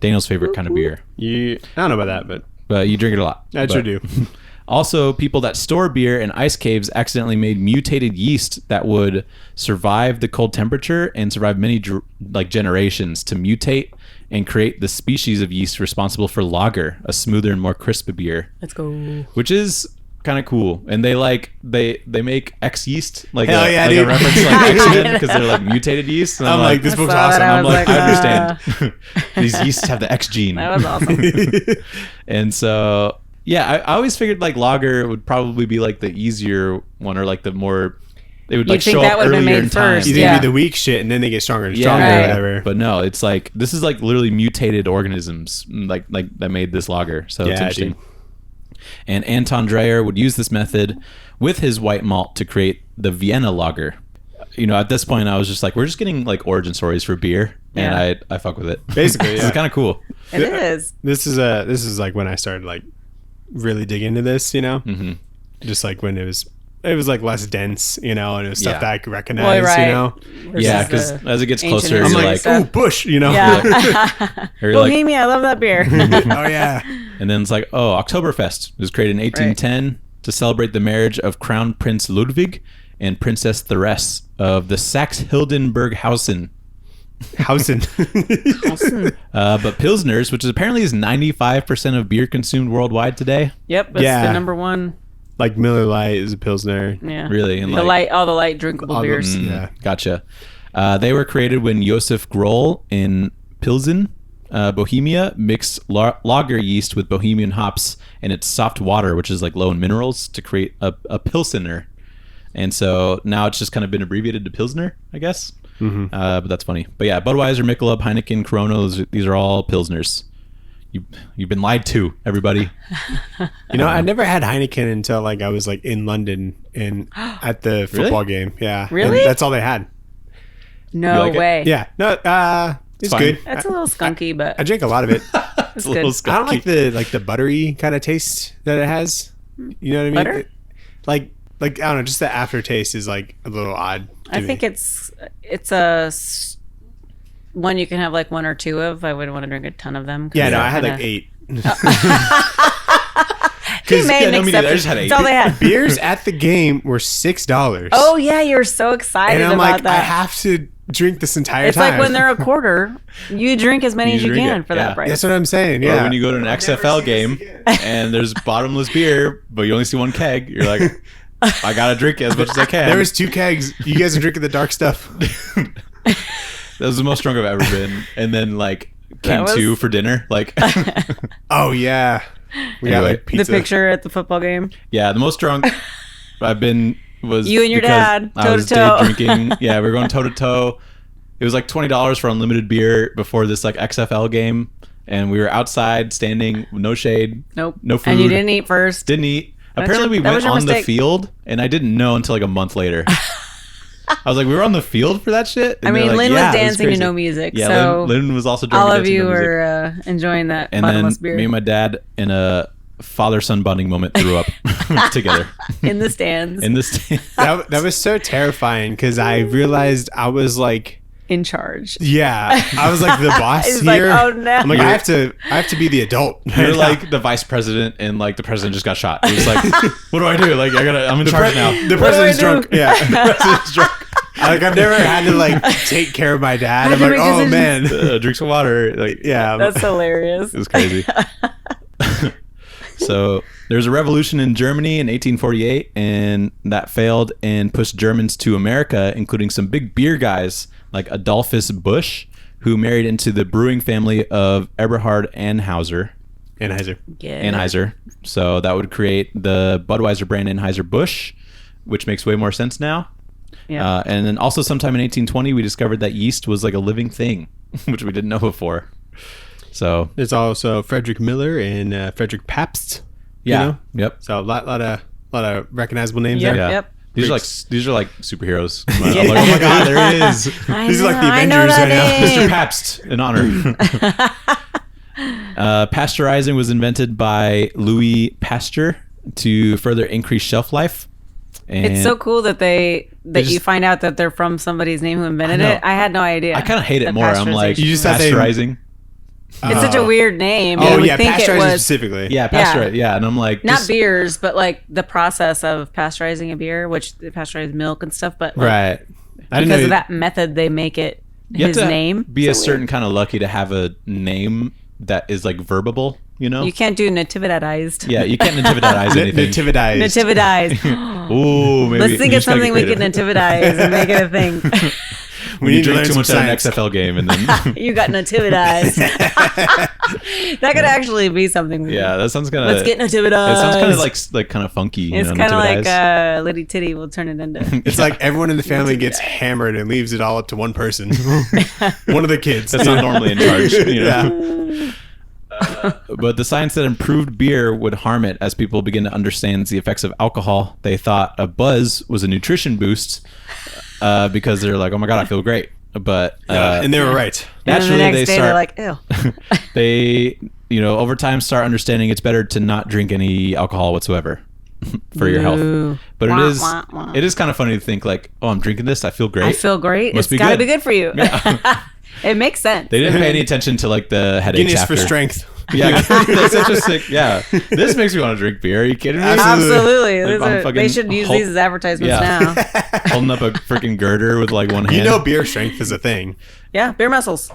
S4: Daniel's favorite kind of beer.
S1: I don't know about that,
S4: But you drink it a lot.
S1: I sure do.
S4: Also, people that store beer in ice caves accidentally made mutated yeast that would survive the cold temperature and survive many generations to mutate and create the species of yeast responsible for lager, a smoother and more crisp beer,
S3: Let's go.
S4: which is kind of cool. And they make X yeast, like
S1: Hell yeah,
S4: a
S1: dude.
S4: reference to like X-Men, because they're like mutated yeast. And
S1: I'm like, this
S3: I
S1: book's
S3: saw that,
S1: awesome.
S3: I
S1: I'm
S3: was
S1: like,
S3: like,
S4: I understand. These yeasts have the X gene.
S3: That was awesome.
S4: And so, yeah, I always figured like lager would probably be like the easier one, or like the more, it would like
S3: think
S4: show
S3: that
S4: up
S3: would've been
S4: earlier
S3: made
S4: in time.
S3: first,
S1: you think
S3: Yeah.
S1: it'd be the weak shit, and then they get stronger and
S4: Yeah,
S1: stronger
S3: Right.
S1: or whatever.
S4: but no, it's like this is like literally mutated organisms like that made this lager. So it's
S1: Yeah,
S4: interesting.
S1: dude.
S4: And Anton Dreyer would use this method with his white malt to create the Vienna lager. You know, at this point, I was just like, we're just getting like origin stories for beer, and
S3: Yeah.
S4: I fuck with it.
S1: Basically,
S4: This
S1: yeah.
S4: is kind of cool.
S3: It is.
S1: This is like when I started like really dig into this, you know?
S4: hmm
S1: Just like when it was it was like less dense, and it was stuff
S4: Yeah.
S1: that I could recognize,
S3: Well, right. Versus
S4: Yeah, because
S3: the
S4: as it gets
S3: ancient
S4: closer,
S1: I'm
S4: you're
S3: history
S1: like,
S4: like,
S1: ooh, Bush,
S3: Yeah.
S4: or you're like,
S3: Bohemia, I love that beer.
S1: oh yeah.
S4: and then it's like, oh, Oktoberfest was created in 1810 to celebrate the marriage of Crown Prince Ludwig and Princess Therese of the Saxe-Hildenburg-Hausen.
S1: Hausen.
S4: But Pilsners, which apparently is 95% of beer consumed worldwide today,
S3: Yep, it's
S1: Yeah.
S3: the number one.
S1: Like Miller Lite is a Pilsner.
S3: Yeah,
S4: really, and
S3: all the light drinkable
S1: All the-
S3: beers.
S1: Yeah.
S4: Gotcha. They were created when Josef Groll in Pilsen, Bohemia, mixed lager yeast with Bohemian hops and its soft water, which is like low in minerals, to create a Pilsener. And so now it's just kind of been abbreviated to Pilsner, I guess. But that's funny. But yeah, Budweiser, Michelob, Heineken, Corona, these are all Pilsners. You've been lied to, everybody.
S1: I never had Heineken until like I was like in London and at the football game. Yeah.
S3: Really?
S1: And that's all they had.
S3: No
S4: You like it?
S3: way.
S1: Yeah. No, it's
S4: fine.
S1: good.
S3: That's a little skunky, but
S1: I drink a lot of it.
S3: it's
S4: a little
S3: good.
S1: I don't like the buttery kind of taste that it has. You know what I mean?
S3: Butter?
S1: Like I don't know, just the aftertaste is like a little odd.
S3: I think it's one you can have like one or two of. I wouldn't want to drink a ton of them. 'Cause
S1: Yeah, no,
S3: they're
S1: I had like
S3: kinda-
S1: 8.
S3: He made
S4: yeah,
S3: an
S4: no, me neither. I
S3: exception.
S4: just had
S3: That's
S4: 8.
S3: all they had.
S1: Beers at the game were $6.
S3: Oh yeah, you're so excited
S1: and I'm
S3: about
S1: like,
S3: that.
S1: I have to drink this entire
S3: It's
S1: time.
S3: like when they're a quarter, you drink as many
S4: You
S3: as you
S4: drink
S3: can
S4: it,
S3: for
S4: yeah.
S3: that price.
S1: That's what I'm saying.
S4: Or
S1: Yeah.
S4: when you go to an XFL game and there's bottomless beer, but you only see one keg, you're like, I gotta drink it as much as I can.
S1: There was 2 kegs. You guys are drinking the dark stuff.
S4: That was the most drunk I've ever been. And then like came
S3: was-
S4: 2 for dinner. Like,
S1: Oh yeah. We got
S4: Anyway.
S1: like pizza.
S3: the picture at the football game.
S4: yeah, the most drunk I've been was
S3: You and your
S4: because
S3: dad,
S4: I was day
S3: toe-to-toe.
S4: drinking. Yeah, we were going toe to toe. It was like $20 for unlimited beer before this like XFL game, and we were outside standing, no shade,
S3: Nope.
S4: no food.
S3: And you didn't eat first.
S4: Didn't eat.
S3: That's
S4: Apparently,
S3: your-
S4: we
S3: that was
S4: went
S3: your
S4: on the
S3: mistake.
S4: field, and I didn't know until like a month later. I was like, we were on the field for that shit.
S3: I
S4: And
S3: mean,
S4: they're like,
S3: Lynn
S4: yeah,
S3: was
S4: it
S3: dancing to
S4: crazy.
S3: no music,
S4: Yeah,
S3: so
S4: Lynn was also drunk.
S3: all
S4: and
S3: of
S4: dancing to
S3: you
S4: no music.
S3: were enjoying that
S4: And then
S3: bottomless beer
S4: me and my dad in a father-son bonding moment threw up together
S3: in the stands,
S4: in the stand.
S1: that was so terrifying because I realized I was like,
S3: in charge.
S1: yeah, I was like the boss
S3: It's
S1: here.
S3: like, oh no.
S1: I'm like, I have to be the adult.
S4: You're like the vice president, and like the president just got shot. It was like, what do I do? Like, I'm in charge now.
S1: The president's
S3: do I do?
S1: drunk. Yeah, the president's drunk. Like I've never had to like take care of my dad. I'm
S3: to
S1: like,
S3: make
S1: oh
S3: decisions.
S1: man,
S4: Drink some water. Like,
S1: yeah.
S3: That's hilarious.
S4: it was crazy. So there was a revolution in Germany in 1848, and that failed and pushed Germans to America, including some big beer guys like Adolphus Busch, who married into the brewing family of Eberhard Anheuser.
S1: Anheuser.
S3: Yeah.
S4: Anheuser. So that would create the Budweiser brand Anheuser-Busch, which makes way more sense now.
S3: Yeah.
S4: And then also sometime in 1820, we discovered that yeast was like a living thing, which we didn't know before. So
S1: There's also Frederick Miller and Frederick Pabst.
S4: yeah,
S1: You know?
S4: yep.
S1: So a lot of recognizable names
S3: Yep.
S1: there.
S4: Yeah.
S3: Yep.
S4: These are like superheroes. I'm
S3: Yeah.
S4: like, oh my god, there it is.
S1: These are like the
S3: I know
S1: Avengers
S3: that
S1: right now.
S3: name.
S4: Mr. Pabst, in honor. Pasteurizing was invented by Louis Pasteur to further increase shelf life. And
S3: It's so cool that you
S4: just-
S3: find out that they're from somebody's name who invented
S4: I know.
S3: it. I had no idea.
S4: I kind of hate it
S3: The
S4: more. I'm like,
S3: pasteurization.
S1: You just thought they-
S4: pasteurizing.
S3: It's such a weird name.
S1: Oh
S3: You would
S1: yeah,
S3: think it
S1: pasteurizing
S3: was
S1: specifically.
S4: Yeah, pasteurize. Yeah, and I'm like,
S3: not
S4: just-
S3: beers, but like the process of pasteurizing a beer, which they pasteurize milk and stuff. But like,
S1: Right. I didn't
S3: because
S1: know
S3: of that method, they make it
S4: you have
S3: his
S4: to
S3: name.
S4: Be a
S3: So
S4: certain kind of lucky to have a name that is like verbal. You know?
S3: weird. You can't do natividized.
S4: Yeah, you can't natividize anything.
S1: Natividized.
S3: Natividized.
S4: Ooh, maybe
S3: Let's think
S4: you
S3: of
S4: just gotta
S3: something
S4: get
S3: we can
S4: creative.
S3: natividize and make it a thing.
S1: We
S4: You
S1: need to
S4: drink
S1: learn
S4: too
S1: some
S4: much at an
S1: science.
S4: XFL game, and then
S3: You got natividized. That could actually be something.
S4: yeah, that sounds kind of.
S3: Let's get natividized.
S4: It sounds kind of like kind of funky.
S3: It's
S4: you know,
S3: kind of like
S4: natividized.
S3: Liddy Titty will turn it into.
S1: It's like everyone in the family gets hammered and leaves it all up to one person. One of the kids.
S4: That's not normally in charge. You know?
S1: Yeah.
S4: But the science that improved beer would harm it as people begin to understand the effects of alcohol. They thought a buzz was a nutrition boost because they're like, oh my god, I feel great. But
S1: And they were right.
S3: And then the
S4: naturally
S3: next
S4: they
S3: day they're
S4: start.
S3: like, ew.
S4: They over time start understanding it's better to not drink any alcohol whatsoever. for your health.
S3: Ooh.
S4: But
S3: Wah,
S4: it is
S3: wah, wah.
S4: it is kind of funny to think like, oh, I'm drinking this, I feel great.
S3: I feel great.
S4: Must
S3: It's
S4: be
S3: got to
S4: good.
S3: be good for you. It makes sense.
S4: They didn't pay any attention to like the headache
S1: Guinness
S4: chapter.
S1: for strength.
S4: Yeah, that's such a sick. Yeah, this makes me want to drink beer. Are you kidding me?
S3: Absolutely.
S4: Like,
S3: These
S4: I'm
S3: are-
S4: fucking
S3: they should use these as advertisements
S4: Yeah.
S3: now.
S4: Holding up a freaking girder with like one hand.
S1: You know, beer strength is a thing.
S3: Yeah, beer muscles.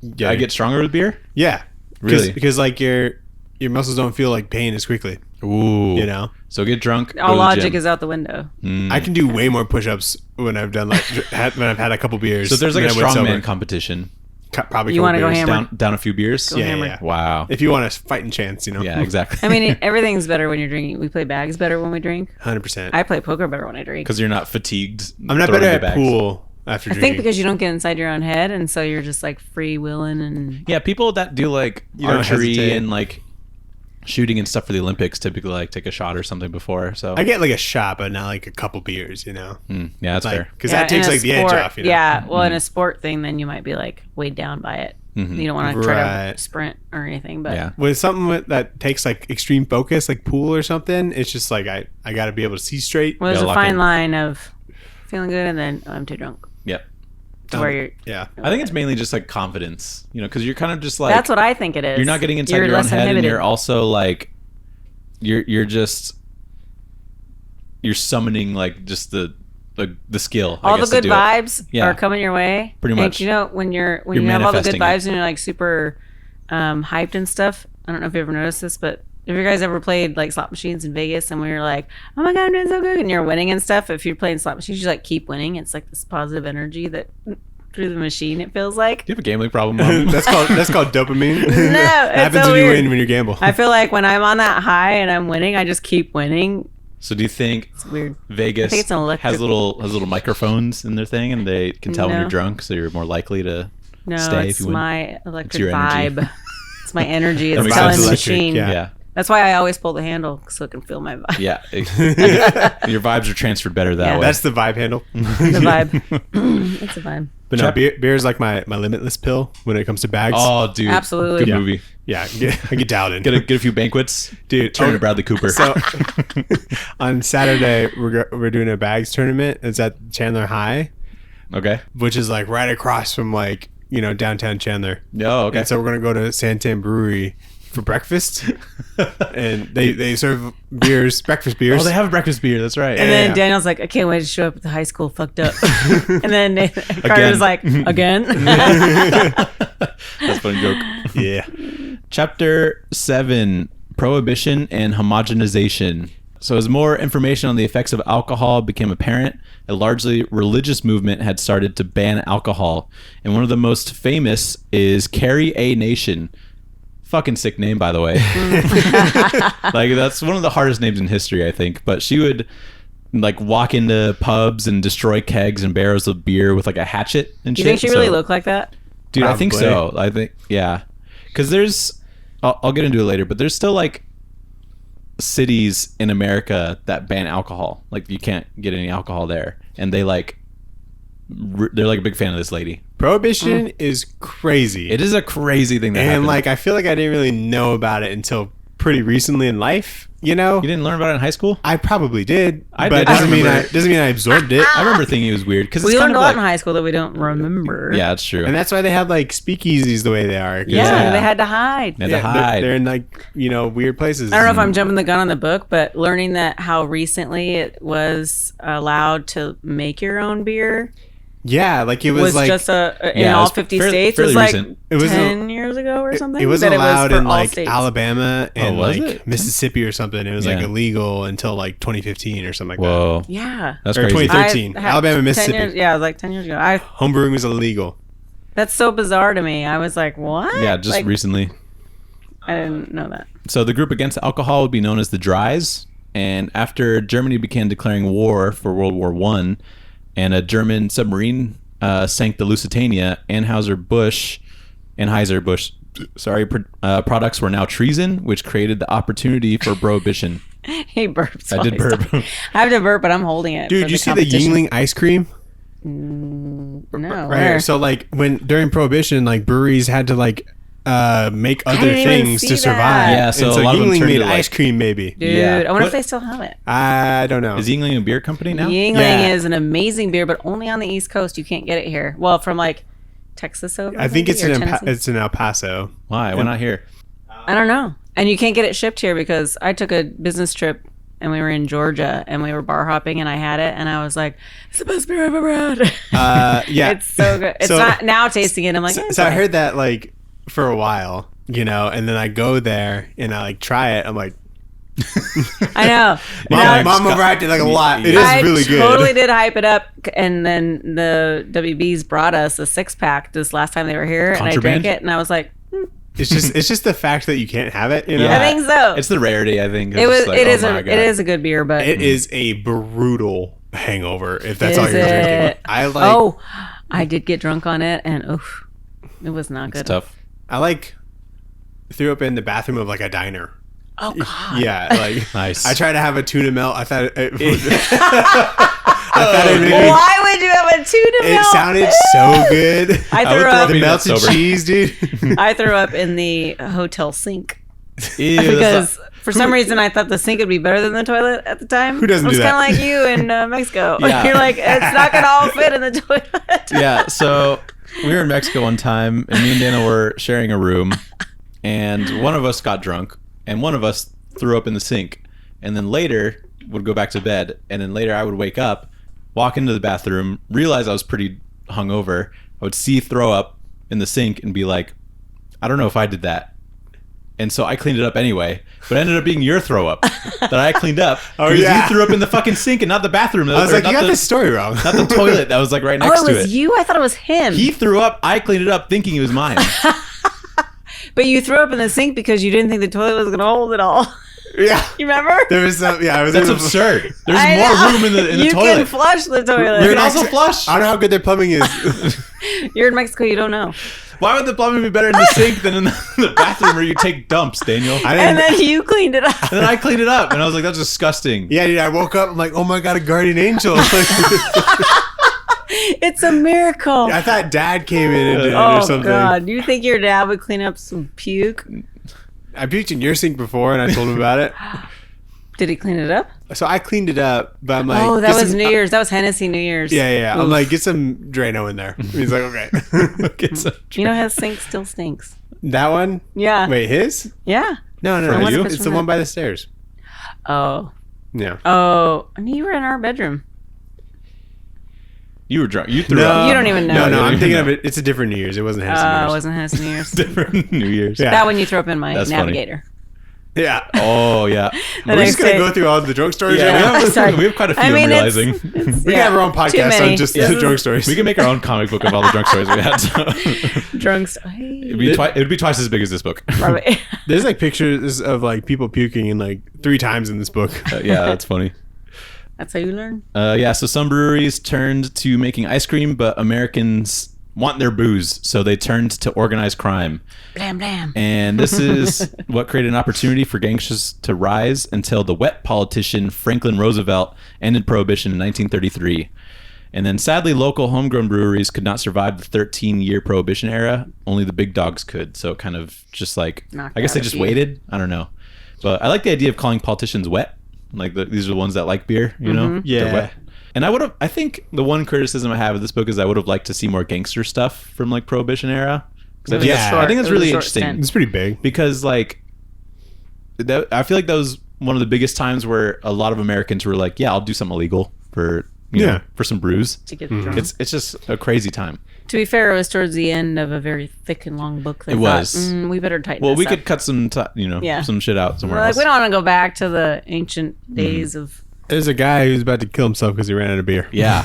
S1: Yeah,
S4: I get stronger with beer.
S1: yeah,
S4: Really?
S1: because like your muscles don't feel like pain as quickly.
S4: Ooh,
S1: You know,
S4: So get drunk.
S3: All logic is out the window.
S1: I can do way more push-ups when I've done like when I've had a couple beers.
S4: So there's like a
S1: than I went
S4: strongman
S1: sober.
S4: competition.
S1: Probably.
S3: You
S1: want
S3: wanna
S1: to
S3: go hammer?
S4: Down a few beers.
S1: Yeah,
S3: hammer.
S1: yeah.
S4: Wow.
S1: If you want a fighting chance, you know.
S4: Yeah, exactly.
S3: I mean, everything's better when you're drinking. We play bags better when we drink.
S1: 100%.
S3: I play poker better when I drink.
S4: Because you're not fatigued.
S1: I'm not
S4: throwing
S1: better
S4: your
S1: at
S4: bags.
S1: pool after
S3: I
S1: drinking.
S3: think because you don't get inside your own head, and so you're just like free willing and
S4: Yeah, people that do like
S1: You don't
S4: archery
S1: hesitate.
S4: and like shooting and stuff for the Olympics typically like take a shot or something before. So
S1: I get like a shot, but not like a couple beers. You know,
S4: yeah, that's
S1: like
S4: fair.
S1: because
S3: Yeah,
S1: that takes
S3: in a
S1: like the edge
S3: sport-
S1: off. You know?
S3: Yeah, well, in a sport thing, then you might be like weighed down by it. You don't want to try
S1: Right.
S3: to sprint or anything, but
S4: Yeah.
S1: With something that takes like extreme focus, like pool or something, it's just like I got to be able to see straight.
S3: well, there's
S4: Gotta
S3: a
S4: lock
S3: fine
S4: in.
S3: line of feeling good and then I'm too drunk.
S4: Yep.
S3: To where you're.
S1: Yeah.
S4: I think it's mainly just like confidence, because you're kind of just like
S3: That's what I think it is.
S4: you're not getting inside
S3: You're
S4: your own
S3: less
S4: head, and
S3: inhibited.
S4: you're also like you're just you're summoning like just the skill. I
S3: all the
S4: guess, to
S3: good
S4: do it.
S3: vibes
S4: Yeah.
S3: are coming your way.
S4: Pretty
S3: And,
S4: much.
S3: you know, when you have all the good
S4: manifesting it.
S3: vibes and you're like super hyped and stuff. I don't know if you ever noticed this, but if you guys ever played like slot machines in Vegas and we were like, oh my god, I'm doing so good, and you're winning and stuff. If you're playing slot machines, you like keep winning. It's like this positive energy that through the machine. It feels like.
S4: Do you have a gambling problem, Mom?
S1: that's called dopamine.
S3: No,
S1: happens
S3: it's so
S1: when you
S3: weird.
S1: win when you gamble.
S3: I feel like when I'm on that high and I'm winning, I just keep winning.
S4: So do you think
S3: It's weird.
S4: Vegas
S3: I think it's an electric-
S4: has little microphones in their thing, and they can tell when
S3: No.
S4: you're drunk, so you're more likely to
S3: No,
S4: stay if
S3: it's
S4: you win?
S3: my electric
S4: your energy.
S3: vibe. It's my energy. It's
S4: makes
S3: telling
S4: sense.
S3: the
S1: Electric,
S3: machine.
S1: yeah.
S4: Yeah.
S3: That's why I always pull the handle so it can feel my vibe.
S4: Yeah. Your vibes are transferred better that
S3: Yeah.
S4: way.
S1: That's the vibe handle.
S3: The vibe. It's a vibe.
S1: But no, beer is like my limitless pill when it comes to bags.
S4: Oh, dude.
S3: Absolutely.
S4: Good
S3: Yeah.
S4: movie.
S1: Yeah, I get dialed in.
S4: Get a few banquets.
S1: Dude,
S4: Turn to Bradley Cooper.
S1: So on Saturday we're doing a bags tournament. It's at Chandler High,
S4: Okay.
S1: which is like right across from like downtown Chandler.
S4: Oh, okay.
S1: And so we're gonna go to Santan Brewery for breakfast, and they serve beers, breakfast beers.
S4: Oh, they have a breakfast beer. That's right.
S3: And then
S1: Yeah.
S3: Daniel's like, I can't wait to show up at the high school fucked up. And then Carter's like, again?
S4: That's a funny joke.
S1: Yeah.
S4: Chapter 7, Prohibition and Homogenization. So as more information on the effects of alcohol became apparent, a largely religious movement had started to ban alcohol. And one of the most famous is Carrie A. Nation. Fucking sick name, by the way. Like, that's one of the hardest names in history, I think. But she would like walk into pubs and destroy kegs and barrels of beer with like a hatchet and
S3: You
S4: shit.
S3: think she really
S4: So-
S3: looked like that?
S4: Dude, I think
S1: Probably.
S4: so. I think, yeah. Because there's, I'll get into it later, but there's still like cities in America that ban alcohol. Like, you can't get any alcohol there. And they like, they're like a big fan of this lady.
S1: Prohibition is crazy.
S4: It is a crazy thing that
S1: and
S4: happened.
S1: like I feel like I didn't really know about it until pretty recently in life. You
S4: didn't learn about it in high school?
S1: I probably did.
S4: I
S1: but
S4: did.
S1: it doesn't
S4: I
S1: mean
S4: remember it.
S1: doesn't mean I absorbed it.
S4: I remember thinking it was weird because
S3: We
S4: it's
S3: learned
S4: kind
S3: a
S4: of
S3: lot
S4: like,
S3: in high school that we don't remember.
S4: yeah, that's true.
S1: And that's why they had like speakeasies the way they are. 'cause,
S3: Yeah,
S4: Yeah.
S3: they had to hide.
S4: They had to
S1: yeah,
S4: hide.
S1: they're in like weird places.
S3: I don't know if I'm jumping the gun on the book, but learning that how recently it was allowed to make your own beer
S1: Yeah, like it was,
S3: was
S1: like
S3: just in
S4: Yeah, it
S3: all
S4: was
S3: 50
S4: fairly-
S3: states. It
S4: fairly
S3: was like
S4: recent.
S1: It was
S3: 10 years ago or something.
S1: it wasn't
S3: that
S1: allowed
S3: for
S1: in
S3: all
S1: like
S3: states.
S1: Alabama and
S4: was
S1: like
S4: it?
S1: Mississippi or something. It was like
S4: Yeah.
S1: illegal until like 2015 or something like
S4: Whoa.
S3: Yeah.
S4: That's
S1: Or
S4: crazy.
S1: 2013.
S3: I had
S1: Alabama,
S3: 10
S1: Mississippi.
S3: years- yeah, it was like 10 years ago.
S1: Homebrewing was illegal.
S3: That's so bizarre to me. I was like, what?
S4: Yeah, just
S3: Like,
S4: recently.
S3: I didn't know that.
S4: So the group against alcohol would be known as the Dries. And after Germany began declaring war for World War I, and a German submarine sank the Lusitania, Anheuser-Busch, products were now treason, which created the opportunity for prohibition.
S3: He burps.
S4: I
S3: while
S4: did
S3: he's
S4: burp.
S3: talking. I have to burp, but I'm holding it.
S1: Dude,
S3: for
S1: you see the
S3: competition.
S1: Yingling ice cream?
S3: No.
S1: Right
S3: where?
S1: here. So like during Prohibition, like breweries had to like make other
S3: didn't even
S1: things
S3: see
S1: to
S3: that.
S1: survive.
S4: Yeah, so
S1: And
S4: a lot of them
S1: Yingling
S4: turned
S1: made
S4: to, like-
S1: ice cream, maybe.
S3: Dude,
S4: Yeah.
S3: I wonder
S4: What-
S3: if they still have it.
S1: I don't know.
S4: Is Yingling a beer company now?
S3: Yingling
S1: Yeah.
S3: is an amazing beer, but only on the East Coast. You can't get it here. Well, from like Texas over.
S1: I think
S3: maybe,
S1: it's
S3: or Tennessee.
S1: it's in El Paso.
S4: Why? Why not here?
S3: I don't know. And you can't get it shipped here because I took a business trip and we were in Georgia and we were bar hopping and I had it and I was like, it's the best beer I've ever had.
S1: Yeah.
S3: It's so good. It's
S1: So-
S3: not now tasting it. I'm like,
S1: So I heard that like for a while, you know, and then I go there and I like try it. I'm like,
S3: I know.
S1: Mom overhyped it like a lot. It is
S3: I
S1: really good.
S3: totally did hype it up, and then the WBs brought us a 6-pack this last time they were here, and I
S4: Contraband?
S3: drank it, and I was like,
S1: It's just the fact that you can't have it. You know?
S3: I think so.
S4: It's the rarity, I think.
S3: it was.
S4: It's like,
S3: It is
S4: oh my
S3: a.
S4: God.
S3: It is a good beer, but
S1: It is a brutal hangover if that's all
S3: Is
S1: you're drinking.
S3: it?
S1: I like.
S3: oh, I did get drunk on it, and oof, it was not good.
S4: It's tough.
S1: I like threw up in the bathroom of like a diner.
S3: Oh God.
S1: Yeah, like
S4: Nice.
S1: I tried to have a tuna melt. I thought it made me-
S3: Why would you have a tuna
S1: it
S3: melt?
S1: sounded so good.
S3: I
S4: would
S3: threw
S4: throw
S3: up.
S4: up
S1: The
S4: in-
S1: melted
S4: sober.
S1: cheese, dude.
S3: I threw up in the hotel sink
S4: Ew, that's
S3: because
S4: not-
S3: for some reason I thought the sink would be better than the toilet at the time.
S1: Who doesn't
S3: It was
S1: do that?
S3: kind of like you in Mexico.
S4: Yeah.
S3: You're like, it's not gonna all fit in the toilet.
S4: yeah, so we were in Mexico one time, and me and Dana were sharing a room, and one of us got drunk, and one of us threw up in the sink, and then later would go back to bed, and then later I would wake up, walk into the bathroom, realize I was pretty hungover. I would see throw up in the sink and be like, I don't know if I did that. And so I cleaned it up anyway, but it ended up being your throw up that I cleaned up.
S1: Oh,
S4: because
S1: yeah.
S4: you threw up in the fucking sink and not the bathroom.
S1: I was
S4: Or
S1: like, you
S4: not
S1: got
S4: the,
S1: this story wrong.
S4: not the toilet that was like right
S3: Oh,
S4: next
S3: it
S4: to
S3: was
S4: it.
S3: you? I thought it was him.
S4: He threw up. I cleaned it up, thinking it was mine.
S3: But you threw up in the sink because you didn't think the toilet was gonna hold it all.
S1: Yeah,
S3: You remember?
S1: there was some. Yeah, I was.
S4: That's
S1: in the-
S4: absurd. There's
S3: I
S4: more
S3: know.
S4: room in the
S3: You
S4: toilet.
S3: can flush the toilet.
S4: You can also flush.
S1: I don't know how good their plumbing is.
S3: You're in Mexico. You don't know.
S4: Why would the plumbing be better in the sink than in the bathroom where you take dumps, Daniel?
S1: I
S3: And
S1: didn't.
S3: then you cleaned it up.
S4: And then I cleaned it up, and I was like, "That's disgusting."
S1: Yeah, dude, I woke up. I'm like, oh my god, a guardian angel. Like,
S3: It's a miracle.
S1: I thought Dad came in and did it or
S3: Oh
S1: something.
S3: God! Do you think your dad would clean up some puke?
S1: I puked in your sink before, and I told him about it.
S3: Did he clean it up?
S1: So I cleaned it up, but I'm like,
S3: Oh, that
S1: get
S3: was
S1: some-
S3: New Year's. That was Hennessey New Year's.
S1: Yeah. I'm
S3: Oof.
S1: like, get some Drano in there. He's like, okay.
S4: Get some-
S3: You know, his sink still stinks.
S1: That one?
S3: Yeah.
S1: Wait, his?
S3: Yeah.
S1: No,
S4: From you?
S1: It's the one by the stairs.
S3: Oh.
S1: Yeah.
S3: Oh. I mean, you were in our bedroom.
S4: You were drunk. You threw
S1: No,
S4: up.
S3: You don't even know.
S1: No,
S4: You don't
S1: I'm
S4: even
S1: thinking
S4: know.
S1: of it. It's a different New Year's. It wasn't Hennessy New
S3: It
S1: Year's.
S3: wasn't Hennessey New Year's.
S4: Different New Year's.
S1: Yeah.
S3: That one you threw up in my
S4: That's funny.
S3: navigator.
S1: Yeah.
S4: Oh yeah.
S3: The
S1: We're just
S3: next
S1: going to
S3: day-
S1: go through all the drunk stories
S4: Yeah.
S1: right now.
S3: Sorry.
S4: We have quite a few.
S3: I mean,
S4: I'm
S3: it's-
S4: realizing.
S3: it's-
S1: We
S3: yeah,
S1: can have our own
S3: too
S1: podcast
S3: many.
S1: on just
S3: This
S1: the
S3: is
S1: drunk stories.
S4: We can make our own comic book of all the drunk stories we had. So.
S3: drunk. Hey.
S4: It would be twice as big as this book.
S3: Probably.
S1: There's like pictures of like people puking in like 3 times in this book.
S4: Yeah, that's funny.
S3: That's how you learn.
S4: Yeah, so some breweries turned to making ice cream, but Americans want their booze, so they turned to organized crime.
S3: Blam blam.
S4: And this is what created an opportunity for gangsters to rise until the wet politician Franklin Roosevelt ended Prohibition in 1933. And then sadly, local homegrown breweries could not survive the 13-year Prohibition era. Only the big dogs could. So kind of just like,
S3: Knocked
S4: I guess
S3: out
S4: they
S3: a
S4: just
S3: few.
S4: waited. I don't know. But I like the idea of calling politicians wet. Like these are the ones that like beer, you know?
S1: Yeah.
S4: They're wet. And I think the one criticism I have of this book is I would have liked to see more gangster stuff from like Prohibition era. 'Cause I think
S1: Yeah.
S4: that's,
S1: Short.
S4: I think that's
S3: It was a
S4: really
S3: short
S4: interesting
S3: stint.
S1: It's pretty big.
S4: because like I feel like that was one of the biggest times where a lot of Americans were like, "Yeah, I'll do something illegal for you know,
S1: Yeah.
S4: for some brews."
S3: To get drunk.
S4: It's just a crazy time.
S3: To be fair, it was towards the end of a very thick and long book. They
S4: It
S3: thought,
S4: was.
S3: we better tighten
S4: Well,
S3: this
S4: we
S3: up."
S4: could cut some
S3: Yeah.
S4: some shit out
S3: We're
S4: somewhere
S3: like,
S4: else.
S3: we don't want to go back to the ancient days of.
S1: There's a guy who's about to kill himself because he ran out of beer.
S4: Yeah,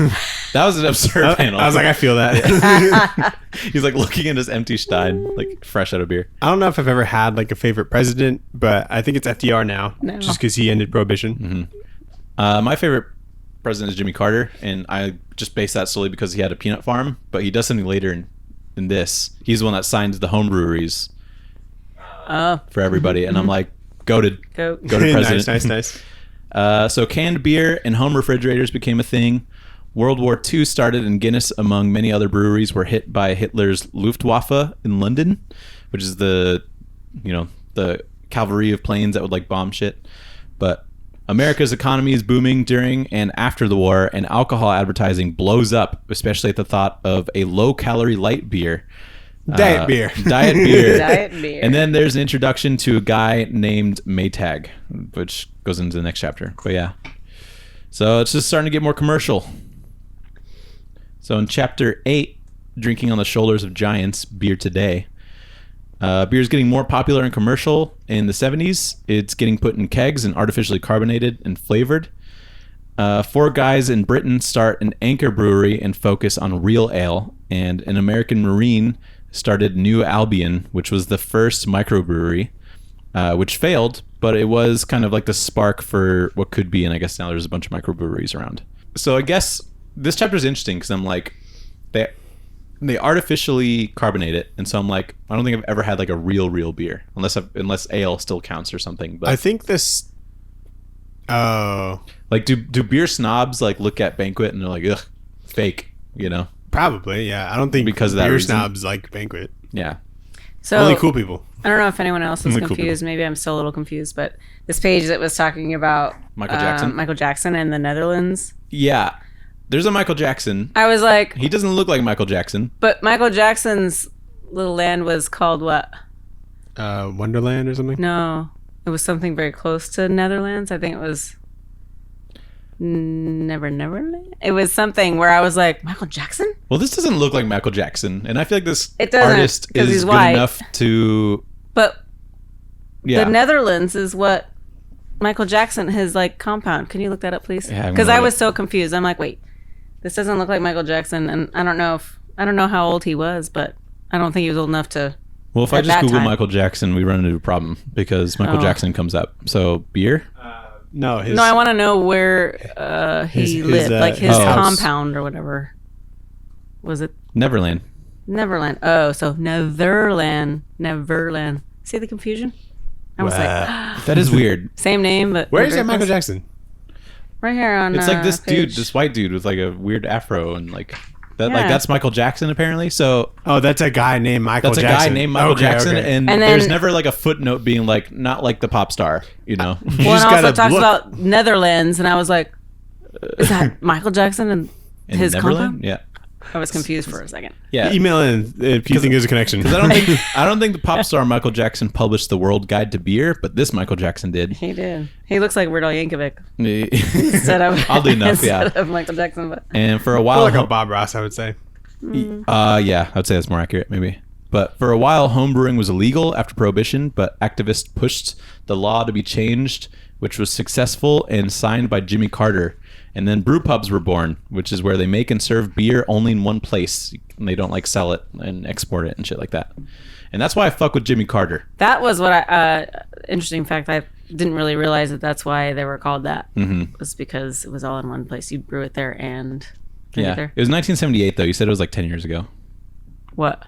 S4: that was an absurd panel.
S1: I was like, I feel that.
S4: He's like looking at his empty stein, like fresh out of beer.
S1: I don't know if I've ever had like a favorite president, but I think it's FDR now,
S3: No.
S1: just because he ended prohibition.
S4: My favorite president is Jimmy Carter, and I just base that solely because he had a peanut farm. But he does something later in this. He's the one that signed the home breweries
S3: Oh,
S4: for everybody, and I'm like, goated.
S3: go.
S4: Go to president.
S1: nice.
S4: So canned beer and home refrigerators became a thing. World War II started, and Guinness, among many other breweries, were hit by Hitler's Luftwaffe in London, which is the cavalry of planes that would like bomb shit. But America's economy is booming during and after the war, and alcohol advertising blows up, especially at the thought of a low-calorie light beer.
S1: Diet beer.
S4: Diet beer.
S3: Diet beer.
S4: And then there's an introduction to a guy named Maytag, which goes into the next chapter. But yeah. So it's just starting to get more commercial. So in chapter 8, Drinking on the Shoulders of Giants, Beer Today. Beer is getting more popular and commercial in the 70s. It's getting put in kegs and artificially carbonated and flavored. 4 guys in Britain start an anchor brewery and focus on real ale. And an American Marine started New Albion, which was the first microbrewery, which failed, but it was kind of like the spark for what could be. And I guess now there's a bunch of microbreweries around. So I guess this chapter is interesting because I'm like, they artificially carbonate it, and so I'm like, I don't think I've ever had like a real beer, unless ale still counts or something. But
S1: I think this. Oh,
S4: like do beer snobs like look at Banquet and they're like, ugh, fake, you know?
S1: probably. Yeah, I don't think
S4: Because of that
S1: beer
S4: reason?
S1: snobs like Banquet.
S4: Yeah.
S3: So
S1: Only cool people.
S3: I don't know if anyone else is
S4: Only cool
S3: confused. Maybe I'm still a little confused, but this page that was talking about
S4: Michael Jackson
S3: in the Netherlands.
S4: Yeah. There's a Michael Jackson.
S3: I was like,
S4: He doesn't look like Michael Jackson.
S3: but Michael Jackson's little land was called what?
S1: Wonderland or something.
S3: No, it was something very close to Netherlands. I think it was Neverland. It was something where I was like, Michael Jackson?
S4: Well, this doesn't look like Michael Jackson, and I feel like this
S3: It doesn't,
S4: artist
S3: 'cause
S4: is
S3: he's
S4: good
S3: white.
S4: enough to.
S3: But
S4: Yeah.
S3: the Netherlands is what Michael Jackson, his like compound. Can you look that up, please?
S4: Yeah, I'm
S3: Because
S4: gonna
S3: I
S4: look
S3: was so confused. I'm like, wait, this doesn't look like Michael Jackson, and I don't know how old he was, but I don't think he was old enough to.
S4: Well, if I
S3: at
S4: just
S3: that
S4: Google
S3: time.
S4: Michael Jackson, we run into a problem because Michael
S3: Oh.
S4: Jackson comes up. So beer.
S1: No, his,
S3: No, I want to know where he
S1: his,
S3: lived, like his
S1: house.
S3: compound or whatever. Was it
S4: Neverland.
S3: Neverland? Oh, so Neverland. See the confusion? I was like,
S4: That is weird.
S3: same name, but
S1: Where
S3: they're
S1: is
S3: very
S1: that Michael
S3: close.
S1: Jackson?
S3: Right here on.
S4: It's like this dude,
S3: page.
S4: this white dude with like a weird afro and like that.
S3: Yeah.
S4: Like that's Michael Jackson apparently. So
S1: Oh, that's a guy named Michael
S4: that's a
S1: Jackson.
S4: guy named Michael
S1: Okay,
S4: Jackson,
S1: okay.
S4: and
S3: And
S4: there's
S3: then-
S4: never like a footnote being like not like the pop star, you know.
S1: You
S3: Well,
S1: just
S3: and also
S1: gotta
S3: talks
S1: look.
S3: about Netherlands, and I was like, is that Michael Jackson and
S4: In
S3: his
S4: Neverland,
S3: compound?
S4: yeah,
S3: I was confused for a second.
S4: yeah.
S1: Email in if you think there's a connection.
S4: Because I don't think the pop star Michael Jackson published the World Guide to Beer, but this Michael Jackson did.
S3: He did. He looks like Weird Al Yankovic instead of
S4: Oddly enough, yeah.
S3: instead of Michael Jackson. But
S4: And for a
S1: More
S4: while,
S1: like a Bob Ross, I would say.
S4: yeah, I'd say that's more accurate, maybe. But for a while, homebrewing was illegal after Prohibition, but activists pushed the law to be changed, which was successful and signed by Jimmy Carter. And then brew pubs were born, which is where they make and serve beer only in one place. And they don't like sell it and export it and shit like that. And that's why I fuck with Jimmy Carter.
S3: that was what interesting fact. I didn't really realize that that's why they were called that. Was because it was all in one place. You brew it there and drink
S4: Yeah,
S3: it there.
S4: it was 1978 though. You said it was like 10 years ago.
S3: What?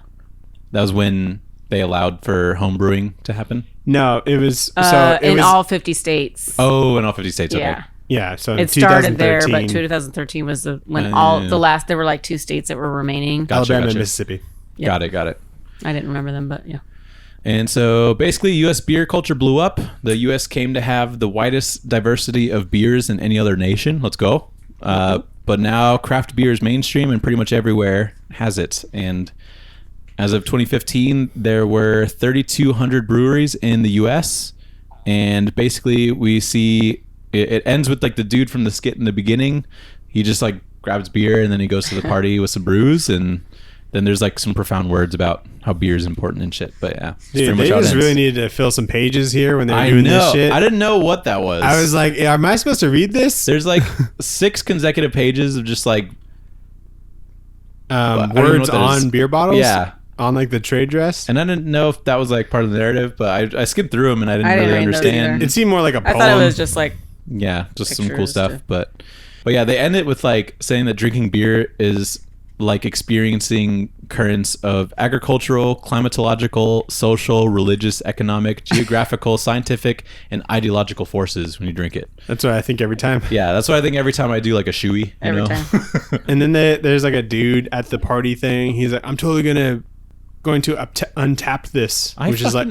S4: That was when they allowed for home brewing to happen.
S1: No, it was so it
S3: in
S1: was
S3: all 50 states.
S4: Oh, in all 50 states.
S3: yeah.
S4: Okay.
S1: yeah. So in
S3: It started there, but
S1: 2013,
S3: 2013 was when
S4: Yeah.
S3: there were like 2 states that were remaining.
S4: Gotcha,
S1: Alabama
S4: gotcha.
S1: and Mississippi.
S3: Yeah.
S4: Got it.
S3: I didn't remember them, but yeah.
S4: And so basically, U.S. beer culture blew up. The U.S. came to have the widest diversity of beers than any other nation. Let's go. But now craft beer is mainstream and pretty much everywhere has it. And as of 2015, there were 3,200 breweries in the U.S. And basically, we see it ends with like the dude from the skit in the beginning. He just like grabs beer and then he goes to the party with some brews. And then there's like some profound words about how beer is important and shit. But yeah, it's pretty
S1: Dude,
S4: much
S1: they
S4: how it
S1: just
S4: ends.
S1: really needed to fill some pages here when they were
S4: I
S1: doing
S4: know.
S1: this shit.
S4: I didn't know what that was.
S1: I was like, am I supposed to read this?
S4: There's like 6 consecutive pages of just like I don't even know
S1: Words
S4: what that is.
S1: on beer bottles?
S4: Yeah.
S1: On like the trade dress?
S4: And I didn't know if that was like part of the narrative, but I skipped through them and I didn't
S3: I didn't
S4: really
S3: read those
S4: understand.
S3: either.
S1: It seemed more like a
S3: I
S1: poem.
S3: thought it was just like
S4: Yeah, just some cool
S3: Pictures
S4: stuff.
S3: too.
S4: But yeah, they end it with like saying that drinking beer is like experiencing currents of agricultural, climatological, social, religious, economic, geographical, scientific, and ideological forces when you drink it.
S1: That's what I think every time.
S4: Yeah, that's what I think every time I do like a shoey. You
S3: Every
S4: know?
S3: time.
S1: And then there's like a dude at the party thing. He's like, I'm totally gonna going to untap this, which is like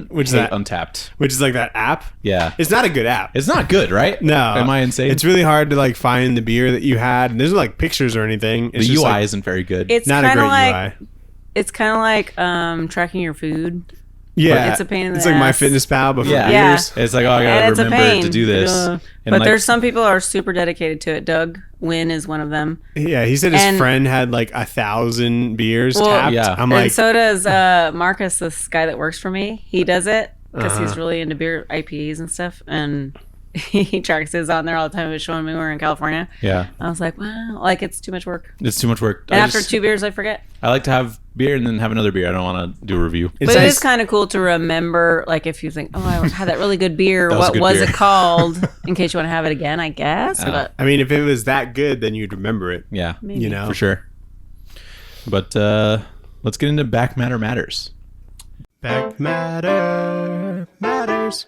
S4: Untapped.
S1: which is like that app.
S4: Yeah.
S1: It's not a good app.
S4: It's not good, right?
S1: No.
S4: Am I insane?
S1: It's really hard to like find the beer that you had. And there's no like pictures or anything. It's
S4: the
S1: just,
S4: UI
S1: like,
S4: isn't very good.
S3: It's
S1: not a
S3: kind
S1: great
S3: of like
S1: UI.
S3: it's kind of like tracking your food.
S1: Yeah,
S3: it's a pain in the
S1: It's like
S3: ass.
S1: MyFitnessPal, but for
S3: Yeah.
S1: beers.
S4: It's like, oh, I
S3: And
S4: gotta
S3: it's a
S4: remember
S3: pain.
S4: to do this.
S3: But
S4: like,
S3: there's some people who are super dedicated to it. Doug Wynn is one of them.
S1: Yeah, he said his
S3: And-
S1: friend had like 1,000 beers
S3: Well,
S1: tapped.
S4: yeah.
S1: I'm
S3: And
S1: like,
S3: so does Marcus, this guy that works for me. He does it because he's really into beer IPAs and stuff. And he tracks his on there all the time. He was showing me when we were in California.
S4: yeah,
S3: I was like, wow, like it's too much work.
S4: it's too much work.
S3: And after 2 beers, I forget.
S4: I like to have beer and then have another beer. I don't want to do a review.
S1: it's
S3: But it
S1: nice.
S3: is kind of cool to remember, like if you think, oh, I had that really good beer.
S4: That was a
S3: What
S4: good
S3: was
S4: beer.
S3: it called? In case you want to have it again, I guess. But
S1: I mean, if it was that good, then you'd remember it.
S4: Yeah,
S3: maybe.
S1: You know,
S4: for sure. But let's get into Back Matter Matters.
S1: Back matter matters.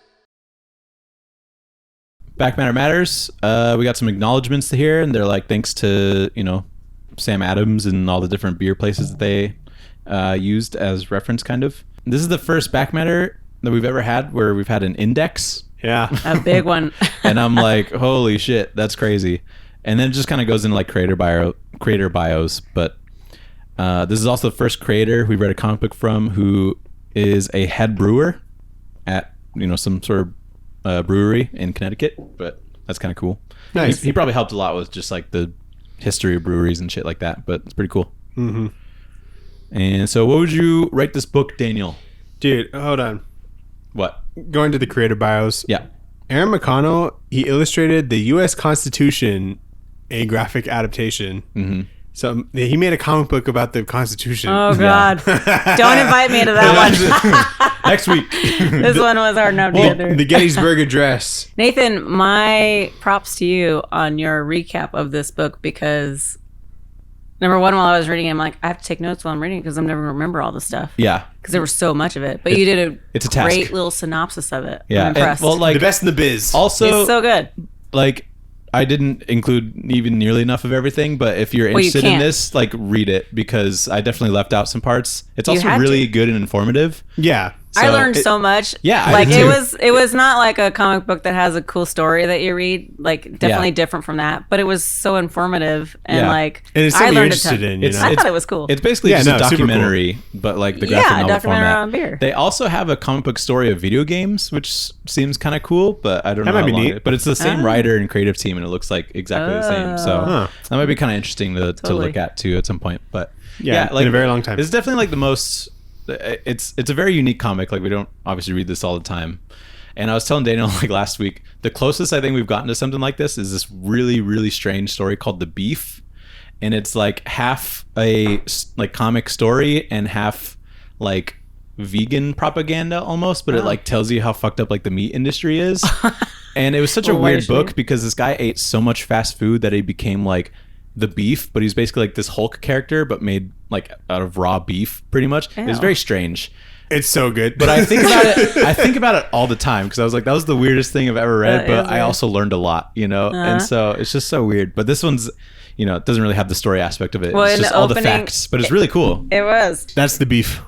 S4: Back Matter Matters. We got some acknowledgments to hear, and they're like, thanks to, Sam Adams and all the different beer places that they used as reference, kind of. This is the first Back Matter that we've ever had where we've had an index,
S1: Yeah.
S3: a big one.
S4: and I'm like, holy shit, that's crazy. And then it just kind of goes into like creator bios. But this is also the first creator we read a comic book from who is a head brewer at some sort of brewery in Connecticut. But that's kind of cool.
S1: Nice.
S4: He probably helped a lot with just like the history of breweries and shit like that. But it's pretty cool.
S1: Mm-hmm.
S4: And so, what would you rate this book, Daniel?
S1: Dude, hold on.
S4: What?
S1: Going to the creator bios.
S4: Yeah.
S1: Aaron McConnell, he illustrated the U.S. Constitution, a graphic adaptation.
S4: Mm-hmm.
S1: So he made a comic book about the Constitution.
S3: Oh God! Don't invite me to that one.
S4: Next week.
S3: This one was hard enough to
S1: Well,
S3: get through.
S1: the Gettysburg Address.
S3: Nathan, my props to you on your recap of this book because number one, while I was reading it, I'm like, I have to take notes while I'm reading it because I'm never gonna remember all the stuff.
S4: Yeah.
S3: Because there was so much of it. But you did
S4: it's a
S3: a
S4: task.
S3: great little synopsis of it.
S4: Yeah.
S3: I'm
S4: And,
S3: impressed.
S4: well, like
S1: The best in the biz.
S4: also,
S3: it's so good.
S4: like I didn't include even nearly enough of everything, but if you're
S3: Well, you
S4: interested in
S3: can't.
S4: this, like read it because I definitely left out some parts. It's
S3: You
S4: also
S3: had
S4: really
S3: to.
S4: good and informative.
S1: Yeah.
S3: I
S4: So
S3: learned
S4: it-
S3: so much.
S4: Yeah, I
S3: like
S4: did
S3: it
S4: too.
S3: was not like a comic book that has a cool story that you read. Like definitely
S4: Yeah.
S3: different from that, but it was so informative and
S4: Yeah.
S3: like
S1: And it's
S3: I
S1: something you're
S3: learned a
S1: interested
S3: ton.
S1: in, you know?
S3: I thought it was cool.
S4: It's basically
S1: Yeah,
S4: just
S1: no,
S4: a
S1: super cool.
S4: documentary, but like the
S3: Yeah,
S4: graphic
S3: a
S4: novel
S3: documentary
S4: format.
S3: on beer.
S4: They also have a comic book story of video games, which seems kind of cool, but I don't know
S1: That might
S4: how
S1: be
S4: long
S1: neat.
S4: it- But it's the same
S3: Oh.
S4: writer and creative team, and it looks like exactly the same. So
S1: Huh.
S4: that might be kind of interesting to
S3: Totally.
S4: look at too at some point. But
S1: Yeah, in a very long time.
S4: It's definitely like the most. It's a very unique comic. Like we don't obviously read this all the time. And I was telling Daniel like last week, the closest I think we've gotten to something like this is this really, really strange story called The Beef. And it's like half a like comic story and half like vegan propaganda almost, but it like tells you how fucked up like the meat industry is. And it was such a
S3: Well, why
S4: weird
S3: should
S4: book
S3: you?
S4: because this guy ate so much fast food that he became like the beef, but he's basically like this Hulk character, but made like out of raw beef pretty much. It's
S3: Ew.
S4: very strange.
S1: It's so good.
S4: But I think about it. I think about it all the time because I was like, that was the weirdest thing I've ever read.
S3: That
S4: But
S3: is
S4: I
S3: weird.
S4: also learned a lot, And so it's just so weird. But this one's, it doesn't really have the story aspect of it.
S3: Well,
S4: it's
S3: in
S4: just
S3: the
S4: all the
S3: opening-
S4: facts. But it's really cool.
S3: It was.
S1: That's the beef.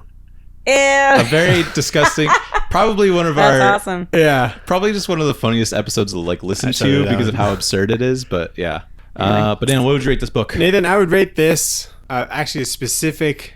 S3: Ew.
S4: A very disgusting. Probably one of
S3: That's
S4: our.
S3: awesome.
S1: Yeah.
S4: Probably just one of the funniest episodes to like listen
S1: I shut it
S4: to
S1: down.
S4: because of how absurd it is. But yeah. But Dan, what would you rate this book?
S1: Nathan, I would rate this actually a specific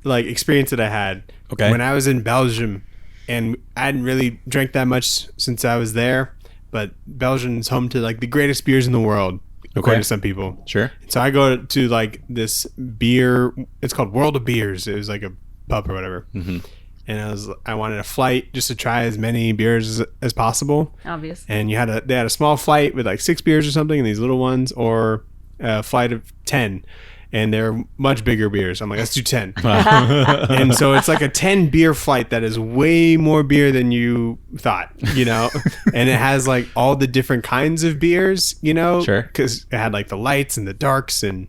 S1: like experience that I had
S4: Okay.
S1: when I was in Belgium, and I hadn't really drank that much since I was there. But Belgium's home to like the greatest beers in the world, according to some people.
S4: Sure.
S1: So I go to like this beer. It's called World of Beers. It was like a pub or whatever.
S4: Mhm.
S1: And I wanted a flight just to try as many beers as possible.
S3: Obvious.
S1: And they had a small flight with like 6 beers or something, and these little ones, or a flight of 10, and they're much bigger beers. I'm like, let's do 10. And so it's like a 10 beer flight that is way more beer than you thought, and it has like all the different kinds of beers,
S4: Sure.
S1: because it had like the lights and the darks and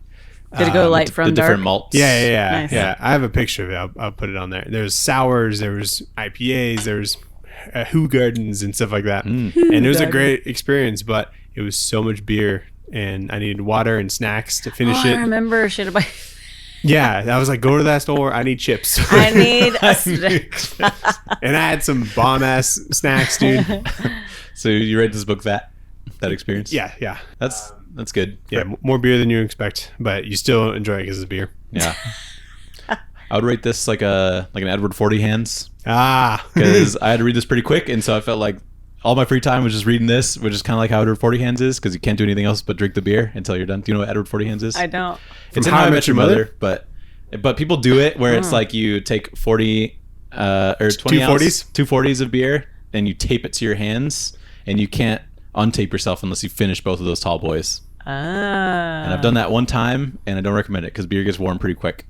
S3: Did it go light from
S4: The
S3: dark?
S4: different malts.
S1: yeah.
S3: Nice.
S1: Yeah, I have a picture of it. I'll put it on there. There's sours, there was IPAs, there's Who Gardens and stuff like that. And it was a great experience, but it was so much beer, and I needed water and snacks to finish
S3: Oh,
S1: it.
S3: I remember shit about.
S1: Yeah, I was like, go to that store. I need chips.
S3: I need a
S1: And I had some bomb ass snacks, dude.
S4: So you rate this book that experience?
S1: Yeah.
S4: That's good.
S1: Yeah, more beer than you expect, but you still enjoy it because it's beer.
S4: Yeah. I would rate this like an Edward 40 Hands, because I had to read this pretty quick, and so I felt like all my free time was just reading this, which is kind of like how Edward 40 Hands is, because you can't do anything else but drink the beer until you're done. Do you know what Edward 40 Hands is?
S3: I don't.
S4: It's in How I Met Your Mother, but people do it where it's like you take 40 or 20 two 40s of beer, and you tape it to your hands, and you can't untape yourself unless you finish both of those tall boys. And I've done that one time, and I don't recommend it because beer gets warm pretty quick.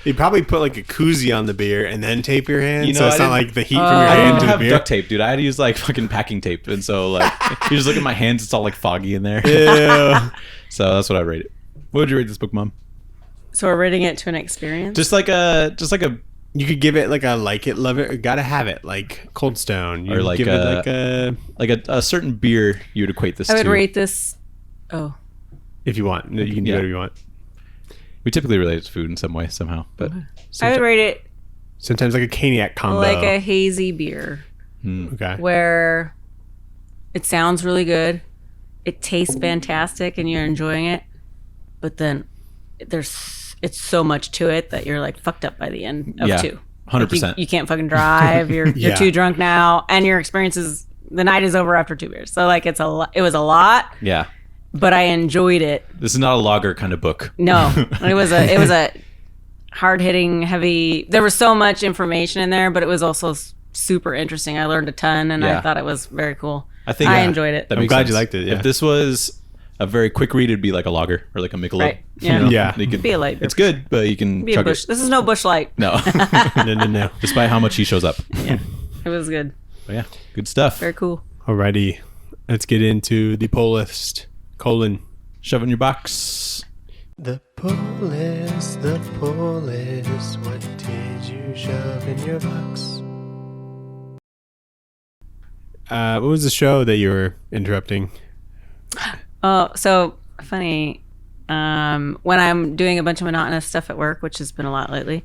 S1: You probably put like a koozie on the beer and then tape your hand, so it's not like the heat from your
S4: I
S1: hand
S4: didn't
S1: to the
S4: have
S1: beer.
S4: duct tape, dude. I had to use like fucking packing tape, and so like you just look at my hands, it's all like foggy in there.
S1: Ew.
S4: So that's what I rate it. What would you rate this book, Mom?
S3: So we're rating it to an experience.
S4: Just like a
S1: You could give it like a like it, love it, or gotta have it, like Cold Stone. You
S4: or like
S1: give it like
S4: a certain beer you would equate this
S3: I
S4: to.
S3: would rate this. Oh,
S1: if you want. You can do whatever you want.
S4: We typically relate it to food in some way, somehow, but
S3: I would rate it
S1: Sometimes like a cognac combo.
S3: like a hazy beer
S1: Okay.
S3: where it sounds really good, it tastes fantastic, and you're enjoying it, but then it's so much to it that you're like fucked up by the end of 2.
S4: 100%.
S3: Like you can't fucking drive. You're too drunk now, and your experience is the night is over after 2 beers. So like it was a lot.
S4: Yeah.
S3: But I enjoyed it.
S4: This is not a lager kind of book.
S3: No, it was a hard hitting, heavy. There was so much information in there, but it was also super interesting. I learned a ton, and I thought it was very cool. I enjoyed it.
S1: I'm glad you liked it. Yeah.
S4: If this was a very quick read, it'd be like a lager or like a Michelob.
S3: Right. Yeah.
S4: You know?
S1: Yeah.
S4: You could,
S3: Be a light.
S4: it's good, but you can
S3: Be a
S4: chug
S3: bush.
S4: it.
S3: This is no Bush Light.
S4: No.
S1: No.
S4: Despite how much he shows up.
S3: Yeah, it was good.
S4: But yeah, good stuff.
S3: Very cool.
S1: Alrighty, let's get into the poll list.
S4: Shove it in your box.
S1: The poll list, what did you shove in your box? What was the show that you were interrupting?
S3: Oh, so funny. When I'm doing a bunch of monotonous stuff at work, which has been a lot lately,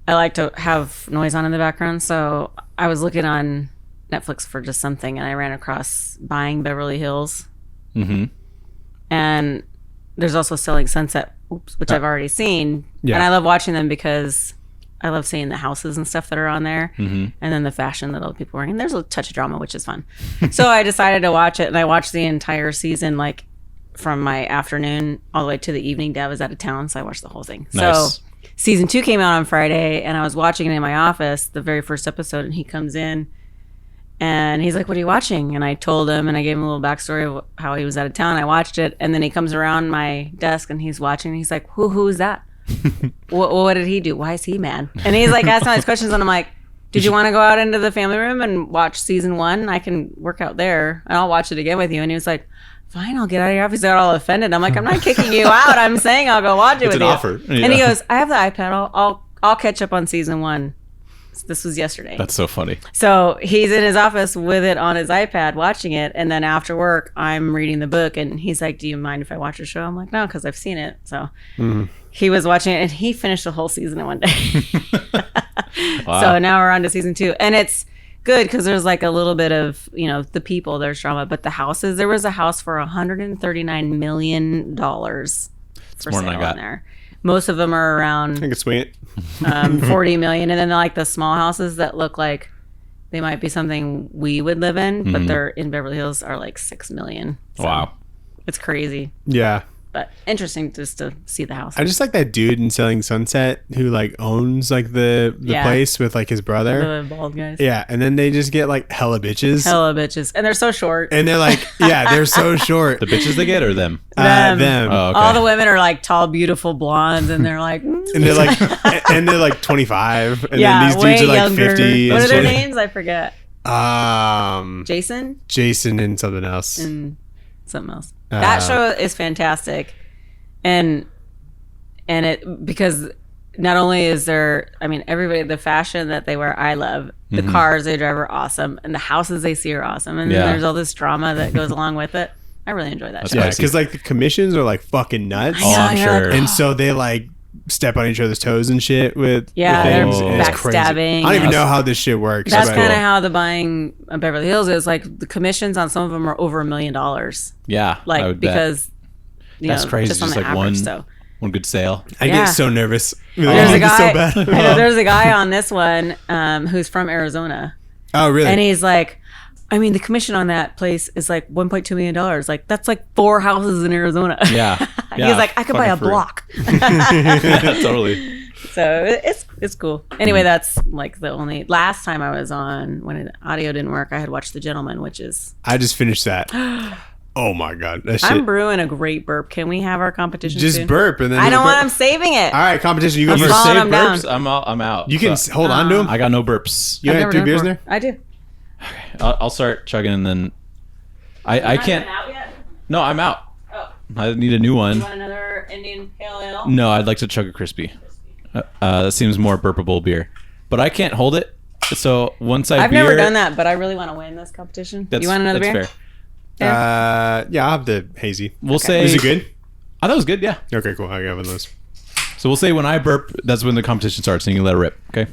S3: I like to have noise on in the background. So I was looking on Netflix for just something, and I ran across Buying Beverly Hills.
S4: Mm-hmm.
S3: And there's also Selling Sunset, which I've already seen.
S1: Yeah.
S3: And I love watching them because I love seeing the houses and stuff that are on there.
S4: Mm-hmm.
S3: And then the fashion that other people are wearing. And there's a touch of drama, which is fun. So I decided to watch it, and I watched the entire season, like from my afternoon all the way to the evening. Dad was out of town, so I watched the whole thing.
S4: Nice.
S3: So season 2 came out on Friday, and I was watching it in my office, the very first episode, and he comes in. And he's like, what are you watching? And I told him, and I gave him a little backstory of how he was out of town. I watched it. And then he comes around my desk, and he's watching. And he's like, who's that? What did he do? Why is he mad? And he's like asking all these questions. And I'm like, did you want to go out into the family room and watch season 1? I can work out there, and I'll watch it again with you. And he was like, fine, I'll get out of your office. He got all offended. I'm like, I'm not kicking you out. I'm saying I'll go watch it with you.
S4: It's an offer. Yeah.
S3: And he goes, I have the iPad. I'll catch up on season 1. This was yesterday.
S4: That's so funny.
S3: So he's in his office with it on his iPad watching it. And then after work, I'm reading the book. And he's like, do you mind if I watch the show? I'm like, no, because I've seen it. So he was watching it, and he finished the whole season in one day.
S4: Wow.
S3: So now we're on to season 2. And it's good because there's like a little bit of, the people, there's drama. But the houses, there was a house for $139 million for
S4: more than I
S3: sale
S4: got.
S3: in there. Most of them are around
S1: I can swing it.
S3: 40 million, and then like the small houses that look like they might be something we would live in, but they're in Beverly Hills are like 6 million. So
S4: Wow.
S3: it's crazy,
S1: Yeah.
S3: but interesting just to see the house.
S1: I just like that dude in Selling Sunset who like owns like the place with like his brother.
S3: The bald guys.
S1: Yeah, and then they just get like hella bitches.
S3: Hella bitches, and they're so short.
S1: And they're like, they're so short.
S4: The bitches they get or them?
S1: Them.
S4: Oh, okay.
S3: All the women are like tall, beautiful blondes, and they're like,
S1: And they're like 25, and
S3: yeah,
S1: then these
S3: way
S1: dudes are like
S3: younger.
S1: 50.
S3: What are their
S1: It's
S3: names? I forget. Jason
S1: Jason and something else.
S3: and something else. That show is fantastic, and it because not only is there, everybody, the fashion that they wear, I love. The cars they drive are awesome, and the houses they see are awesome, and then there's all this drama that goes along with it. I really enjoy that
S4: That's
S3: show.
S1: Yeah,
S4: spicy.
S1: because like the commissions are like fucking nuts.
S3: I know,
S4: I'm
S3: you're
S4: sure.
S3: like,
S1: And so they like step on each other's toes and shit with
S3: Yeah,
S1: with
S3: they're
S1: things, and it's crazy.
S3: backstabbing.
S1: I don't even know how this shit works.
S3: That's
S1: but-
S3: kind of how the buying of Beverly Hills is. Like the commissions on some of them are over $1 million.
S4: Yeah, I
S3: Like
S4: would bet.
S3: because
S4: That's crazy.
S3: Just on
S4: Just
S3: the
S4: like
S3: average,
S4: one-
S3: so.
S4: one good sale.
S1: I
S3: Yeah.
S1: get so nervous.
S3: There's a
S1: It's
S3: guy.
S1: so bad.
S3: I know, there's a guy on this one who's from Arizona,
S1: Oh, really?
S3: and he's like, I mean, the commission on that place is like $1.2 million. Like that's like 4 houses in Arizona.
S4: Yeah.
S3: He's like, I could buy a
S4: fucking for real.
S3: block.
S4: Yeah, totally.
S3: So it's cool. Anyway, that's like the only last time I was on when the audio didn't work. I had watched The Gentleman, which is
S1: I just finished that. Oh my god, that shit.
S3: I'm brewing a great burp. Can we have our competition?
S1: Just
S3: soon?
S1: burp and then
S3: I
S1: you
S3: don't
S1: burp.
S3: want. I'm saving it.
S1: All right, competition. You go
S3: I'm
S1: first.
S3: following
S4: Save
S3: them down.
S4: burps. I'm out.
S1: You can hold on to them.
S4: I got no burps.
S1: You
S3: I've
S1: got
S3: never
S1: 2
S3: done
S1: beers
S3: it
S1: in
S3: before.
S1: there?
S3: I do.
S4: I'll start chugging and then I can't.
S3: Out yet?
S4: No, I'm out.
S3: Oh,
S4: I need a new
S3: you
S4: one.
S3: want another Indian Pale Ale?
S4: No, I'd like to chug a crispy. That seems more burpable beer, but I can't hold it. So once
S3: I've
S4: beer,
S3: never done that, but I really want to win this competition.
S4: That's,
S3: You want another
S4: that's
S3: beer?
S4: fair.
S1: Yeah, I'll have the hazy.
S4: We'll say.
S1: Is it good?
S4: I thought it was good. Yeah.
S1: Okay, cool. I got one of those.
S4: So we'll say when I burp, that's when the competition starts, and you can let it rip. Okay.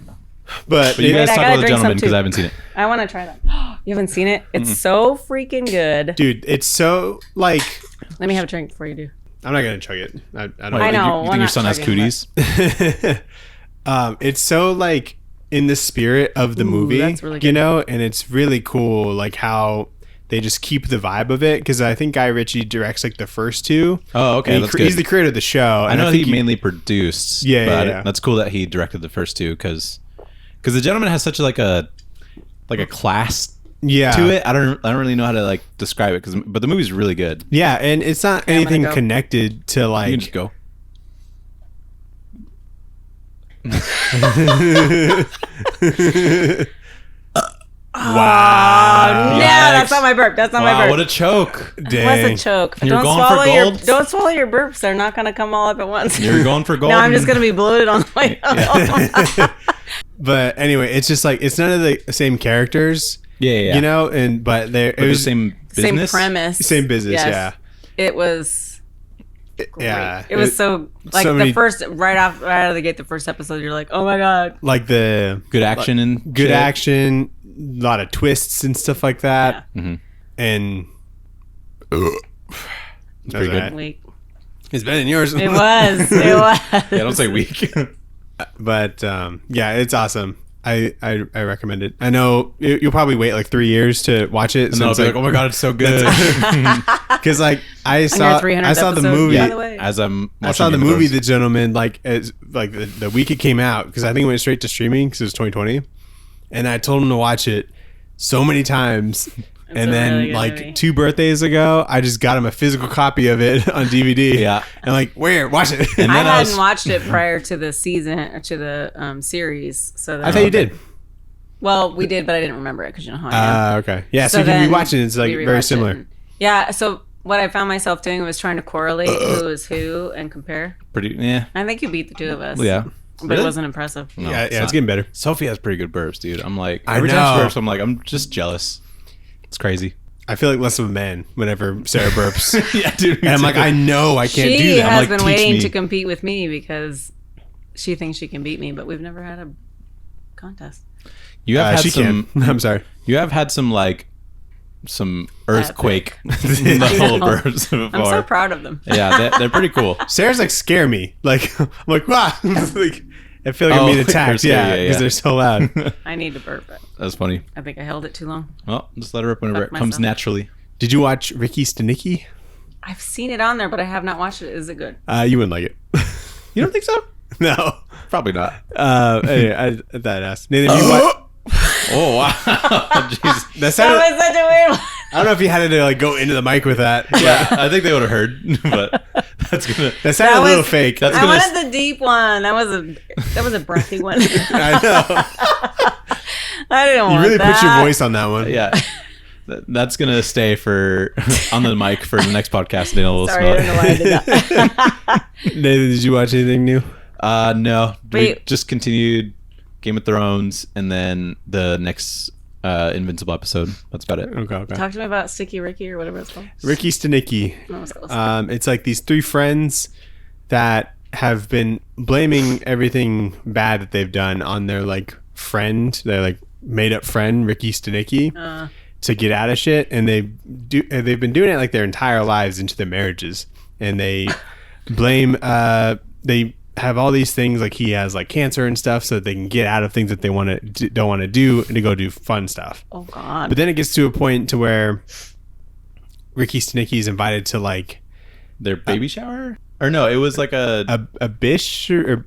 S1: But
S4: But you
S1: it-
S4: guys
S3: I
S4: talk
S3: gotta
S4: about The
S3: drink some
S4: Gentleman because
S3: too.
S4: I haven't seen it.
S3: I want to try that. You haven't seen it? It's so freaking good.
S1: dude, it's so like
S3: Let me have a drink before you do.
S1: I'm not gonna chug it. I don't.
S3: I know.
S4: You
S3: we're
S4: think your
S3: not
S4: son has
S3: chugging,
S4: cooties?
S1: It's so like in the spirit of the movie,
S3: that's really
S1: you
S3: good.
S1: know, and it's really cool like how they just keep the vibe of it because I think Guy Ritchie directs like the first 2.
S4: Oh, okay.
S1: And
S4: That's good.
S1: he's the creator of the show.
S4: I
S1: and
S4: know
S1: think
S4: he mainly produced.
S1: Yeah,
S4: but
S1: yeah.
S4: that's cool that he directed the first 2 because The Gentleman has such like a class
S1: yeah
S4: to it. I don't really know how to like describe it but the movie's really good.
S1: Yeah, and it's not
S3: I'm gonna
S1: anything
S3: go.
S1: connected to
S4: You
S1: like
S4: can just go.
S1: wow.
S3: Yeah, that's not my burp. That's not my
S4: Wow,
S3: burp.
S4: what a choke!
S3: It was
S1: Dang.
S3: a choke.
S4: You're going for gold?
S3: Don't swallow your burps. They're not gonna come all up at once.
S4: You're going for gold.
S3: No, I'm just gonna be bloated on the way home.
S1: But anyway, it's just like it's none of the same characters,
S4: yeah.
S1: you know, and but they it
S4: But the
S1: was
S4: same
S3: Same
S4: business.
S3: premise.
S1: same business,
S3: Yes. It was great.
S1: yeah.
S3: It was so like
S1: so
S3: the
S1: many-
S3: first right out of the gate, the first episode, you're like, oh my god.
S1: like the
S4: Good action and
S1: good
S4: shit.
S1: action, a lot of twists and stuff like that,
S4: Mhm.
S1: and
S4: pretty good.
S3: Weak.
S1: It's better than yours.
S3: It was. It was.
S4: Yeah, don't say weak.
S1: But yeah, it's awesome. I recommend it. I know you'll probably wait like 3 years to watch it.
S4: And then I'll be like, oh my god, it's so good.
S1: because like I
S3: your
S1: saw
S3: 300th
S1: I saw the
S3: episode,
S1: movie.
S3: by the way.
S4: As I'm
S1: I saw the
S4: Game of
S1: movie
S4: Thrones.
S1: The Gentleman like as like the week it came out because I think it went straight to streaming because it was 2020, and I told him to watch it so many times. And
S3: a
S1: then
S3: really good
S1: like
S3: movie.
S1: 2 birthdays ago, I just got him a physical copy of it on DVD.
S4: Yeah.
S1: and like where watch it.
S4: And
S3: I
S4: then
S3: hadn't
S4: was-
S3: watched it prior to the season or to the series. So
S1: I thought you did.
S3: Well, we did, but I didn't remember it because you know how I am.
S1: Okay. Yeah. So, you
S3: then
S1: can rewatch it. It's like
S3: we
S1: very
S3: rewatched
S1: similar.
S3: it. Yeah. So what I found myself doing was trying to correlate who is who and compare.
S4: Pretty, yeah.
S3: I think you beat the 2 of us.
S4: Yeah.
S3: But
S4: Really?
S3: it wasn't impressive.
S4: No,
S1: Yeah,
S4: it's
S1: it's
S4: not.
S1: getting better.
S4: Sophie has pretty good burps, dude. I'm like,
S1: I
S4: every time she
S1: know.
S4: burps, I'm like, I'm just jealous. It's crazy.
S1: I feel like less of a man whenever Sarah burps.
S4: Yeah, dude.
S1: And I'm like, I know I can't
S3: She
S1: do that. I'm
S3: has
S1: like,
S3: been
S1: teach
S3: waiting
S1: me.
S3: to compete with me because she thinks she can beat me, but we've never had a contest.
S4: You have had
S1: she
S4: some.
S1: can. I'm sorry.
S4: You have had some earthquake level
S3: know.
S4: burps before.
S3: I'm so proud of them.
S4: Yeah, they're pretty cool.
S1: Sarah's like scare me. Like I'm like wow. Like I feel like I'm
S4: Oh,
S1: being
S4: like
S1: attacked.
S4: they're
S1: Yeah,
S4: scary,
S1: because
S4: yeah.
S1: they're so loud.
S3: I need to burp it.
S4: That's funny.
S3: I think I held it too long.
S4: Well, just let her rip whenever
S3: Fuck
S4: it comes
S3: myself.
S4: naturally.
S1: Did you watch Ricky Stenicki?
S3: I've seen it on there, but I have not watched it. Is it good?
S1: You wouldn't like it.
S4: You don't think so?
S1: No.
S4: Probably not.
S1: Anyway, I thought I'd ask. Nathan, you watch?
S4: Oh wow, jeez.
S1: That sounded.
S3: That was such a weird one.
S1: I don't know if you had to like go into the mic with that.
S4: Yeah, I think they would have heard, but that's gonna.
S1: That sounded
S3: That
S1: a little
S3: was-
S1: fake.
S4: That's
S3: I
S4: gonna.
S3: wanted the deep one. That was a breathy one.
S1: I know.
S3: I didn't
S1: You
S3: want
S1: really
S3: that.
S1: put your voice on that one.
S4: Yeah, that's gonna stay for on the mic for the next podcast. Daniel will
S3: Sorry,
S4: smell
S3: I don't know why I did that.
S1: Nathan, did you watch anything new?
S4: No, we
S3: Wait.
S4: just continued Game of Thrones, and then the next Invincible episode. That's about it.
S1: Okay.
S3: Talk to me about Sticky Ricky or whatever it's called.
S1: Ricky Stenicki.
S3: That was close.
S1: It's like these three friends that have been blaming everything bad that they've done on their like friend, their like made up friend, Ricky Stenicki, to get out of shit. And they've been doing it like their entire lives into their marriages. And they blame, they have all these things like he has like cancer and stuff so that they can get out of things that they don't want to do and to go do fun stuff.
S3: Oh God.
S1: But then it gets to a point to where Ricky Stenicki is invited to like
S4: Their baby shower? Or no, it was like a
S1: bish or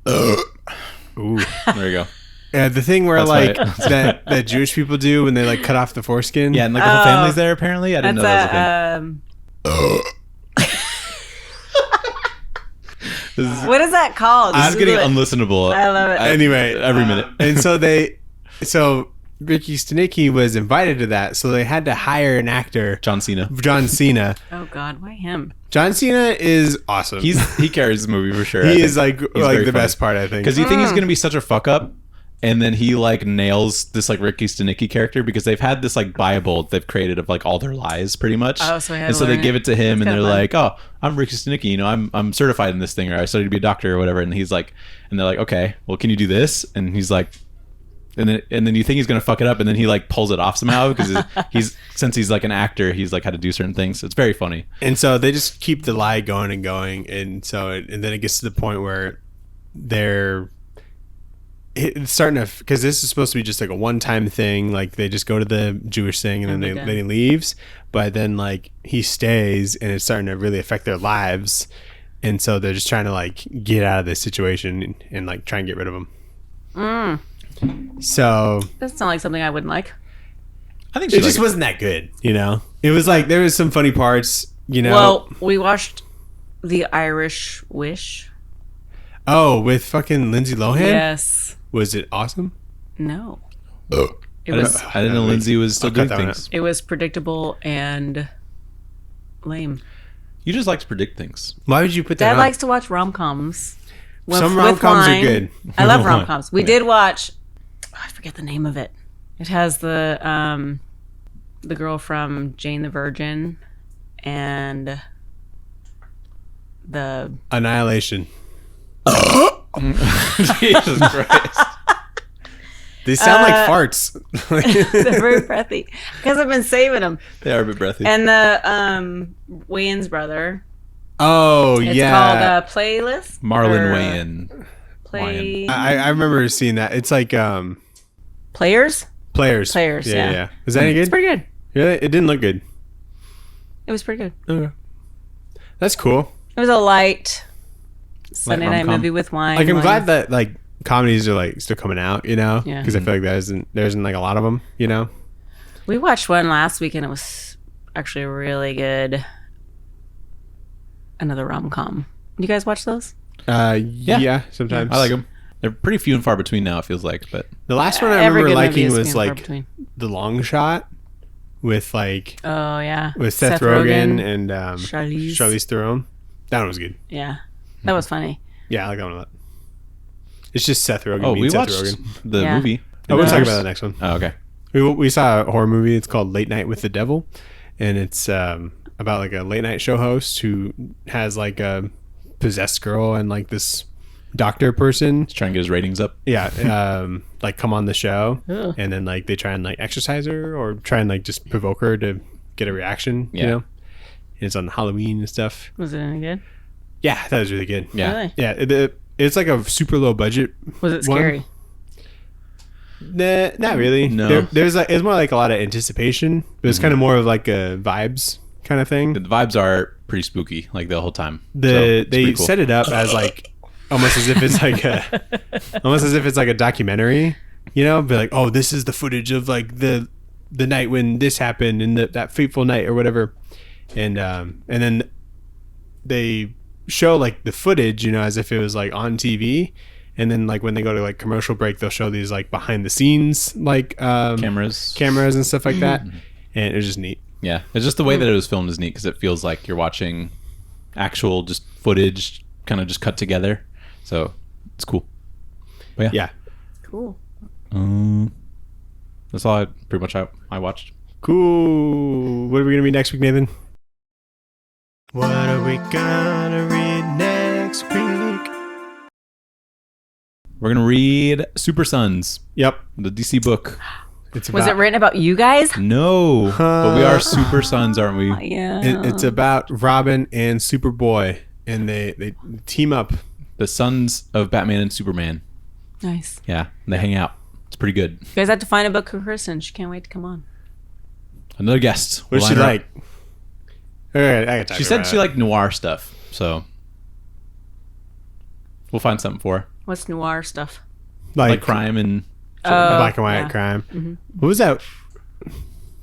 S1: ooh.
S4: there you go.
S1: The thing where
S4: That's
S1: like
S4: right.
S1: that Jewish people do when they like cut off the foreskin.
S4: Yeah, and like the whole family's there apparently. I didn't know that was a thing.
S3: What is that called?
S4: This is getting unlistenable.
S3: I love it.
S1: Anyway,
S4: every minute.
S1: And so Ricky Stenicki was invited to that, so they had to hire an actor,
S4: John Cena.
S1: John Cena.
S3: Oh God, why him?
S1: John Cena is awesome.
S4: He carries the movie for sure.
S1: he is like
S4: very
S1: the
S4: funny.
S1: best part, I think.
S4: Because you think he's gonna be such a fuck up, and then he like nails this like Ricky Stenicki character because they've had this like Bible they've created of like all their lies pretty much.
S3: Oh, so he had
S4: and
S3: to
S4: so they
S3: learn
S4: give it to him,
S3: That's
S4: and they're
S3: kinda fun.
S4: like, "Oh, I'm Ricky Stenicki. You know, I'm certified in this thing, or I studied to be a doctor, or whatever." And he's like, and they're like, "Okay, well, can you do this?" And he's like. And then you think he's gonna fuck it up, and then he like pulls it off somehow because since he's like an actor, he's like had to do certain things. So it's very funny.
S1: And so they just keep the lie going and going, and then it gets to the point where it's starting to, because this is supposed to be just like a one-time thing, like they just go to the Jewish thing and then he leaves, but then like he stays, and it's starting to really affect their lives, and so they're just trying to like get out of this situation and like try and get rid of him. So
S3: That sounds like something I wouldn't like.
S4: I think
S1: it just wasn't that good, you know. It was like there was some funny parts, you know.
S3: Well, we watched The Irish Wish.
S1: Oh, with fucking Lindsay Lohan.
S3: Yes.
S1: Was it awesome?
S3: No.
S4: I
S3: It was.
S4: didn't know Lindsay was still
S1: I'll
S4: doing
S1: cut that one
S4: things.
S3: It was predictable and lame.
S4: You just like to predict things.
S1: Why would you put that
S3: Dad
S1: on?
S3: likes to watch rom-coms.
S1: Some rom-coms are good.
S3: I love rom-coms. We did watch. I forget the name of it. It has the girl from Jane the Virgin and the
S1: Annihilation.
S4: Jesus Christ.
S1: They sound like farts.
S3: they're very breathy because I've been saving them.
S4: They are a bit breathy.
S3: And the Wayans brother.
S1: Oh,
S3: It's
S1: yeah.
S3: called Playlist.
S4: Marlon
S3: or
S4: Wayans.
S3: Play
S1: I remember seeing that. It's like
S3: Players.
S1: Players.
S3: Players, yeah.
S1: Yeah. Is that any
S3: It's
S1: good?
S3: pretty good.
S1: Really? It didn't look good.
S3: It was pretty good.
S1: Okay. That's cool.
S3: It was a light Sunday night
S4: rom-com?
S3: movie with wine.
S1: Like, I'm
S3: wine.
S1: glad that like comedies are like still coming out, you know?
S3: Yeah.
S1: Because I feel like there isn't like a lot of them, you know?
S3: We watched one last week and it was actually really good. Another rom-com. You guys watch those?
S1: Yeah, sometimes.
S4: I like them. They're pretty few and far between now, it feels like. But
S1: The last one I
S3: Every
S1: remember
S3: good movie
S1: liking
S3: is
S1: was
S3: few and far
S1: like
S3: between.
S1: The Long Shot with like
S3: Oh yeah,
S1: with Seth Rogen and
S3: Charlize.
S1: Charlize Theron. That one was good.
S3: Yeah, that was funny.
S1: Yeah, I like that one a lot. It's just Seth Rogen.
S4: we
S1: meets Seth
S4: watched
S1: Rogen.
S4: the
S3: Yeah.
S4: movie.
S1: Oh, we'll talk
S3: Ours.
S1: about the next one.
S4: Oh, okay.
S1: We saw a horror movie. It's called Late Night with the Devil, and it's about like a late night show host who has like a possessed girl and like this doctor person.
S4: Let's try and get his ratings up.
S1: Yeah, like come on the show,
S3: Ugh.
S1: and then like they try and like exercise her or try and like just provoke her to get a reaction.
S4: Yeah.
S1: You know, and it's on Halloween and stuff.
S3: Was it any good?
S1: Yeah, that was really good.
S4: Yeah.
S3: Really?
S1: Yeah, it's like a super low budget.
S3: Was it
S1: one.
S3: scary?
S1: Nah, not really.
S4: No.
S1: There's like it's more like a lot of anticipation, but it's kind of more of like a vibes kind of thing.
S4: The vibes are pretty spooky, like the whole time.
S1: They set it up as like almost as if it's like a documentary, you know, be like, oh, this is the footage of like the night when this happened and that fateful night or whatever, and then they show like the footage, you know, as if it was like on TV, and then like when they go to like commercial break, they'll show these like behind the scenes like
S4: cameras.
S1: and stuff like that, and it was just neat.
S4: Yeah, it's just the way that it was filmed is neat because it feels like you're watching actual just footage, kind of just cut together. So it's cool. But yeah.
S1: Yeah.
S3: Cool.
S4: That's all I watched.
S1: Cool. What are we gonna read next week, Nathan? What are we gonna read next week?
S4: We're gonna read Super Sons,
S1: Yep.
S4: the DC book.
S1: It's
S3: Was it written about you guys?
S4: No, but we are Super Sons, aren't we?
S3: Yeah.
S1: It's about Robin and Superboy, and they team up.
S4: The sons of Batman and Superman.
S3: Nice.
S4: Yeah, and they hang out. It's pretty good.
S3: You guys have to find a book for Kristen. She can't wait to come on.
S4: Another guest.
S1: What does she
S4: We'll line
S1: like? All right, I can talk
S4: She said
S1: about
S4: she
S1: it.
S4: liked noir stuff, so we'll find something for her.
S3: What's noir stuff?
S4: Like crime and
S1: black and white
S3: yeah.
S1: crime. What was that?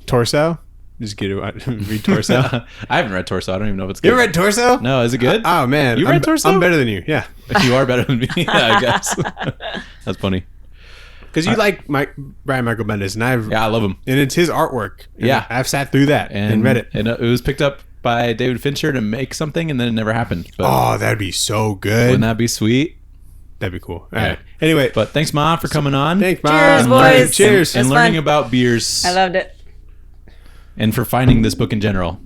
S1: Torso? Just get it. Read Torso.
S4: I haven't read Torso. I don't even know if it's good.
S1: You ever read Torso?
S4: No, is it good?
S1: Oh man,
S4: You read Torso?
S1: I'm better than you. Yeah,
S4: You are better than me, I guess. That's funny.
S1: because you like Brian Michael Bendis, and
S4: Yeah, I love him.
S1: and it's his artwork. And
S4: Yeah.
S1: I've sat through that and read it.
S4: And it was picked up by David Fincher to make something, and then it never happened. But
S1: Oh, that'd be so good.
S4: wouldn't that be sweet?
S1: That'd be cool. All
S4: Yeah.
S1: right. Anyway,
S4: But thanks, Mom, for coming on.
S1: thanks, Mom.
S3: Cheers, boys.
S1: Cheers.
S4: And
S3: It's
S4: learning
S3: fun.
S4: about beers.
S3: I loved it.
S4: And for finding this book in general.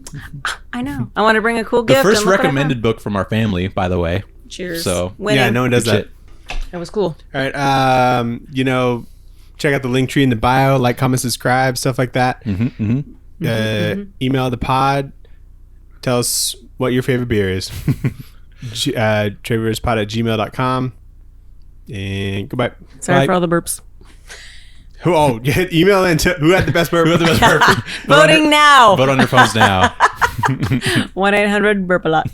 S3: I know. I want to bring a cool
S4: The
S3: gift.
S4: first
S3: and look what I found.
S4: recommended book from our family, by the way.
S3: Cheers.
S4: So,
S3: Winning.
S1: Yeah, no one does that.
S4: Shit.
S3: It was cool.
S1: All right. Check out the Linktree in the bio. Like, comment, subscribe, stuff like that. Email the pod. Tell us what your favorite beer is. tradewaiterspod@gmail.com. And goodbye.
S3: Sorry
S4: Bye.
S3: for all the burps.
S1: Email into who had the best burp.
S3: Voting now.
S4: Vote on your phones now.
S3: 1-800-burp-a-lot.